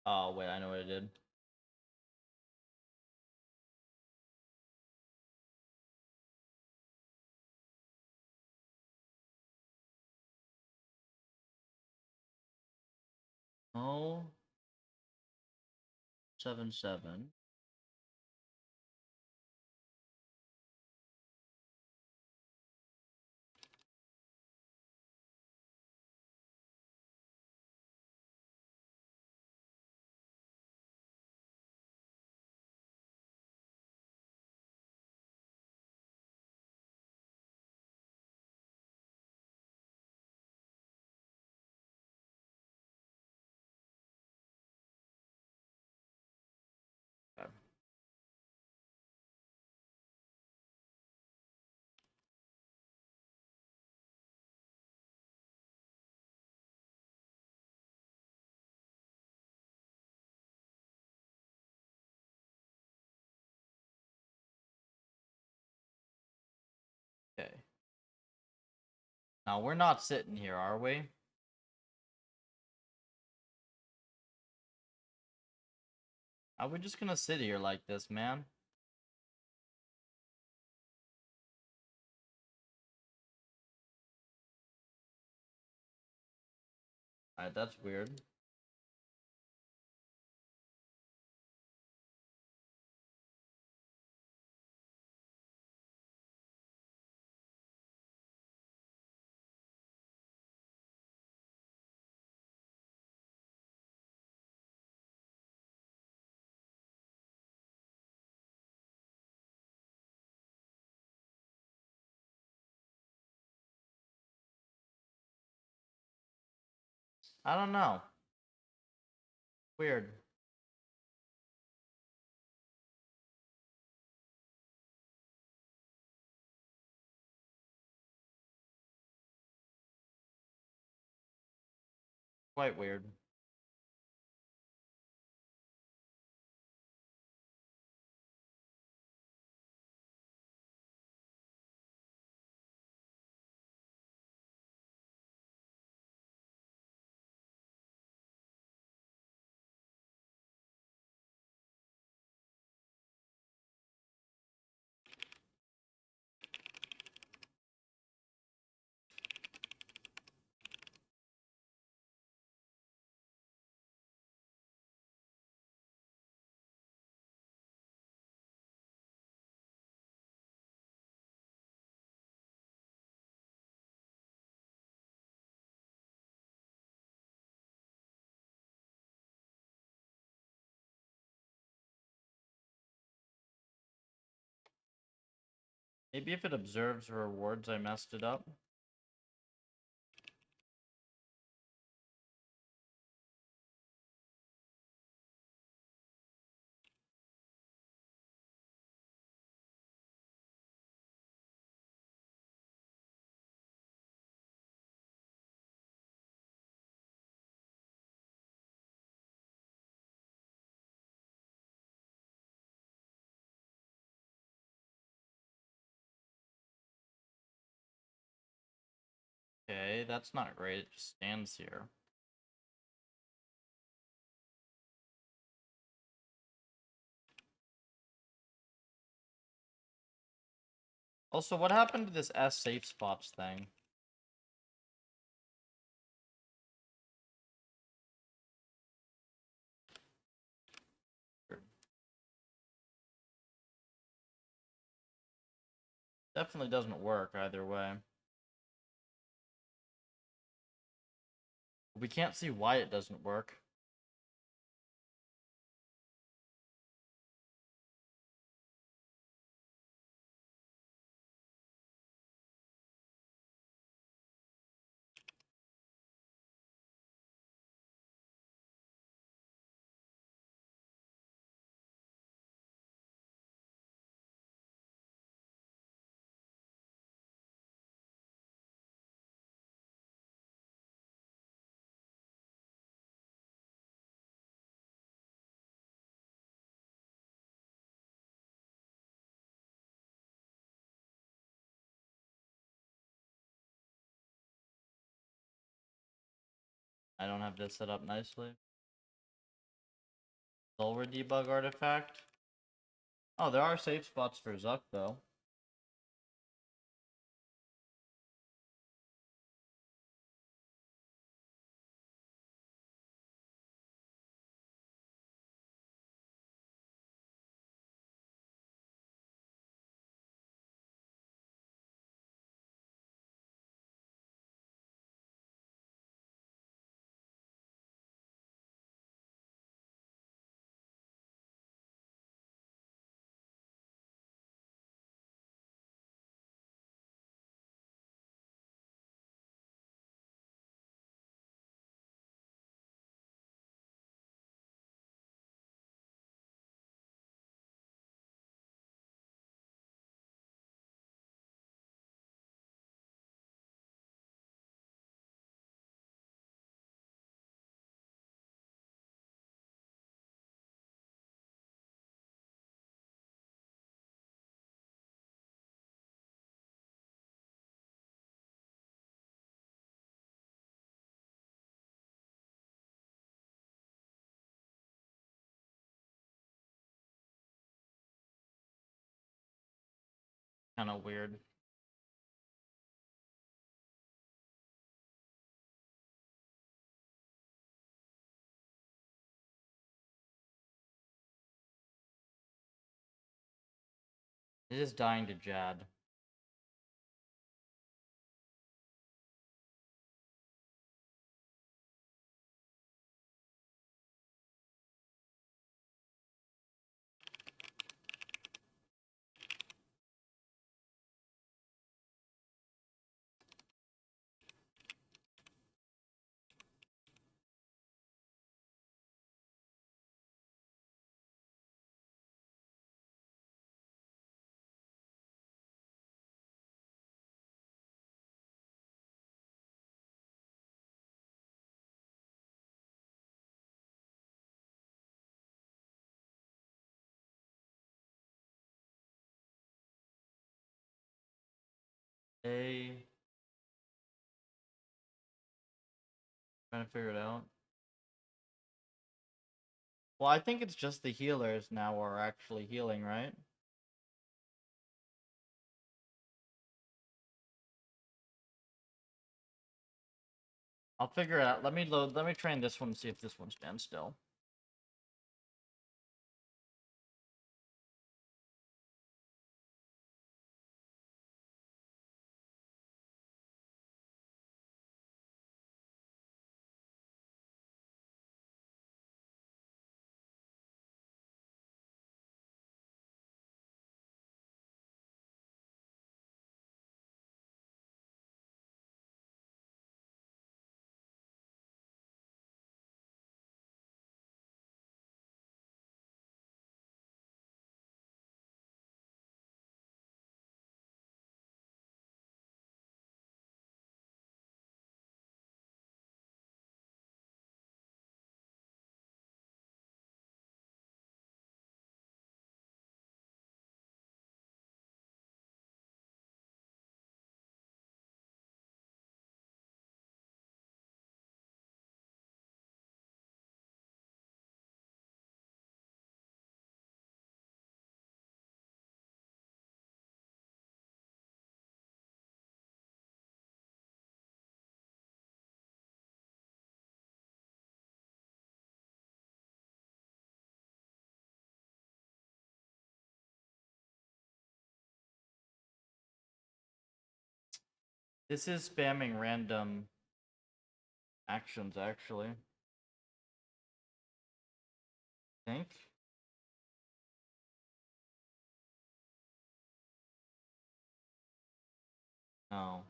A: Oh, wait, I know what I did. Oh, 7-7. Now, we're not sitting here, are we? Are we just gonna sit here like this, man? Alright, that's weird. I don't know. Weird. Quite weird. Maybe if it observes rewards, I messed it up. Okay, that's not great. It just stands here. Also, what happened to this S safe spots thing? Definitely doesn't work either way. We can't see why it doesn't work. I don't have this set up nicely. Lower debug artifact. Oh, there are safe spots for Zuck, though. Kind of weird. It is dying to Jad. Trying to figure it out. Well, I think it's just the healers now are actually healing, right? I'll figure it out. Let me train this one and see if this one stands still. This is spamming random actions, actually. I think. No.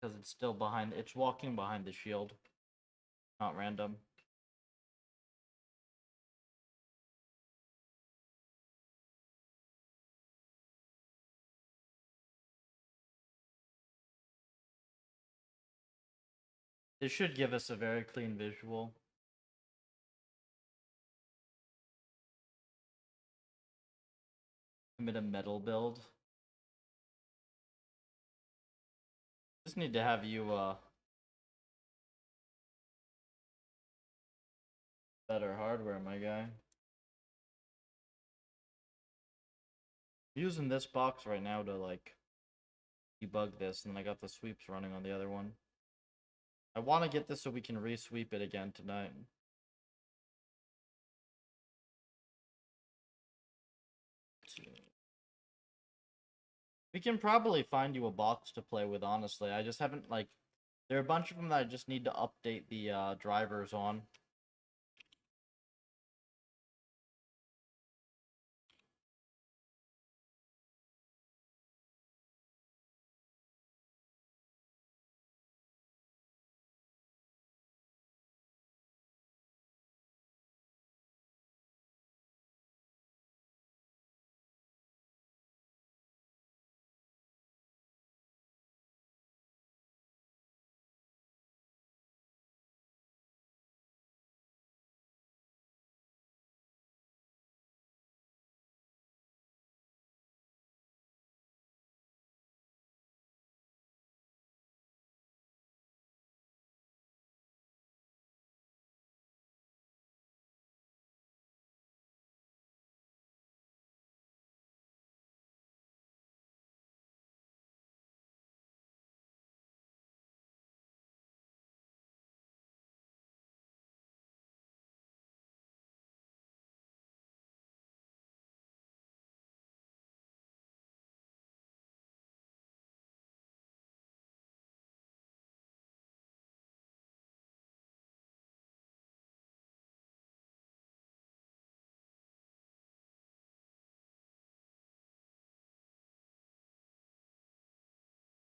A: Because it's still behind. It's walking behind the shield. Not random. This should give us a very clean visual. Commit a metal build. Just need to have you better hardware, my guy. I'm using this box right now to like debug this, and then I got the sweeps running on the other one. I want to get this so we can re-sweep it again tonight. We can probably find you a box to play with, honestly. I just haven't, like... There are a bunch of them that I just need to update the drivers on.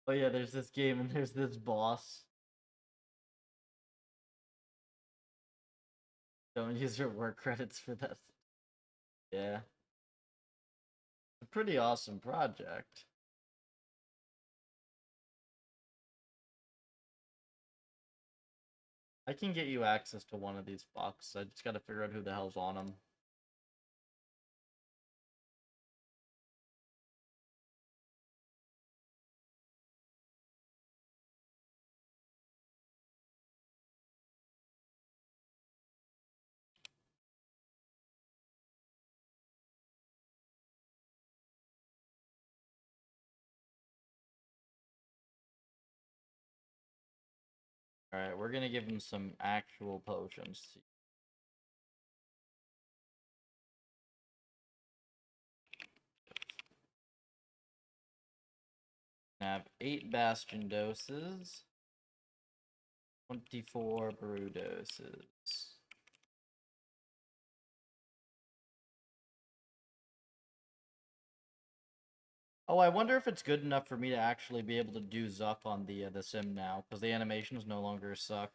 A: Oh yeah, there's this game and there's this boss. Don't use your work credits for this. Yeah. A pretty awesome project. I can get you access to one of these boxes. I just gotta figure out who the hell's on them. Alright, we're gonna give him some actual potions. I have 8 Bastion doses. 24 brew doses. Oh, I wonder if it's good enough for me to actually be able to do Zuck on the sim now, because the animations no longer suck.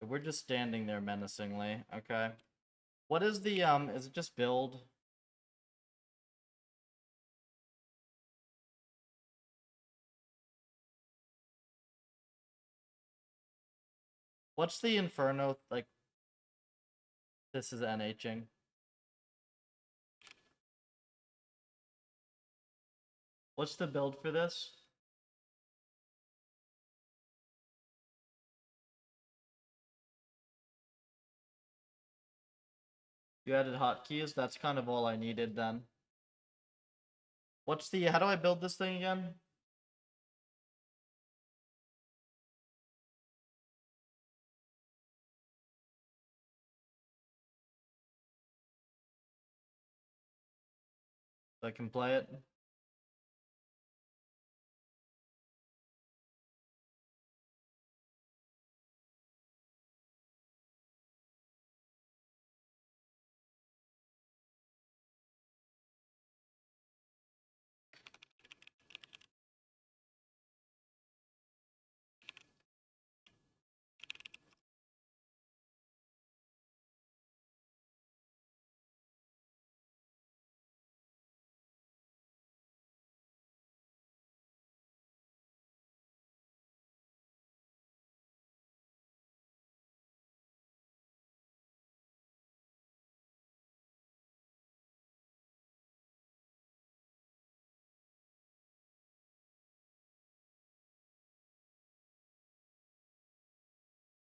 A: We're just standing there menacingly. Okay. What is the is it just build? What's the Inferno like? This is NHing. What's the build for this? You added hotkeys? That's kind of all I needed then. What's the how do I build this thing again? So I can play it.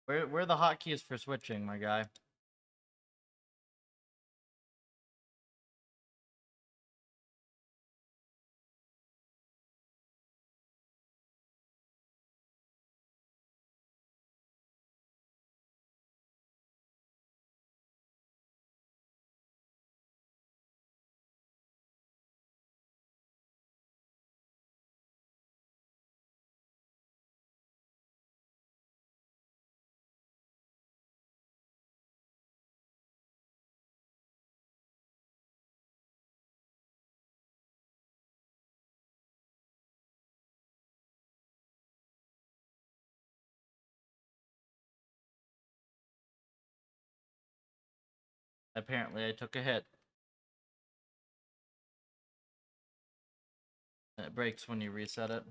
A: Where are the hotkeys for switching, my guy? Apparently I took a hit. It breaks when you reset it.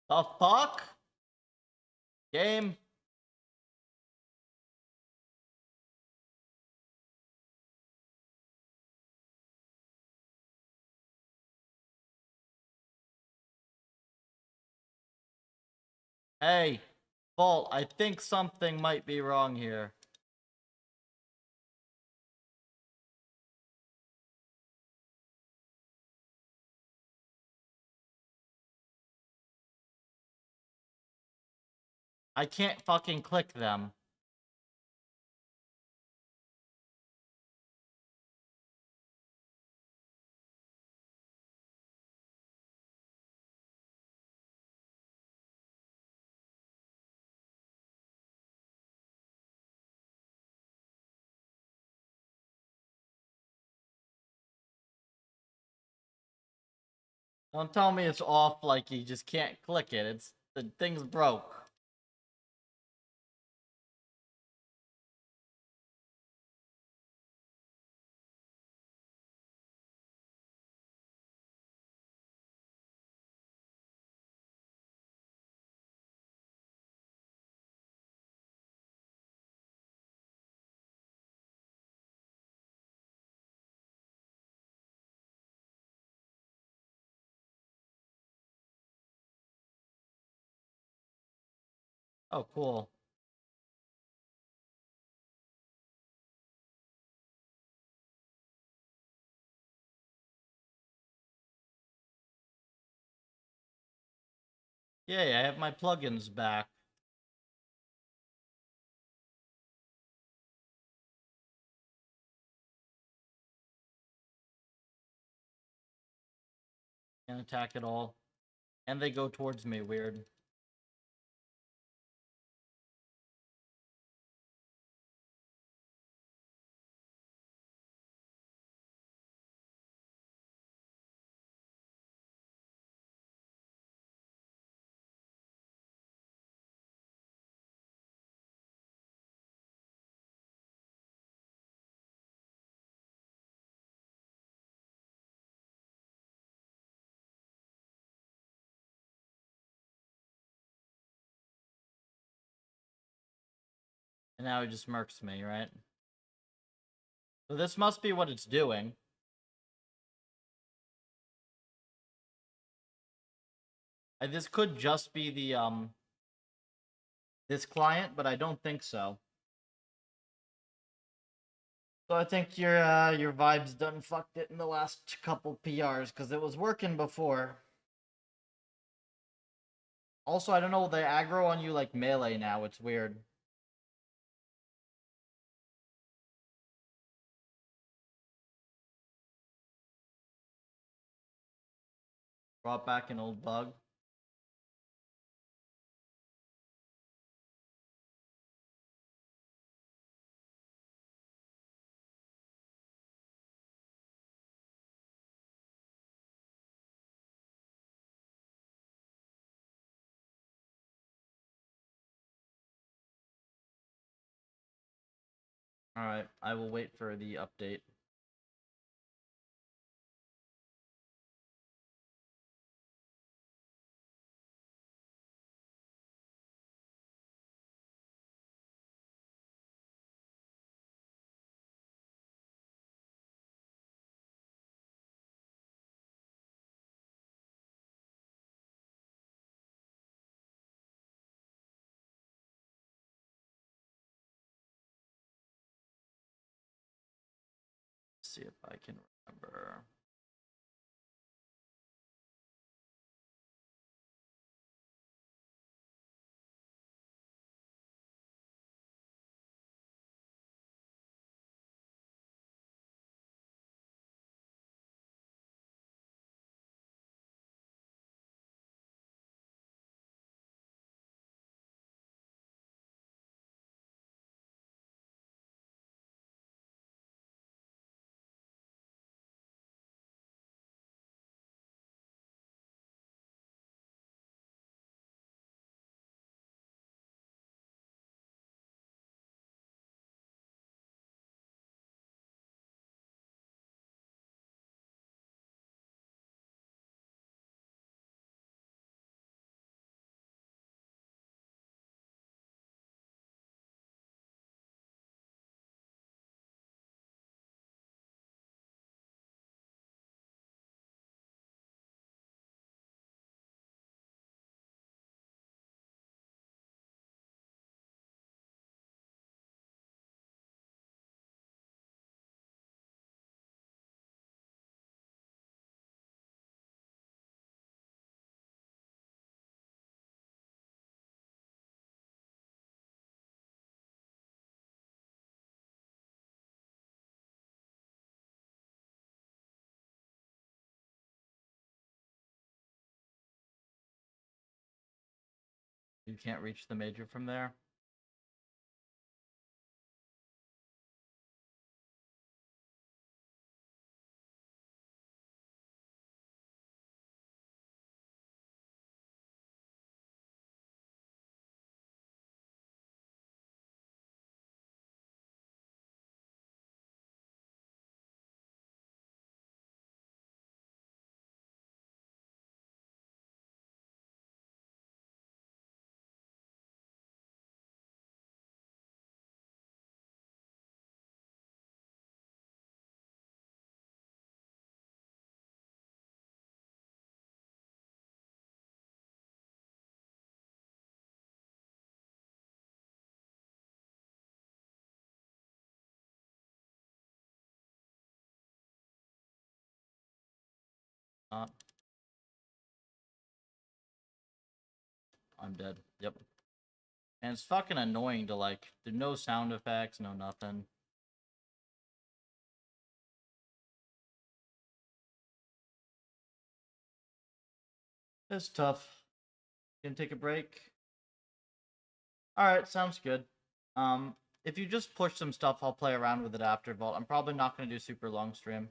A: The fuck? Game? Hey, Vault, I think something might be wrong here. I can't fucking click them. Don't tell me it's off like you just can't click it. It's the thing's broke. Oh, cool. Yay, I have my plugins back. Can't attack at all. And they go towards me, weird. And now it just murks me, right? So this must be what it's doing. This could just be the, this client, but I don't think so. So I think your vibes done fucked it in the last couple PRs, because it was working before. Also, I don't know, they aggro on you like melee now, it's weird. Brought back an old bug. Alright, I will wait for the update. See if I can remember. You can't reach the major from there. Uh, I'm dead. Yep. And it's fucking annoying to like, there's no sound effects, no nothing. It's tough. Gonna take a break. Alright, sounds good. If you just push some stuff, I'll play around with it after Vault. I'm probably not gonna do super long stream.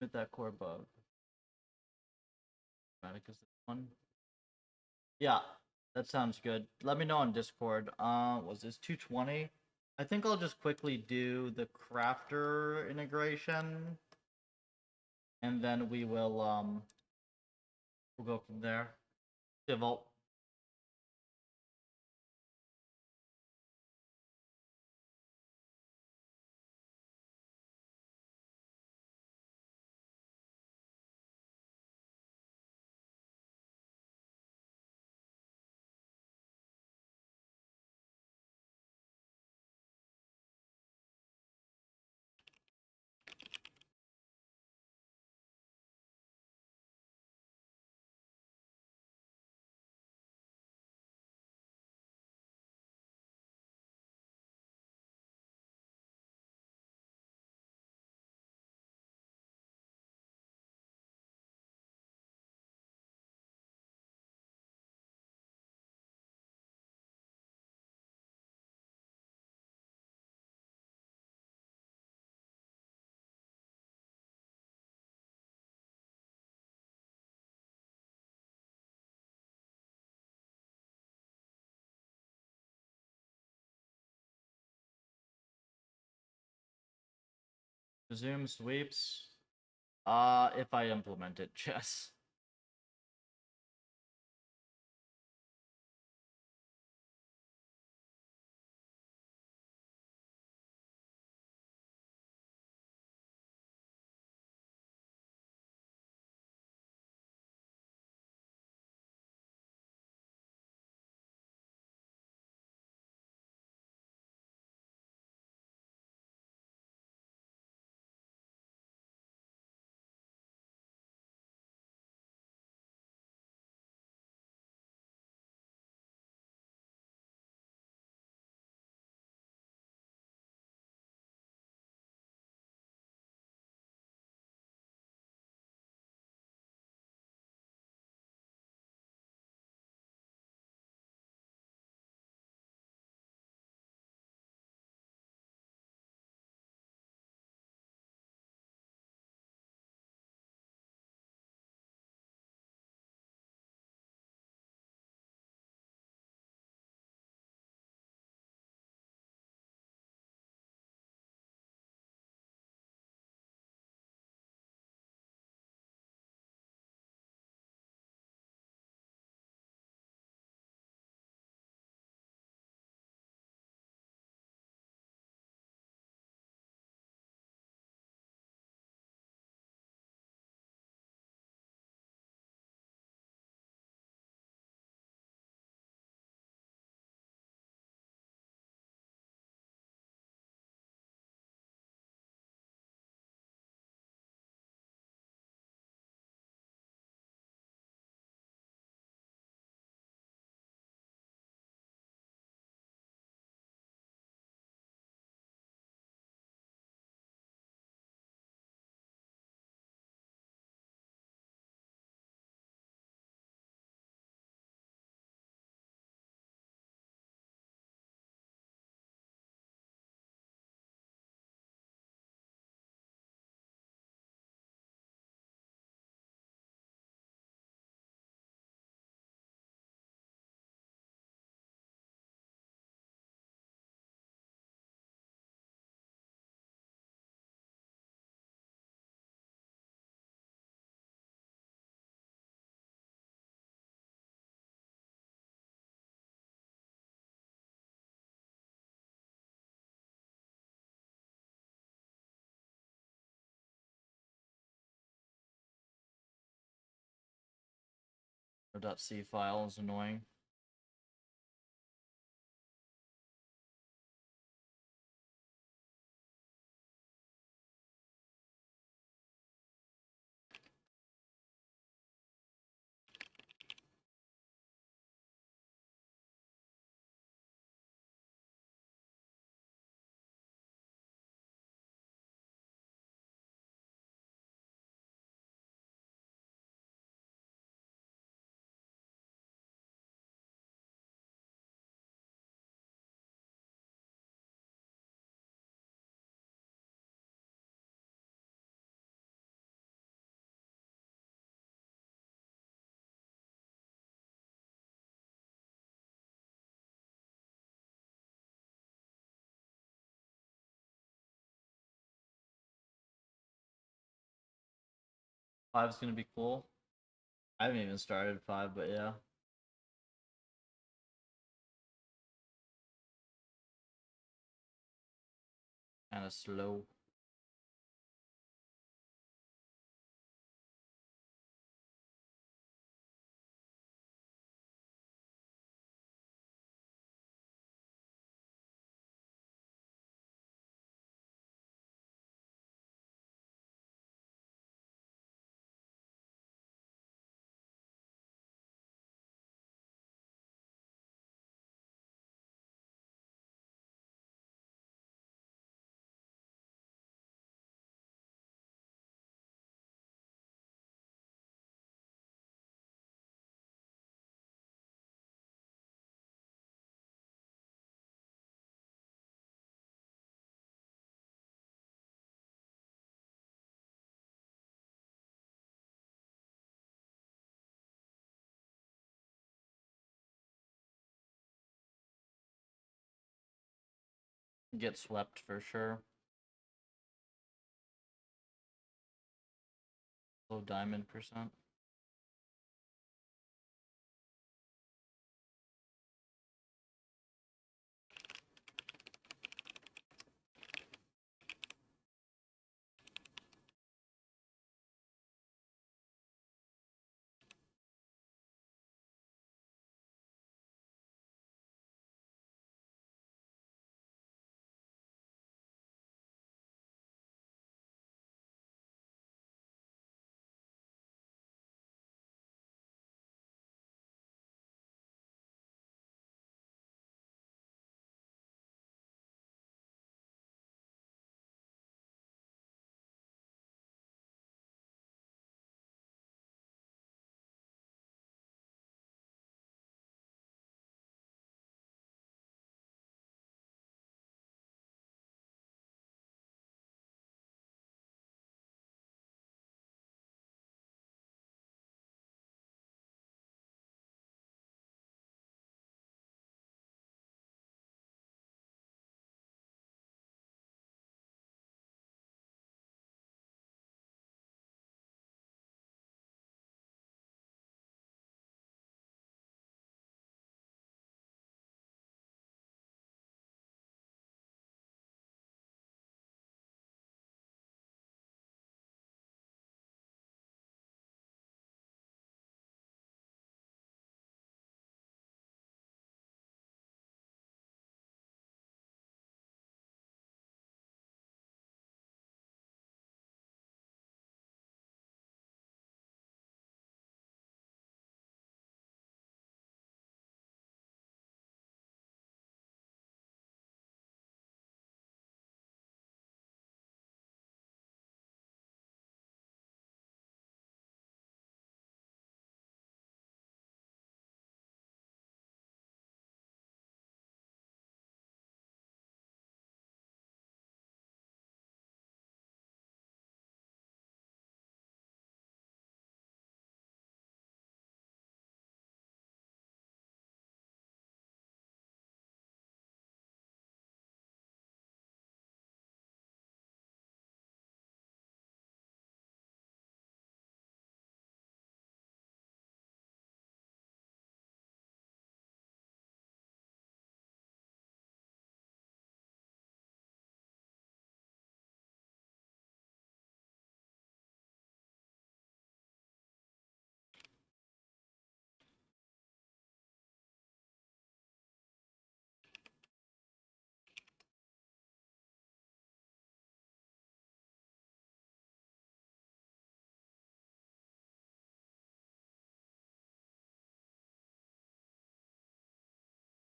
A: With that core bug. Dramatic is this one. Yeah, that sounds good. Let me know on Discord. Was this 220? I think I'll just quickly do the crafter integration. And then we'll go from there. Yeah, Vault. Resume sweeps. If I implement it, yes. The .c file is annoying. Five's gonna be cool. I haven't even started 5, but yeah. Kind of slow. Get swept for sure. Low diamond percent.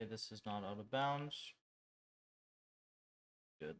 A: Okay, this is not out of bounds. Good.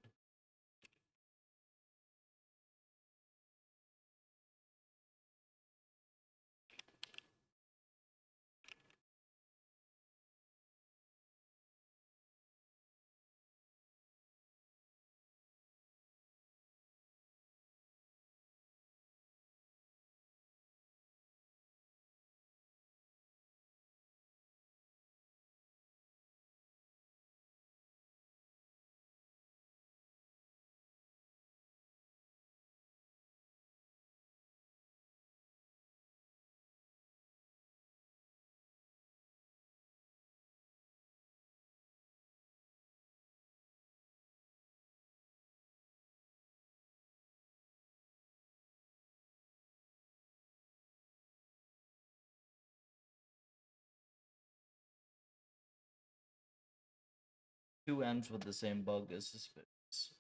A: Two ends with the same bug is suspicious.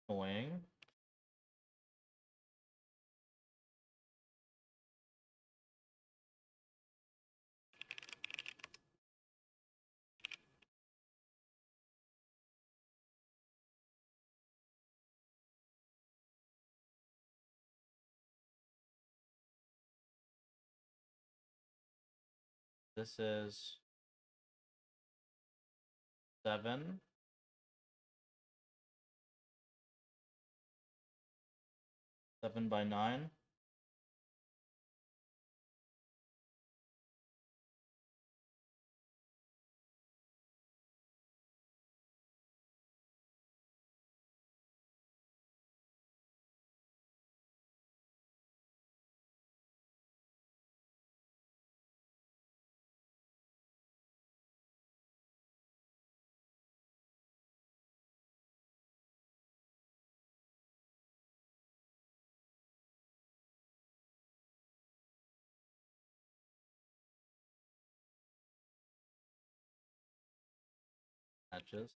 A: Annoying. This is 7. 7 by 9. Matches.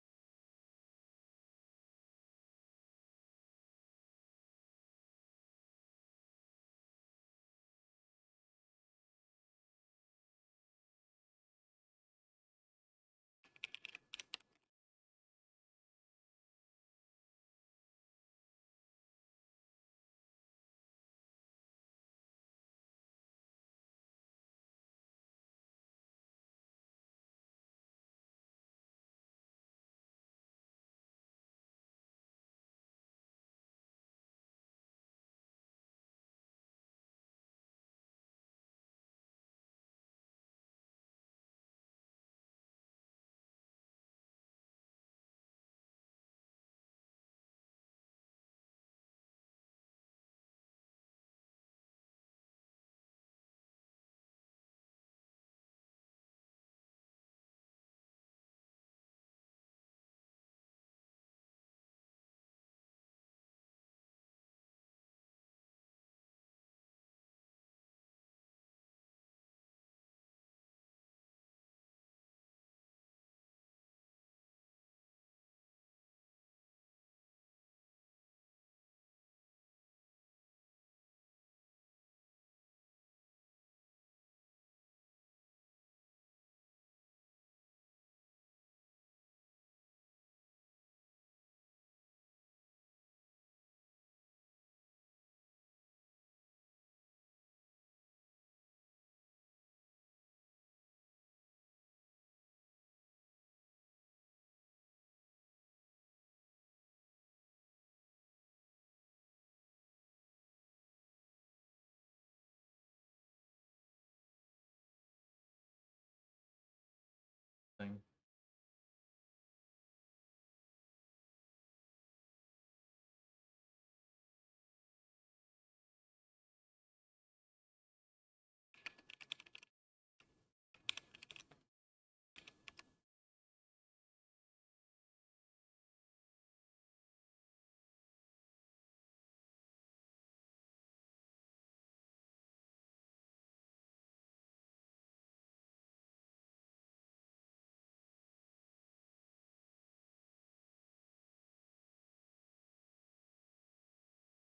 A: Thing.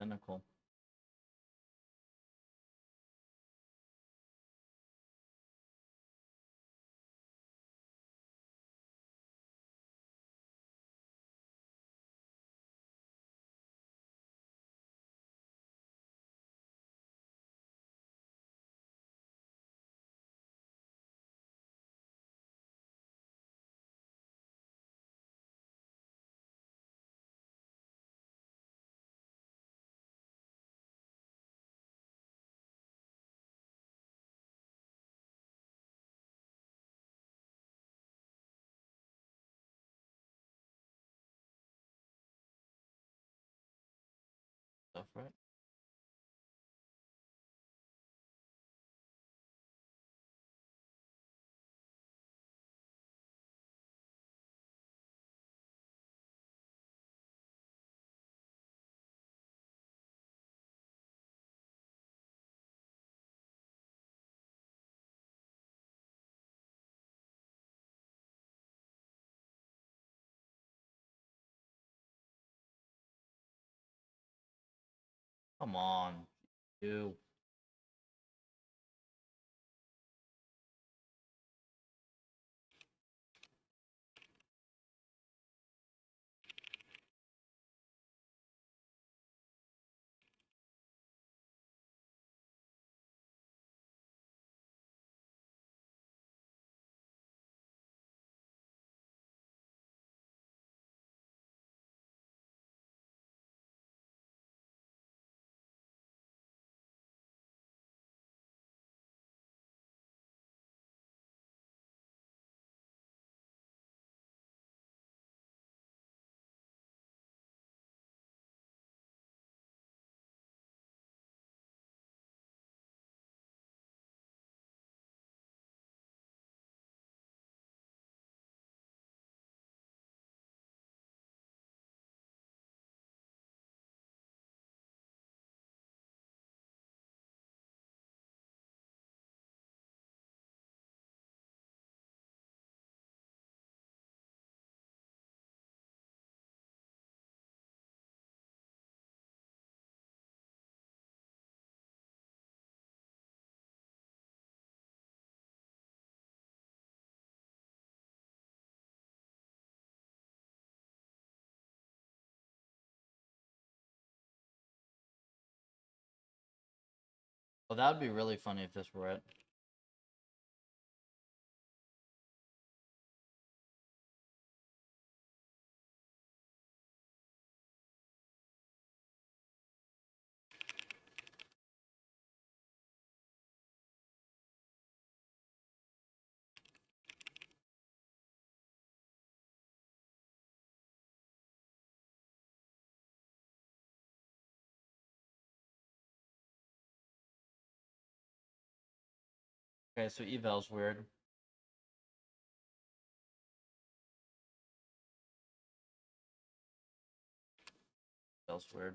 A: Identical. Stuff, right? Come on, you. Well, that would be really funny if this were it. Okay, so eval's weird. Eval's weird.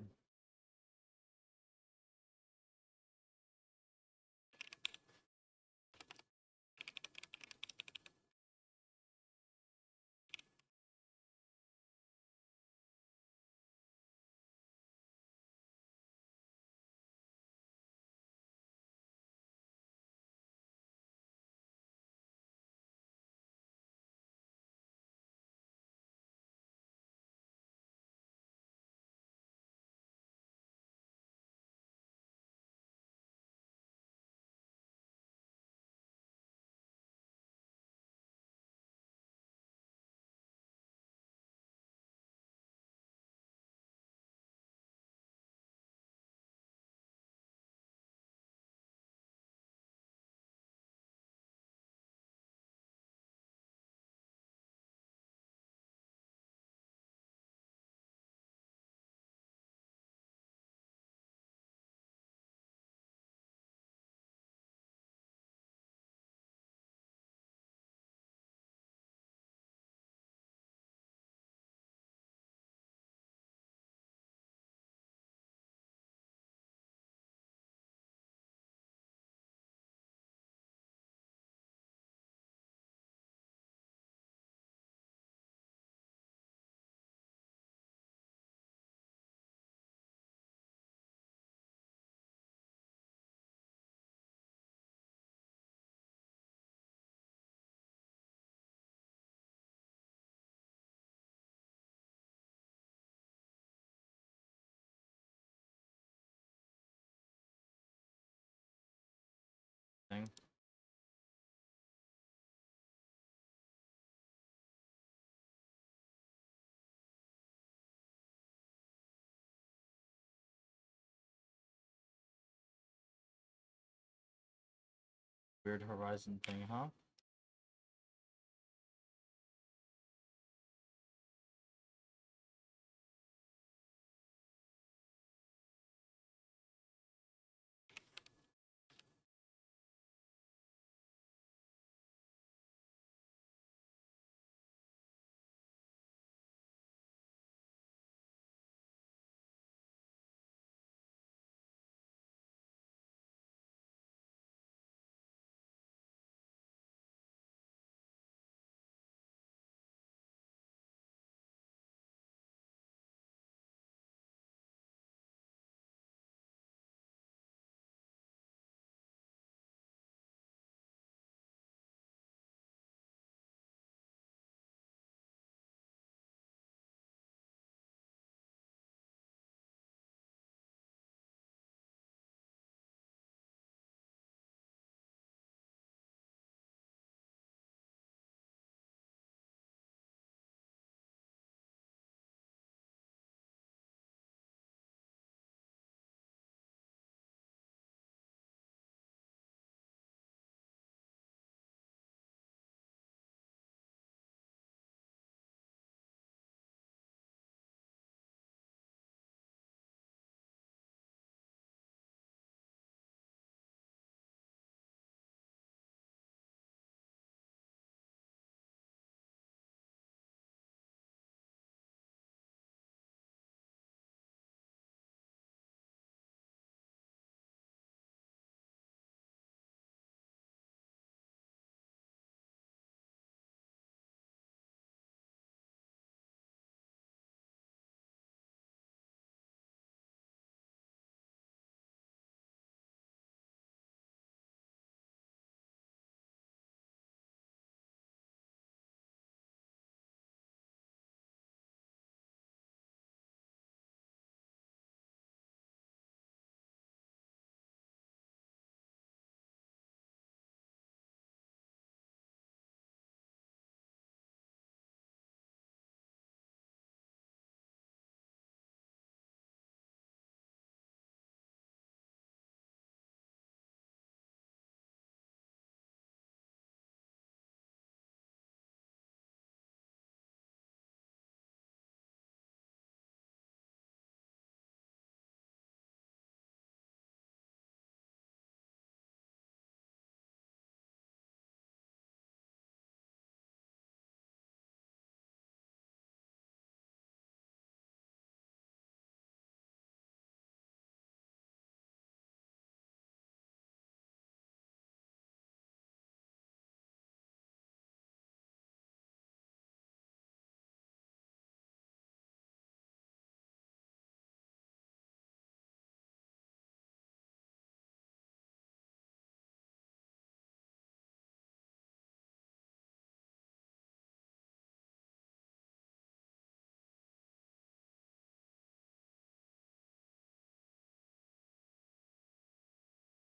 A: Thing. Weird horizon thing, huh?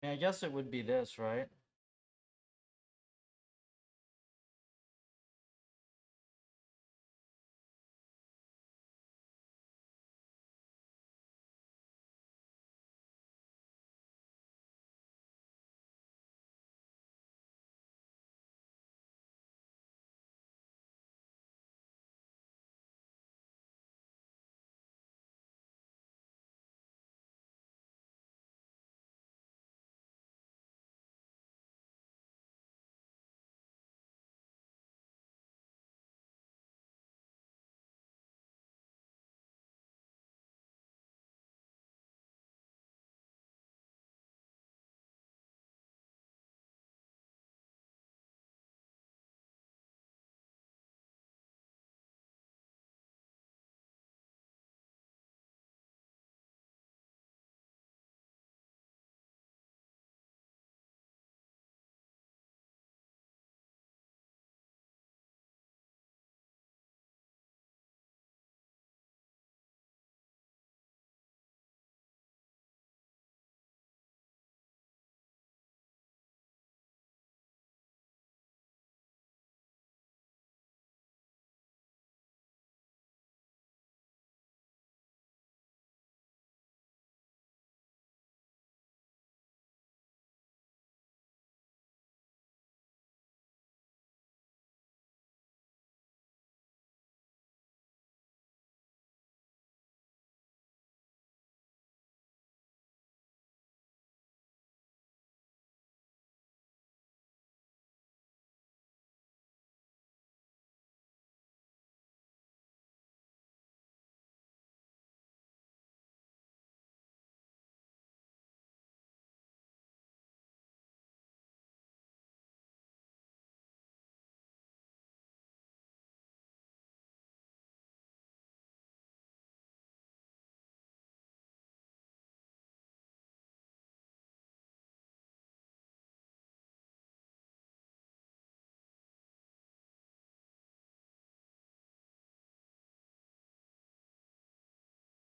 A: I guess it would be this, right?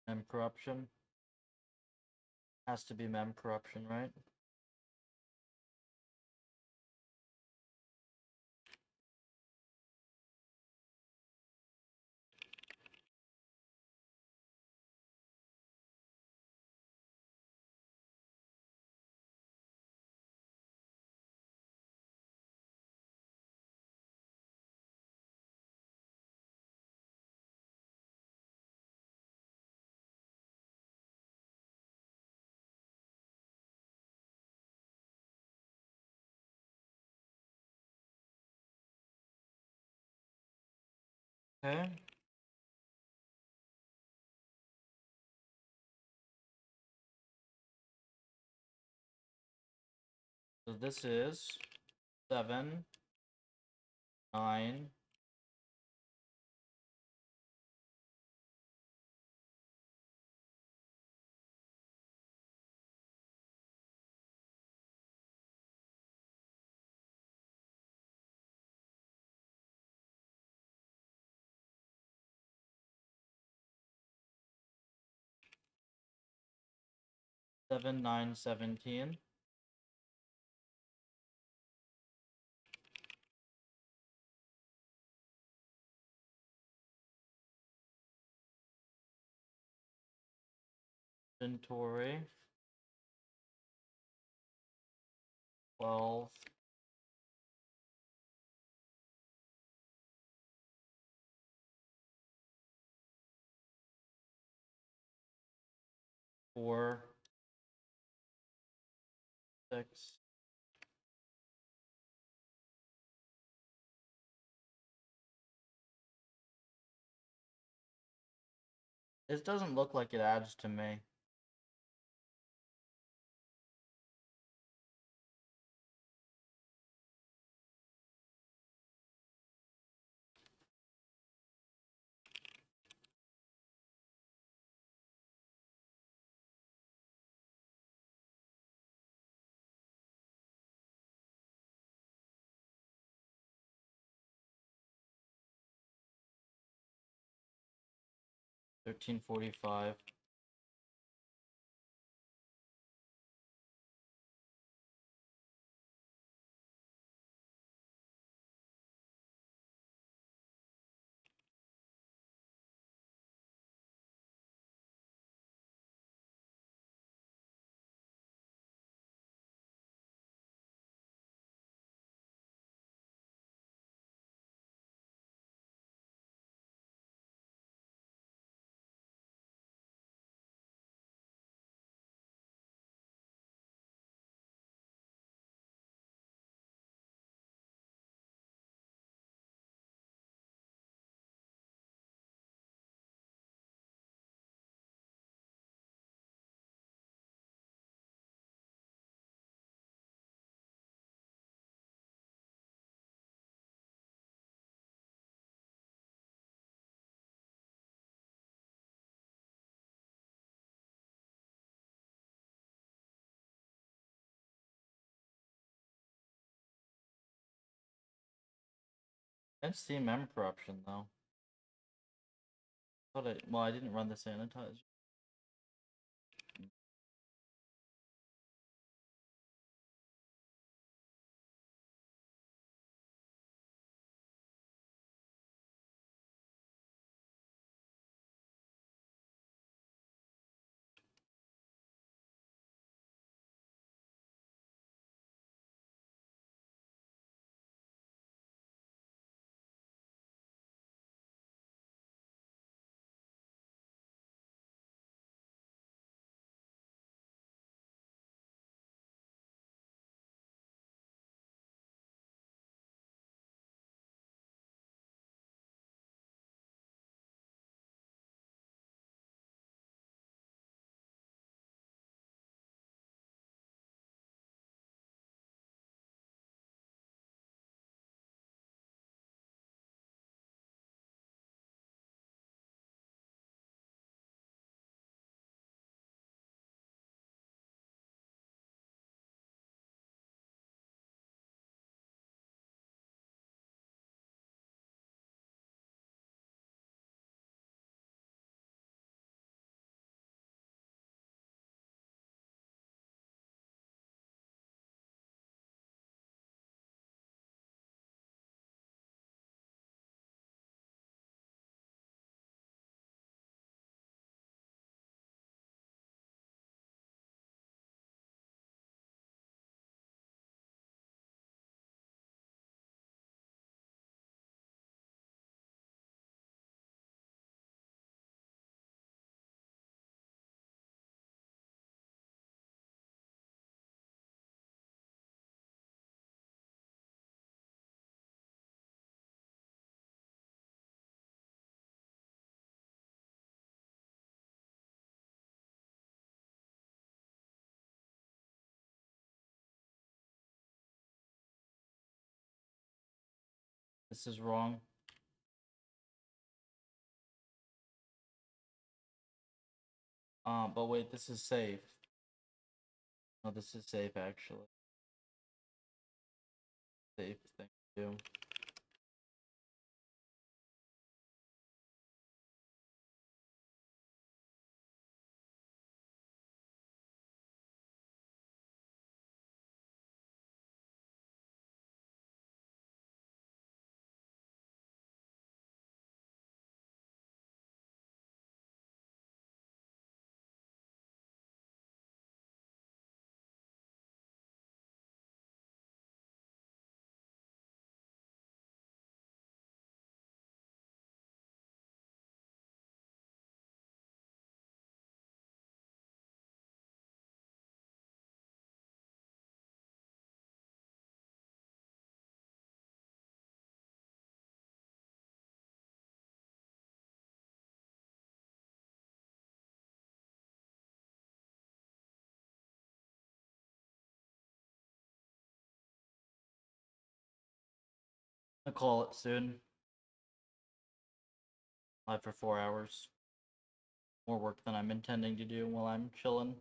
A: Mem corruption. Has to be mem corruption, right? Okay. So this is 7, 9, 7, 9, 17. Inventory. 12. 4, 6. It doesn't look like it adds to me. $13.45. Didn't see mem corruption though. Well, I didn't run the sanitizer. This is wrong. But wait, this is safe. No, this is safe actually. Safe thing to do. I'll call it soon. Live for 4 hours. More work than I'm intending to do while I'm chilling.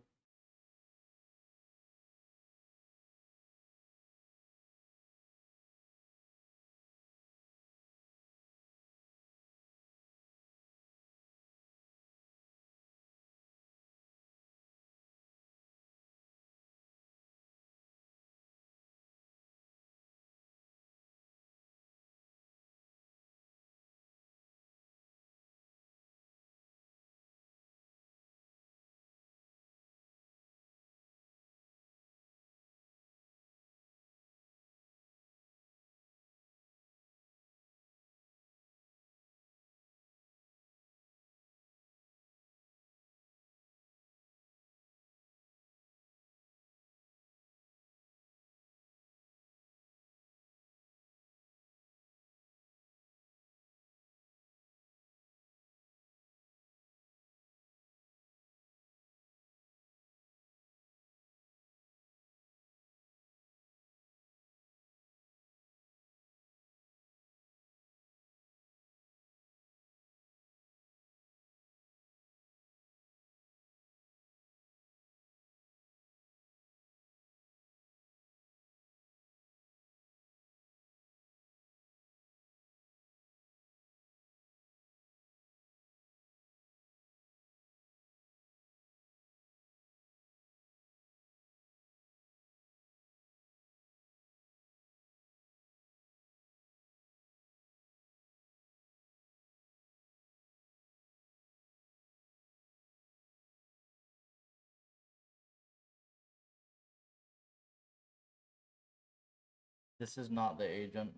A: This is not the agent.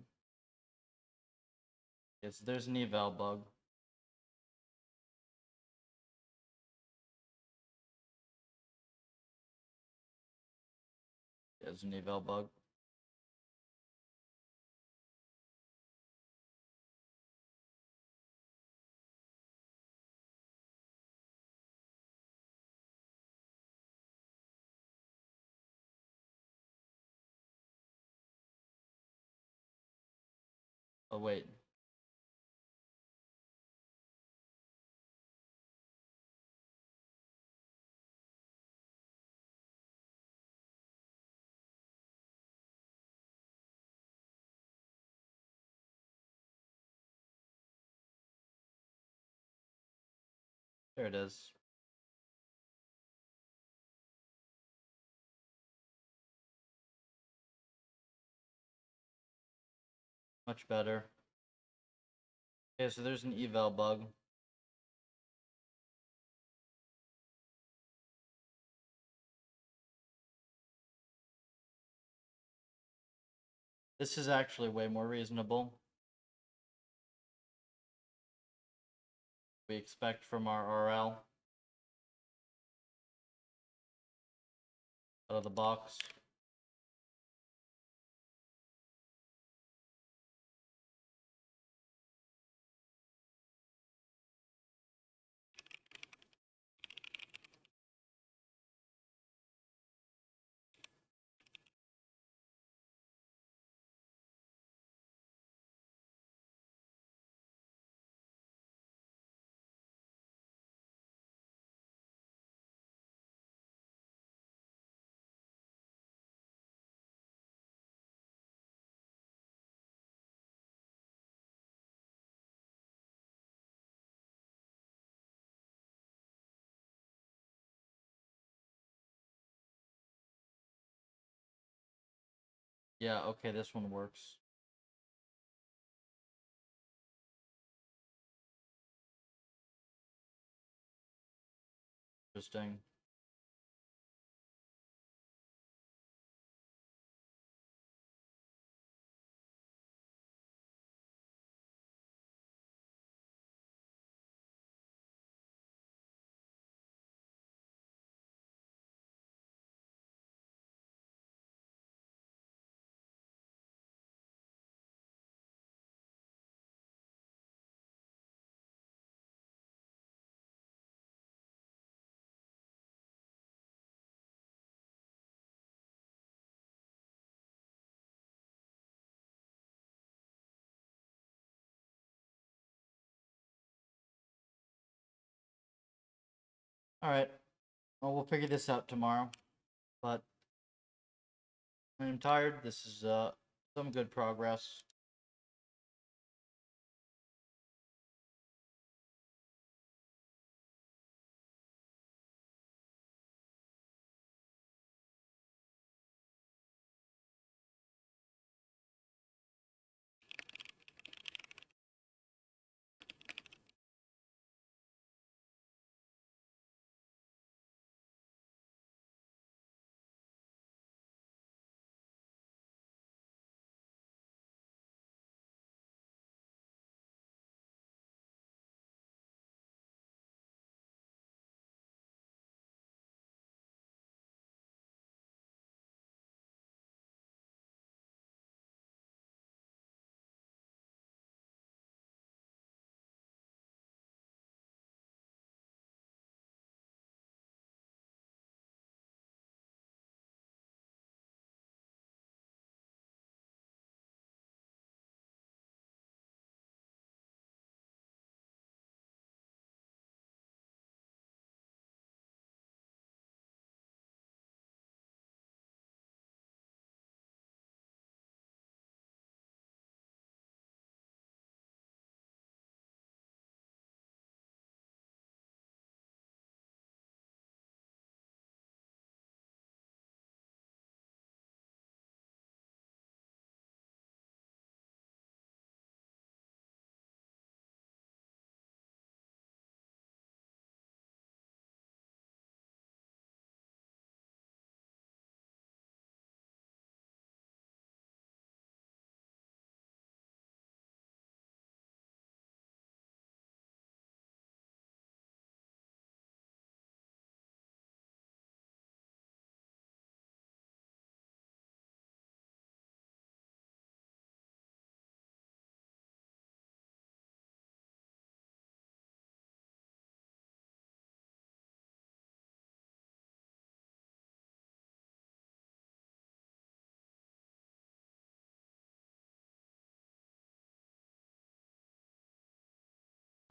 A: Yes, there's an eval bug. There's an eval bug. Oh, wait. There it is. Much better. Okay, so there's an eval bug. This is actually way more reasonable. We expect from our RL. Out of the box. Yeah, okay, this one works. Interesting. Alright. Well, we'll figure this out tomorrow. But I'm tired. This is some good progress.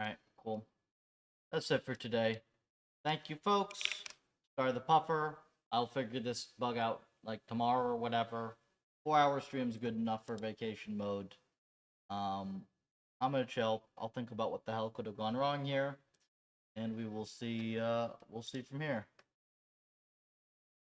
A: Alright, cool. That's it for today. Thank you, folks. Sorry the puffer. I'll figure this bug out like tomorrow or whatever. 4-hour stream's good enough for vacation mode. I'm gonna chill. I'll think about what the hell could have gone wrong here, and we'll see from here.